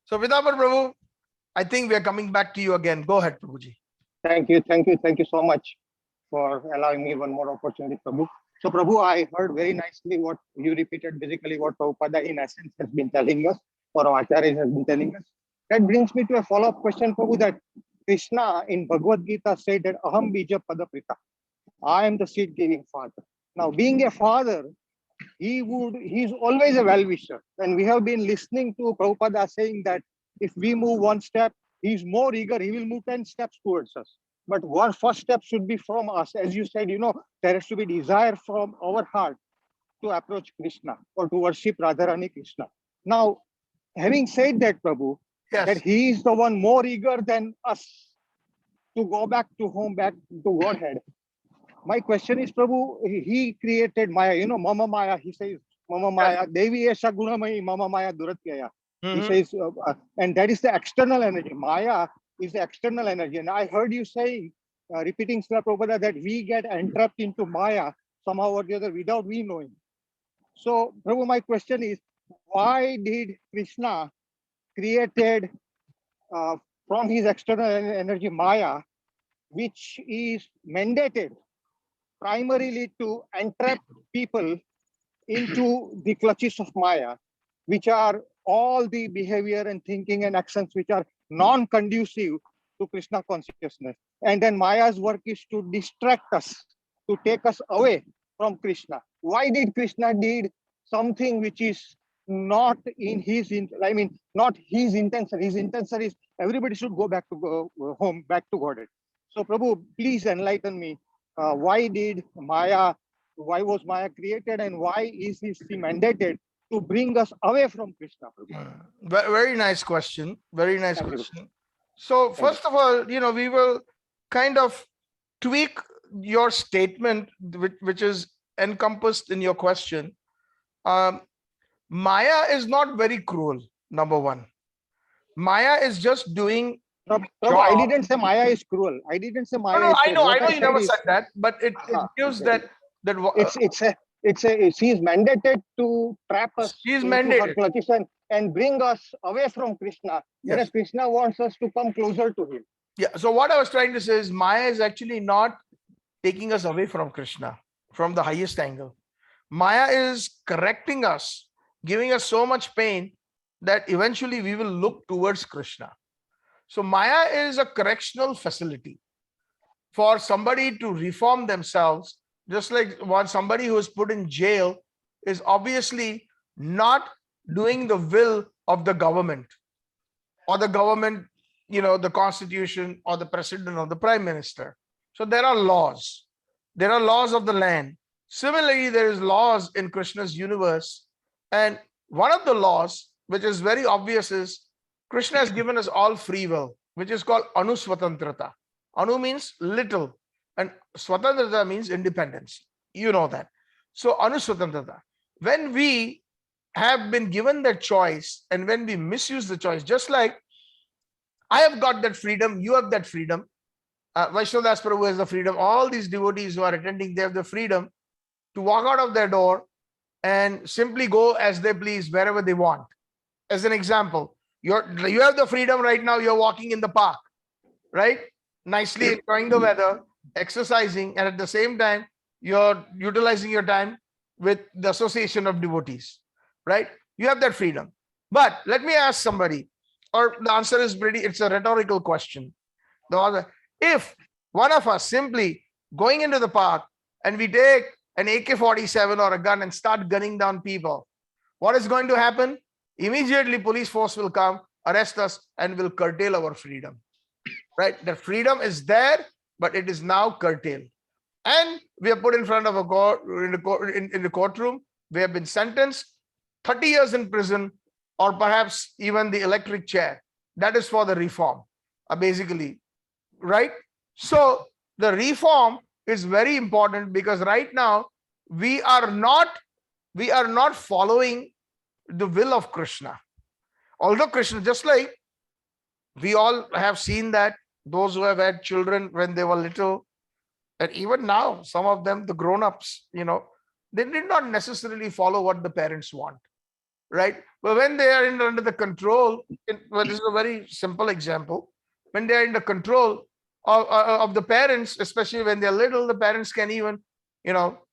So Pitambar Prabhu, I think we are coming back to you again. Go ahead, Prabhuji. Thank you so much for allowing me one more opportunity, Prabhu. So Prabhu, I heard very nicely what you repeated, basically what Prabhupada in essence has been telling us, or our Acharya has been telling us. That brings me to a follow-up question, Prabhu, that Krishna in Bhagavad Gita said that Aham Bija Padaprita. I am the seed-giving father. Now, being a father, he's always a well-wisher. And we have been listening to Prabhupada saying that if we move one step, he's more eager, he will move 10 steps towards us. But one first step should be from us. As you said, there has to be desire from our heart to approach Krishna or to worship Radharani Krishna. Now, having said that, Prabhu, yes, that he is the one more eager than us to go back to home, back to Godhead. my question is, Prabhu, he created Maya, you know, Mama Maya, he says, Mama Maya, Devi Esha Gunamayi, Mama Maya Duratyaya. He says, and that is the external energy. Maya is the external energy. And I heard you say, repeating Srila Prabhupada, that we get entrapped into Maya somehow or the other without we knowing. So, Prabhu, my question is, why did Krishna created from his external energy Maya, which is mandated primarily to entrap people into the clutches of Maya, which are all the behavior and thinking and actions which are non-conducive to Krishna consciousness. And then Maya's work is to distract us, to take us away from Krishna. Why did Krishna did something which is not in his, not his intention. His intention is everybody should go back to home, back to Godhead. So Prabhu, please enlighten me. Why was Maya created, and why is he mandated to bring us away from Krishna? Very nice question. Very nice question. So first of all, we will kind of tweak your statement, which is encompassed in your question. Maya is not very cruel, number one. Maya is just doing. Prabhu, I didn't say Maya is cruel. I didn't say Maya is cruel. I know you never said that, but it gives that she's mandated to trap us. She's into mandated her clutches and bring us away from Krishna. Yes. Whereas Krishna wants us to come closer to him. Yeah. So what I was trying to say is Maya is actually not taking us away from Krishna from the highest angle. Maya is correcting us, giving us so much pain that eventually we will look towards Krishna. So Maya is a correctional facility for somebody to reform themselves, just like somebody who is put in jail is obviously not doing the will of the government or the government, the constitution or the president or the prime minister. So there are laws. There are laws of the land. Similarly, there is laws in Krishna's universe. And one of the laws, which is very obvious, is Krishna has given us all free will, which is called Anuswatantrata. Anu means little, and Swatantrata means independence. You know that. So Anuswatantrata. When we have been given that choice, and when we misuse the choice, just like I have got that freedom, you have that freedom. Vaishnav Prabhu has the freedom. All these devotees who are attending, they have the freedom to walk out of their door and simply go as they please wherever they want. As an example, you have the freedom right now. You're walking in the park, right? Nicely enjoying the weather, exercising, and at the same time, you're utilizing your time with the association of devotees, right? You have that freedom. But let me ask somebody, or the answer is it's a rhetorical question. If one of us simply going into the park and we take an AK-47 or a gun and start gunning down people, what is going to happen? Immediately police force will come, arrest us, and will curtail our freedom, right? The freedom is there, but it is now curtailed. And we are put in front of a court, in the courtroom. We have been sentenced 30 years in prison, or perhaps even the electric chair. That is for the reform, basically, right? So the reform is very important, because right now we are not following the will of Krishna. Although Krishna, just like we all have seen that those who have had children when they were little, and even now, some of them, the grown-ups, they did not necessarily follow what the parents want, right? But when they are under the control, this is a very simple example. When they are in the control of the parents, especially when they're little, the parents can even,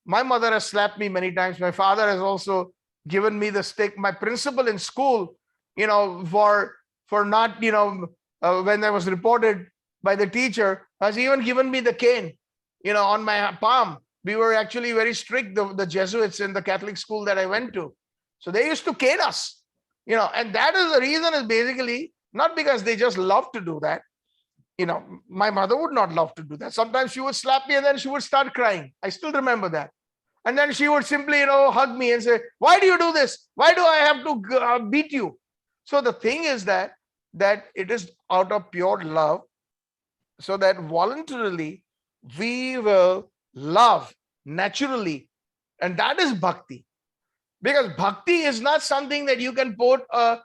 my mother has slapped me many times. My father has also given me the stick. My principal in school, for not, when I was reported by the teacher, has even given me the cane, on my palm. We were actually very strict, the Jesuits in the Catholic school that I went to. So they used to cane us, and that is the reason, is basically not because they just love to do that. My mother would not love to do that. Sometimes she would slap me and then she would start crying. I still remember that. And then she would simply, hug me and say, why do you do this? Why do I have to beat you? So the thing is that it is out of pure love, so that voluntarily we will love naturally. And that is bhakti. Because bhakti is not something that you can put a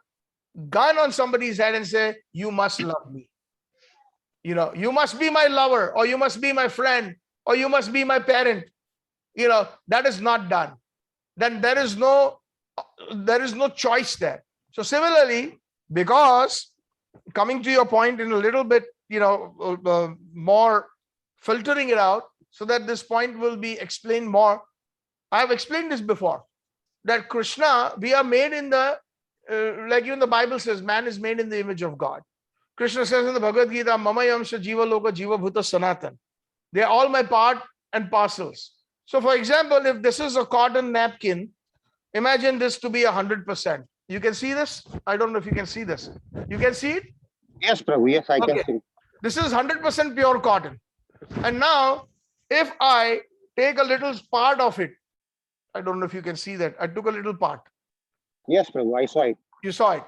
gun on somebody's head and say, you must love me. You know, you must be my lover, or you must be my friend, or you must be my parent. You know, that is not done. Then there is no choice there. So similarly, because coming to your point in a little bit, more filtering it out so that this point will be explained more. I have explained this before, that Krishna, we are made in the, like even the Bible says, man is made in the image of God. Krishna says in the Bhagavad Gita, Mama Yamsha Jiva Loka Jiva Bhuta Sanatan. They are all my part and parcels. So for example, if this is a cotton napkin, imagine this to be 100%. You can see this? I don't know if you can see this. You can see it? Yes, Prabhu. Yes, I can see. This is 100% pure cotton. And now, if I take a little part of it, I don't know if you can see that. I took a little part. Yes, Prabhu. I saw it. You saw it.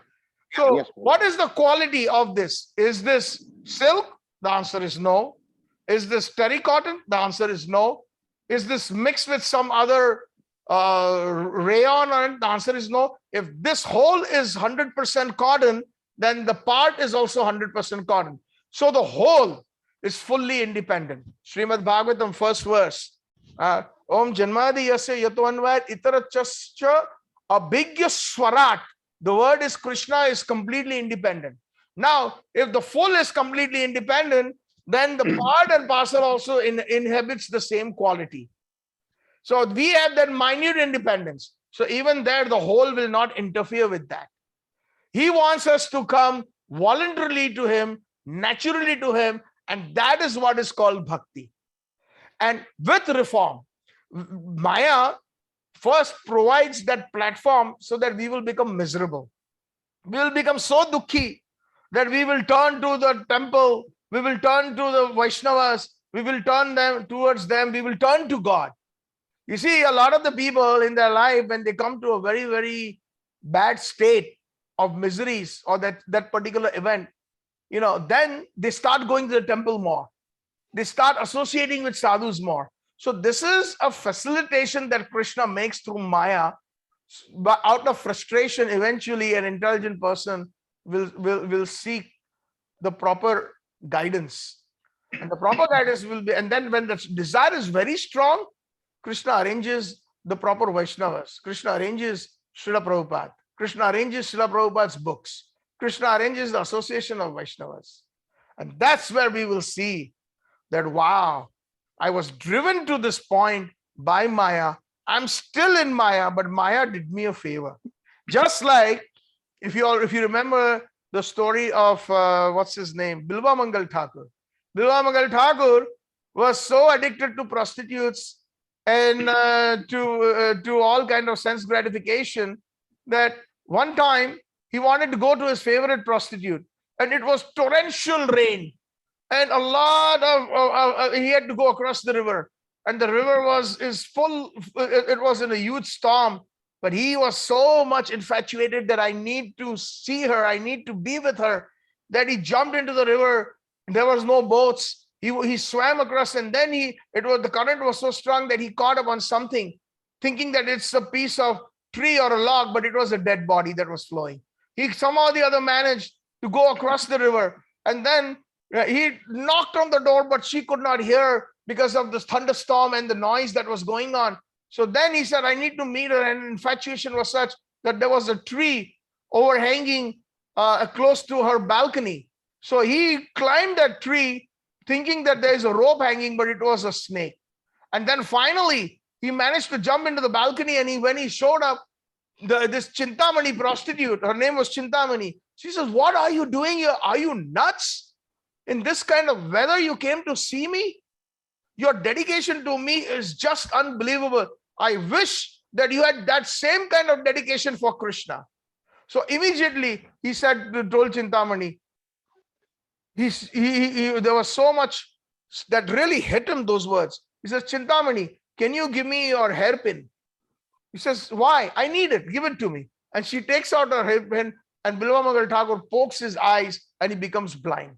So, Yes, what is the quality of this? Is this silk? The answer is no. Is this terry cotton? The answer is no. Is this mixed with some other rayon on it? The answer is no. If this whole is 100% cotton, then the part is also 100% cotton. So the whole is fully independent. Srimad Bhagavatam, first verse. Om Janmadi Yasya Yatvanvat Itarachascha Abhigya Swarat. The word is Krishna is completely independent. Now, if the full is completely independent, then the part and parcel also inhabits the same quality. So we have that minute independence. So even there, the whole will not interfere with that. He wants us to come voluntarily to him, naturally to him, and that is what is called bhakti. And with reform, Maya first provides that platform so that we will become miserable. We will become so dukhi that we will turn to the temple, we will turn to the Vaishnavas, we will turn them towards them, we will turn to God. You see, a lot of the people in their life, when they come to a very, very bad state of miseries or that particular event, then they start going to the temple more. They start associating with sadhus more. So this is a facilitation that Krishna makes through Maya. But out of frustration, eventually an intelligent person will seek the proper guidance. And the proper guidance will be, and then when the desire is very strong, Krishna arranges the proper Vaishnavas. Krishna arranges Srila Prabhupada. Krishna arranges Srila Prabhupada's books. Krishna arranges the association of Vaishnavas. And that's where we will see that, wow, I was driven to this point by Maya. I'm still in Maya, but Maya did me a favor. Just like, if you remember the story of, what's his name? Bilva Mangal Thakur. Bilva Mangal Thakur was so addicted to prostitutes and to all kind of sense gratification that one time he wanted to go to his favorite prostitute, and it was torrential rain, and a lot of he had to go across the river, and the river is full. It was in a huge storm, but he was so much infatuated that I need to see her, I need to be with her, that he jumped into the river. There was no boats. He swam across, and then the current was so strong that he caught up on something, thinking that it's a piece of tree or a log, but it was a dead body that was flowing. He somehow or the other managed to go across the river, and then he knocked on the door, but she could not hear because of the thunderstorm and the noise that was going on. So then he said, I need to meet her, and infatuation was such that there was a tree overhanging close to her balcony. So he climbed that tree, thinking that there is a rope hanging, but it was a snake. And then finally, he managed to jump into the balcony, and when he showed up, this Chintamani prostitute, her name was Chintamani. She says, what are you doing here? Are you nuts? In this kind of weather, you came to see me? Your dedication to me is just unbelievable. I wish that you had that same kind of dedication for Krishna. So immediately he told Chintamani, there was so much that really hit him, those words. He says, Chintamani, can you give me your hairpin? He says, why? I need it. Give it to me. And she takes out her hairpin, and Bilva Mangal Thakur pokes his eyes, and he becomes blind,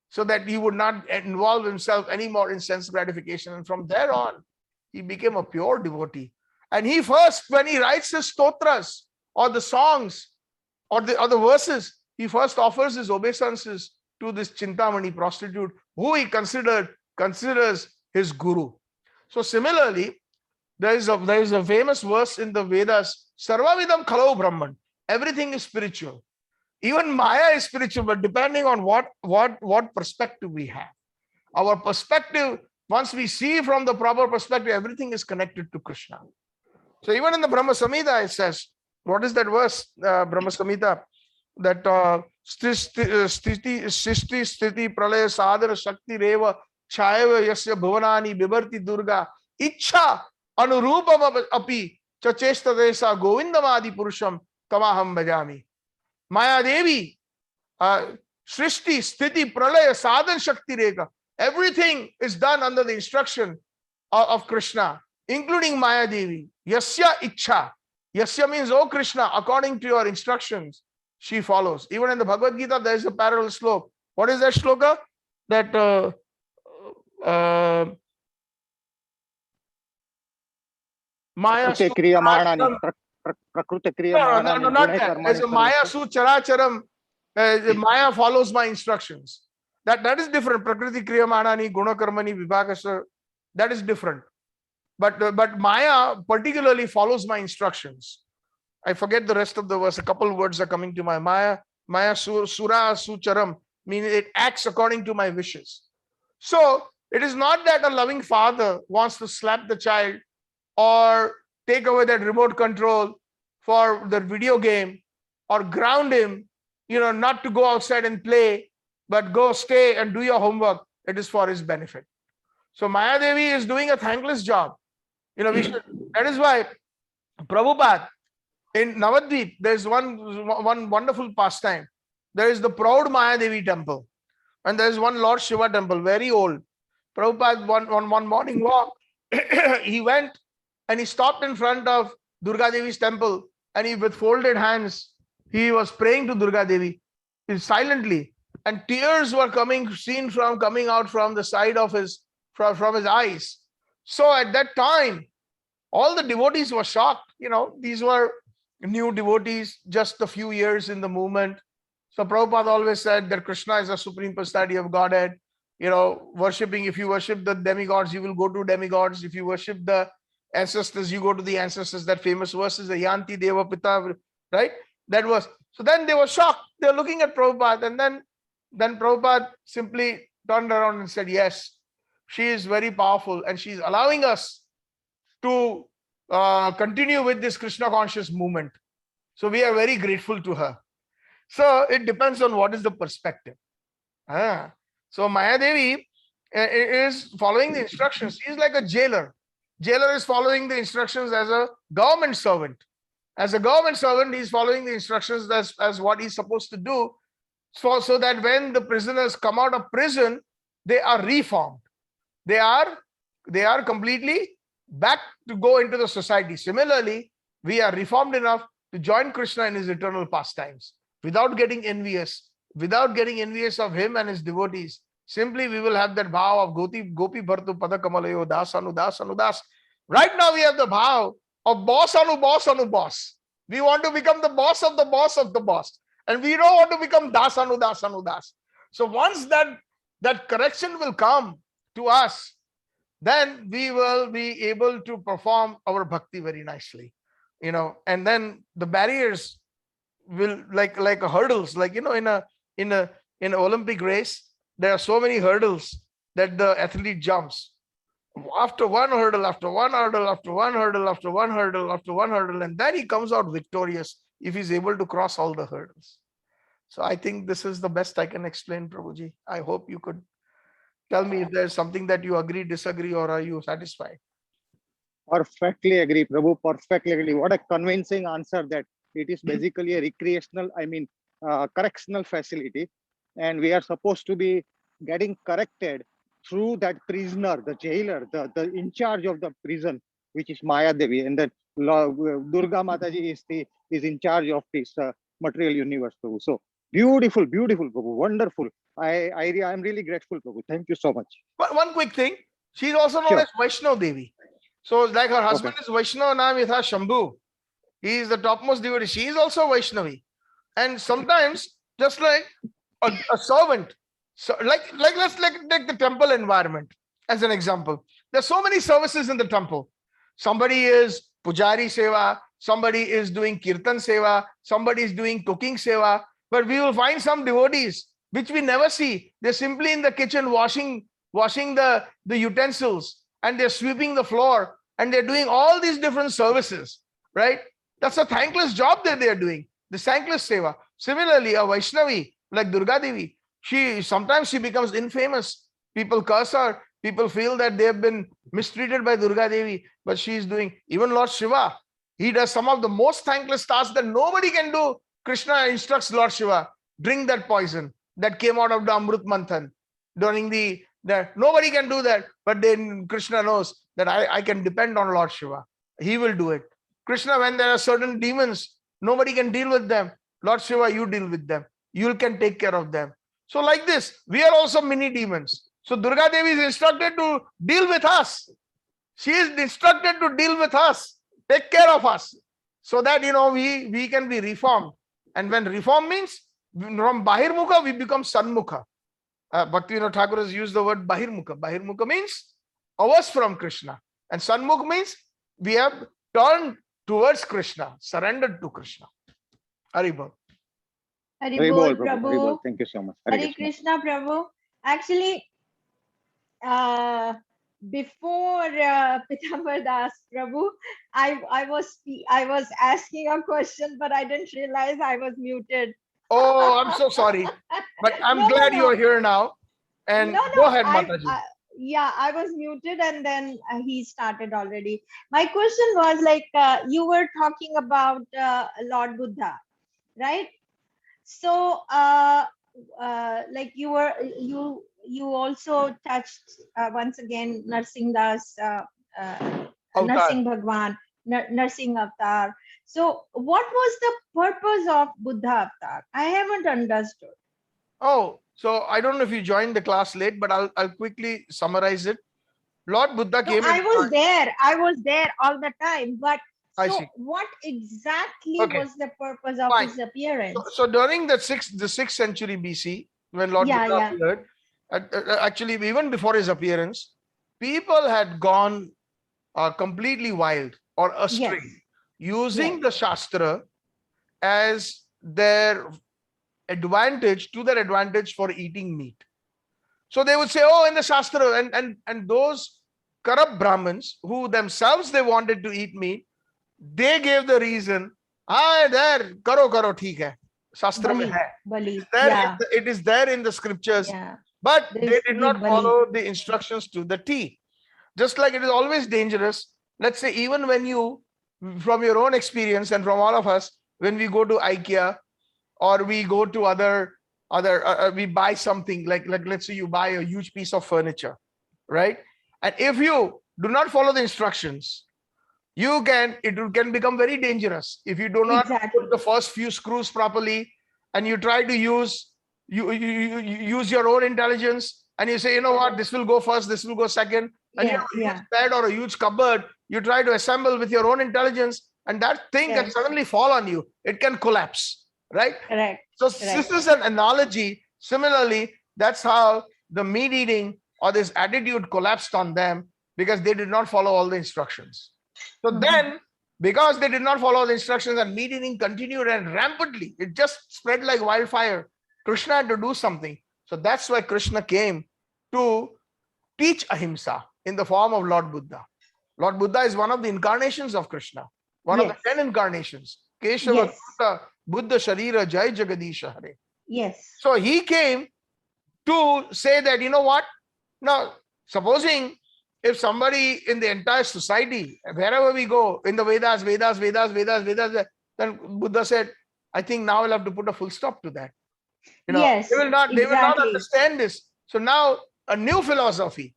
so that he would not involve himself anymore in sense gratification. And from there on, he became a pure devotee. And he first, when he writes his stotras or the songs or the verses, he first offers his obeisances to this Chintamani prostitute, who he considers his guru. So similarly, there is a famous verse in the Vedas, Sarvavidam Khalau Brahman. Everything is spiritual. Even Maya is spiritual, but depending on what perspective we have. Our perspective, once we see from the proper perspective, everything is connected to Krishna. So even in the Brahma Samhita, it says, what is that verse, Brahma Samhita? That Sthiti Sthiti Pralaya Sadhana Shakti Reva Chayava Yasya Bhavanani Bibarti Durga Ichha Anurupam Api Chachesta Desa Govindamadi Purusham Tamaham Bhajami. Maya Devi, Srishti Sthiti Pralaya Sadhana Shakti Reka. Everything is done under the instruction of Krishna, including Maya Devi. Yasya Ichha. Yasya means, oh Krishna, according to your instructions, she follows. Even in the Bhagavad Gita, there is a parallel slok. What is that shloka? That Maya Su No, not that. There's a Maya Su Characharam. Maya follows my instructions. That is different. Prakriti Kriya Manani Guna Karmani Vibhakasa. That is different. But Maya particularly follows my instructions. I forget the rest of the verse. A couple of words are coming to my Maya Sura Sucharam, meaning it acts according to my wishes. So it is not that a loving father wants to slap the child or take away that remote control for the video game or ground him, not to go outside and play, but go stay and do your homework. It is for his benefit. So Maya Devi is doing a thankless job. That is why Prabhupada in Navadvip, there's one wonderful pastime. There is the proud Maya Devi temple, and there is one Lord Shiva temple, very old. Prabhupada one morning walk, he went and he stopped in front of Durga Devi's temple, and he with folded hands, he was praying to Durga Devi silently, and tears were coming out from the side of his eyes. So at that time, all the devotees were shocked. These were new devotees, just a few years in the movement. So Prabhupada always said that Krishna is a supreme personality of Godhead. Worshipping, if you worship the demigods, you will go to demigods. If you worship the ancestors, you go to the ancestors. That famous verse is the Yanti Deva Pita, right? That was. So then they were shocked. They were looking at Prabhupada, and then Prabhupada simply turned around and said, yes, she is very powerful, and she's allowing us to continue with this Krishna conscious movement. So we are very grateful to her. So it depends on what is the perspective. So Maya Devi is following the instructions. She is like a jailer. Jailer is following the instructions as a government servant. As a government servant, he is following the instructions as what he's supposed to do, so that when the prisoners come out of prison, they are reformed. They are completely back to go into the society. Similarly, we are reformed enough to join Krishna in his eternal pastimes without getting envious of him and his devotees. Simply we will have that bhav of Gopi Bhartu Pada Kamalayo Das Anu Das Anu Das. Right now we have the bhav of boss anu boss anu boss. We want to become the boss of the boss of the boss. And we don't want to become Das Anu Das Anu Das. So once that correction will come to us, then we will be able to perform our bhakti very nicely. And then the barriers will like a hurdles, like in an Olympic race, there are so many hurdles that the athlete jumps. After one hurdle, after one hurdle, after one hurdle, after one hurdle, after one hurdle, and then he comes out victorious if he's able to cross all the hurdles. So I think this is the best I can explain, Prabhuji. I hope you could tell me if there's something that you agree, disagree, or are you satisfied? Perfectly agree, Prabhu. Perfectly agree. What a convincing answer that it is basically a recreational, correctional facility. And we are supposed to be getting corrected through that prisoner, the jailer, the in charge of the prison, which is Maya Devi. And that Durga Mataji is in charge of this material universe, Prabhu. So beautiful, Prabhu. Wonderful. I'm really grateful, Prabhu. Thank you so much. But one quick thing. She's also known as Vaishnav Devi. So like her husband is Vaishnava Namitha Shambhu. He is the topmost devotee. She is also Vaishnavi. And sometimes just like a servant, so let's take the temple environment as an example. There's so many services in the temple. Somebody is Pujari Seva, somebody is doing Kirtan Seva, somebody is doing cooking Seva, but we will find some devotees which we never see. They're simply in the kitchen washing the utensils, and they're sweeping the floor, and they're doing all these different services, right? That's a thankless job that they're doing, the thankless Seva. Similarly, a Vaishnavi like Durga Devi, sometimes she becomes infamous. People curse her. People feel that they have been mistreated by Durga Devi, but she is doing, even Lord Shiva, he does some of the most thankless tasks that nobody can do. Krishna instructs Lord Shiva, drink that poison that came out of the Amrut Manthan during nobody can do that, but then Krishna knows that I can depend on Lord Shiva. He will do it. Krishna, when there are certain demons, nobody can deal with them. Lord Shiva, you deal with them. You can take care of them. So like this, we are also mini demons. So Durga Devi is instructed to deal with us. She is instructed to deal with us, take care of us, so that we can be reformed. And when reform means from Bahirmukha, we become Sanmukha. Bhaktivinoda Thakur has used the word Bahirmukha. Bahirmukha means averse from Krishna. And Sanmukha means we have turned towards Krishna, surrendered to Krishna. Haribol. Haribol, Prabhu. Thank you so much. Hare Krishna, Prabhu. Actually, before Pitambar Das Prabhu, I was asking a question, but I didn't realize I was muted. Oh, I'm so sorry, but I'm glad you are here now. And go ahead, Mataji. Yeah, I was muted, and then he started already. My question was like, you were talking about Lord Buddha, right? So like you also touched once again Narsingh Das, Narsingh Bhagwan, Narsingh Avatar. So what was the purpose of Buddha Avatar? I haven't understood. Oh, so I don't know if you joined the class late, but I'll quickly summarize it. Lord Buddha came. I was there all the time, but so what exactly was the purpose of his appearance? So during the 6th century BC, when Lord Buddha appeared, actually even before his appearance, people had gone completely wild or astray, using the Shastra as their advantage for eating meat. So they would say, oh, in the Shastra, and those corrupt Brahmins who themselves they wanted to eat meat, they gave the reason, there, karo theek hai, Shastra mein hai. It is there in the scriptures, but they did not follow the instructions to the T. Just like it is always dangerous. Let's say, even when you, from your own experience and from all of us, when we go to IKEA or we go to we buy something like let's say you buy a huge piece of furniture, right? And if you do not follow the instructions, it can become very dangerous if you do not put the first few screws properly, and you try to use your own intelligence, and you say, you know what, this will go first, this will go second, and you have a huge bed or a huge cupboard, you try to assemble with your own intelligence, and that thing can suddenly fall on you. It can collapse, right? Correct. So this is an analogy. Similarly, that's how the meat eating or this attitude collapsed on them, because they did not follow all the instructions. So then, because they did not follow the instructions and meat eating continued and rampantly, it just spread like wildfire. Krishna had to do something. So that's why Krishna came to teach ahimsa in the form of Lord Buddha. Lord Buddha is one of the incarnations of Krishna, one of the 10 incarnations. Keshava Buddha Sharira Jai Jagadisha Hare. Yes. So he came to say that, you know what? Now, supposing if somebody in the entire society, wherever we go, in the Vedas, then Buddha said, I think now I'll have to put a full stop to that. They will not understand this. So now a new philosophy.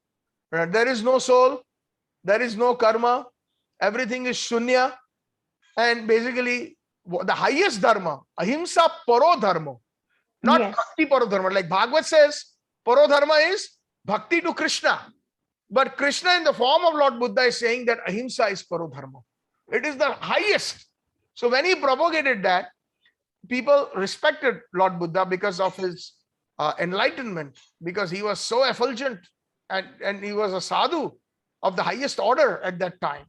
There is no soul, there is no karma, everything is shunya. And basically, the highest dharma, ahimsa paro dharma, not bhakti paro dharma. Like Bhagavad says, paro dharma is bhakti to Krishna. But Krishna in the form of Lord Buddha is saying that ahimsa is parodharma. It is the highest. So when he propagated that, people respected Lord Buddha because of his enlightenment, because he was so effulgent and he was a sadhu of the highest order at that time.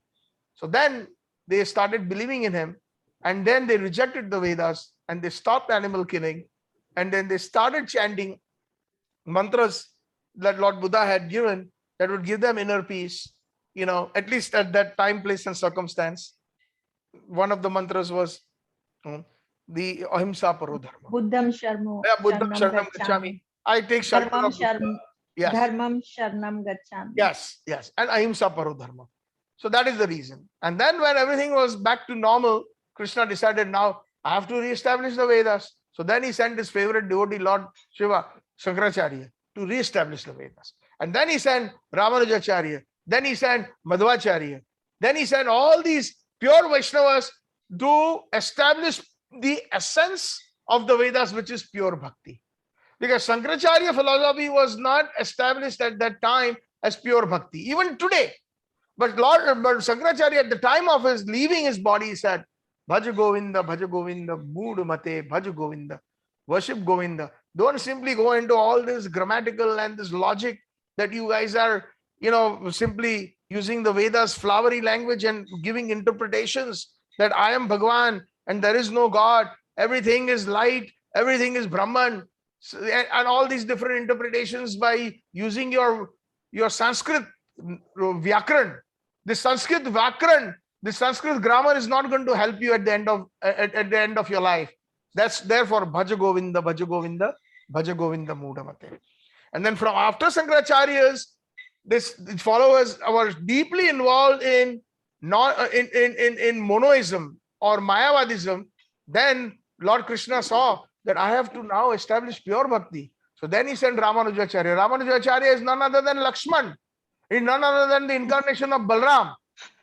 So then they started believing in him, and then they rejected the Vedas and they stopped animal killing, and then they started chanting mantras that Lord Buddha had given that would give them inner peace, at least at that time, place, and circumstance. One of the mantras was the ahimsa parodharma. Buddham Sharmo Yeah, Buddham Sharnam Sharanam Gacchami. Gacchami. I take shelter Dharmam of Buddha. Sharm Yes. Dharmam Sharnam Gacchami. Yes, and ahimsa parodharma. So that is the reason. And then when everything was back to normal, Krishna decided, now I have to re-establish the Vedas. So then he sent his favorite devotee, Lord Shiva, Shankaracharya, to re-establish the Vedas. And then he sent Ramanujacharya. Then he sent Madhvacharya. Then he sent all these pure Vaishnavas to establish the essence of the Vedas, which is pure bhakti. Because Shankaracharya philosophy was not established at that time as pure bhakti, even today. But Shankaracharya, at the time of his leaving his body, he said, Bhaja Govinda, Mood Mate, Bhaja Govinda, worship Govinda. Don't simply go into all this grammatical and this logic that you guys are, simply using the Vedas flowery language and giving interpretations that I am Bhagwan and there is no God, everything is light, everything is Brahman, and all these different interpretations by using your Sanskrit Vyakaran. The Sanskrit Vyakaran, the Sanskrit grammar is not going to help you at the end of your life. That's therefore Bhaja Govinda, Bhaja Govinda, Bhaja Govinda Mudamate. And then from after Shankaracharya's, this followers were deeply involved in monoism or Mayavadism. Then Lord Krishna saw that I have to now establish pure bhakti. So then he sent Ramanujacharya. Ramanujacharya is none other than Lakshman. He is none other than the incarnation of Balram.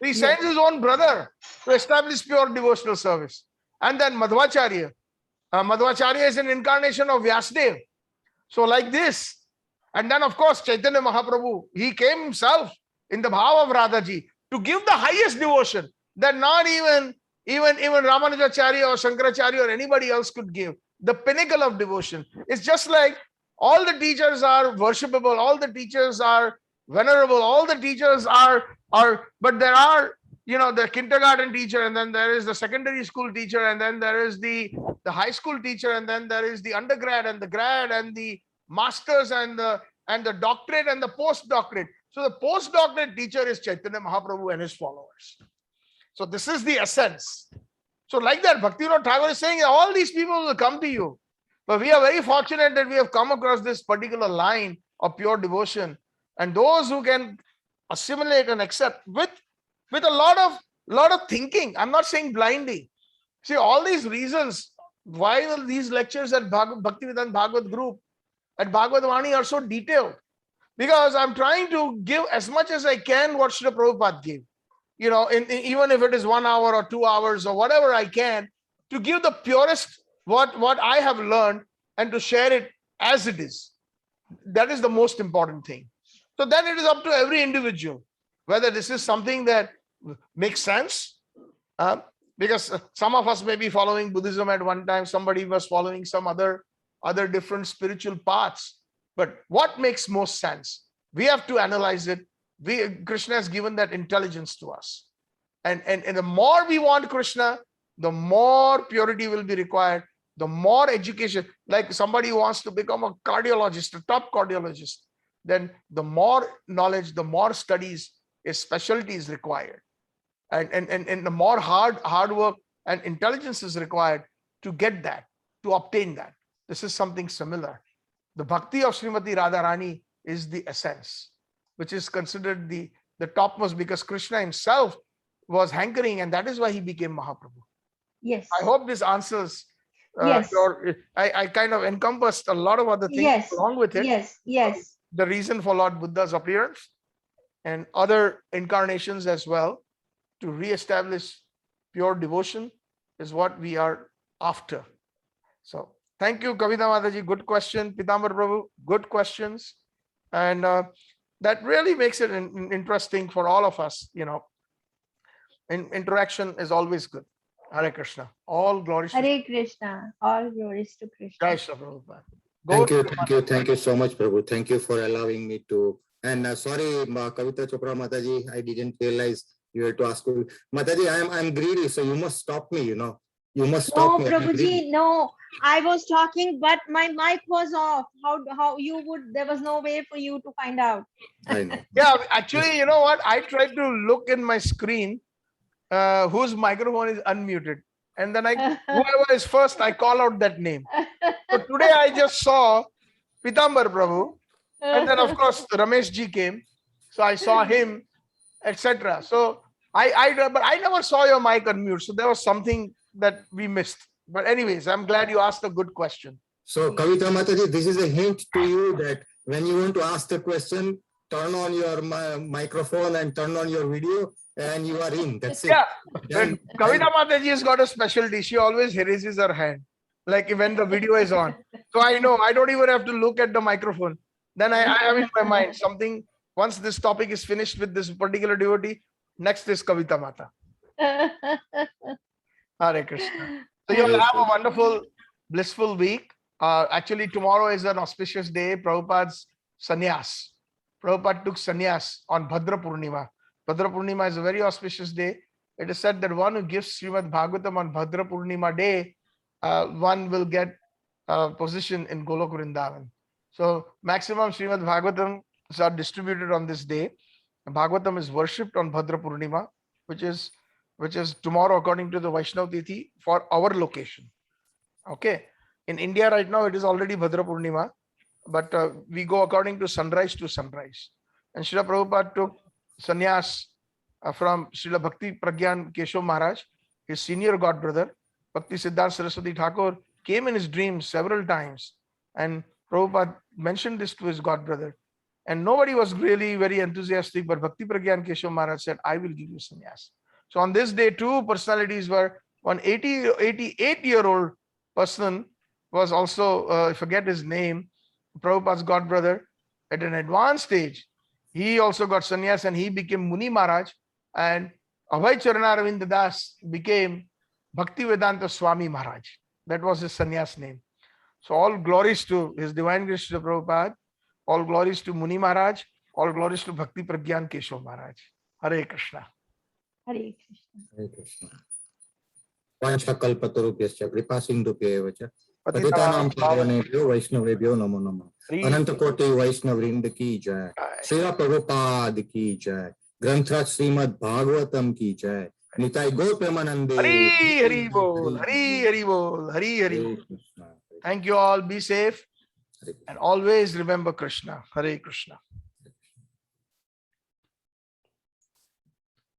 He sends his own brother to establish pure devotional service. And then Madhvacharya. Madhvacharya is an incarnation of Vyasdev. So like this. And then of course Chaitanya Mahaprabhu, he came himself in the bhava of Radhaji to give the highest devotion that not even Ramanujacharya or Shankaracharya or anybody else could give. The pinnacle of devotion. It's just like all the teachers are worshipable, all the teachers are venerable, all the teachers are, but there are, the kindergarten teacher, and then there is the secondary school teacher, and then there is the high school teacher, and then there is the undergrad and the grad and the masters and the doctorate and the postdoctorate. So the postdoctorate teacher is Chaitanya Mahaprabhu and his followers. So this is the essence. So like that, Bhaktivinoda Thakur is saying all these people will come to you. But we are very fortunate that we have come across this particular line of pure devotion. And those who can assimilate and accept with a lot of thinking. I'm not saying blindly. See, all these reasons why these lectures at Bhaktivedanta Bhagavad group at Bhagavad Vani are so detailed. Because I'm trying to give as much as I can what Srila Prabhupada gave. Even if it is 1 hour or 2 hours or whatever I can, to give the purest what I have learned and to share it as it is. That is the most important thing. So then it is up to every individual whether this is something that makes sense. Because some of us may be following Buddhism at one time, somebody was following some other different spiritual paths. But what makes most sense? We have to analyze it. Krishna has given that intelligence to us. And the more we want Krishna, the more purity will be required, the more education. Like somebody who wants to become a cardiologist, a top cardiologist, then the more knowledge, the more studies, a specialty is required. And the more hard work and intelligence is required to get that, to obtain that. This is something similar. The bhakti of Srimati Radharani is the essence, which is considered the topmost, because Krishna himself was hankering, and that is why he became Mahaprabhu. Yes. I hope this answers. Yes. I kind of encompassed a lot of other things along with it. Yes. The reason for Lord Buddha's appearance and other incarnations as well, to re-establish pure devotion, is what we are after. So thank you, Kavita Mataji. Good question. Pitambar Prabhu, good questions. And that really makes it interesting for all of us. Interaction is always good. Hare Krishna. All glories to Hare Krishna. All glories to Krishna. Jai Shri Prabhupada. Go Thank you so much, Prabhu. Thank you for allowing me to. And sorry, Kavita Chopra Mataji, I didn't realize you had to ask. Mataji, I'm greedy, so you must stop me. You must stop No, me. I'm greedy. Prabhuji, no. I was talking, but my mic was off. How you would? There was no way for you to find out. I know. Yeah, actually, you know what? I tried to look in my screen whose microphone is unmuted. And then whoever is first, I call out that name. So today I just saw Pitambar Prabhu. And then, of course, Ramesh ji came. So I saw him, etc. So but I never saw your mic unmute. So there was something that we missed. But anyways, I'm glad you asked a good question. So Kavita Mataji, this is a hint to you that when you want to ask the question, turn on your microphone and turn on your video and you are in. That's it. Yeah. When Kavita Mataji has got a specialty, she always raises her hand, like when the video is on. So I know I don't even have to look at the microphone. Then I have in my mind something. Once this topic is finished with this particular devotee, next is Kavita Mata. Hare Krishna. So you'll have a wonderful, blissful week. Actually, tomorrow is an auspicious day. Prabhupada's sannyas. Prabhupada took sannyas on Bhadra Purnima. Bhadra Purnima is a very auspicious day. It is said that one who gives Srimad Bhagavatam on Bhadra Purnima day, one will get a position in Golok Vrindavan. So maximum Srimad Bhagavatam are distributed on this day. Bhagavatam is worshipped on Bhadra Purnima, which is tomorrow according to the Vaishnav Tithi for our location. Okay. In India right now, it is already Bhadra Purnima, but we go according to sunrise to sunrise. And Srila Prabhupada took sannyas from Srila Bhakti Pragyan Keshav Maharaj, his senior godbrother. Bhakti Siddhanta Saraswati Thakur came in his dreams several times, and Prabhupada mentioned this to his godbrother. And nobody was really very enthusiastic, but Bhakti Pragyan Keshav Maharaj said, I will give you sannyas. So on this day, two personalities were, one 88-year-old person was also, I forget his name, Prabhupada's godbrother, at an advanced stage. He also got sannyas and he became Muni Maharaj, and Abhay Charana Das became Bhakti Vedanta Swami Maharaj. That was his sannyas name. So all glories to His Divine Grace Srila Prabhupada, all glories to Muni Maharaj, all glories to Bhakti Pragyan Keshav Maharaj. Hare Krishna. Hare Krishna. Hare Krishna. Vanchakalpatarubhyascha kripasindhubhya cha patitanam pavanebhyo Vaishnavebhyo namo namo. Anantakoti Vaishnavrinda ki jai. Srila Prabhupada ki jai. Granthrat Srimad Bhagavatam ki jai. Nitai Gopamanande. Hari Hari Bol. Hari Hari Bol. Hari Hari Bol. Thank you all. Be safe and always remember Krishna. Hare Krishna.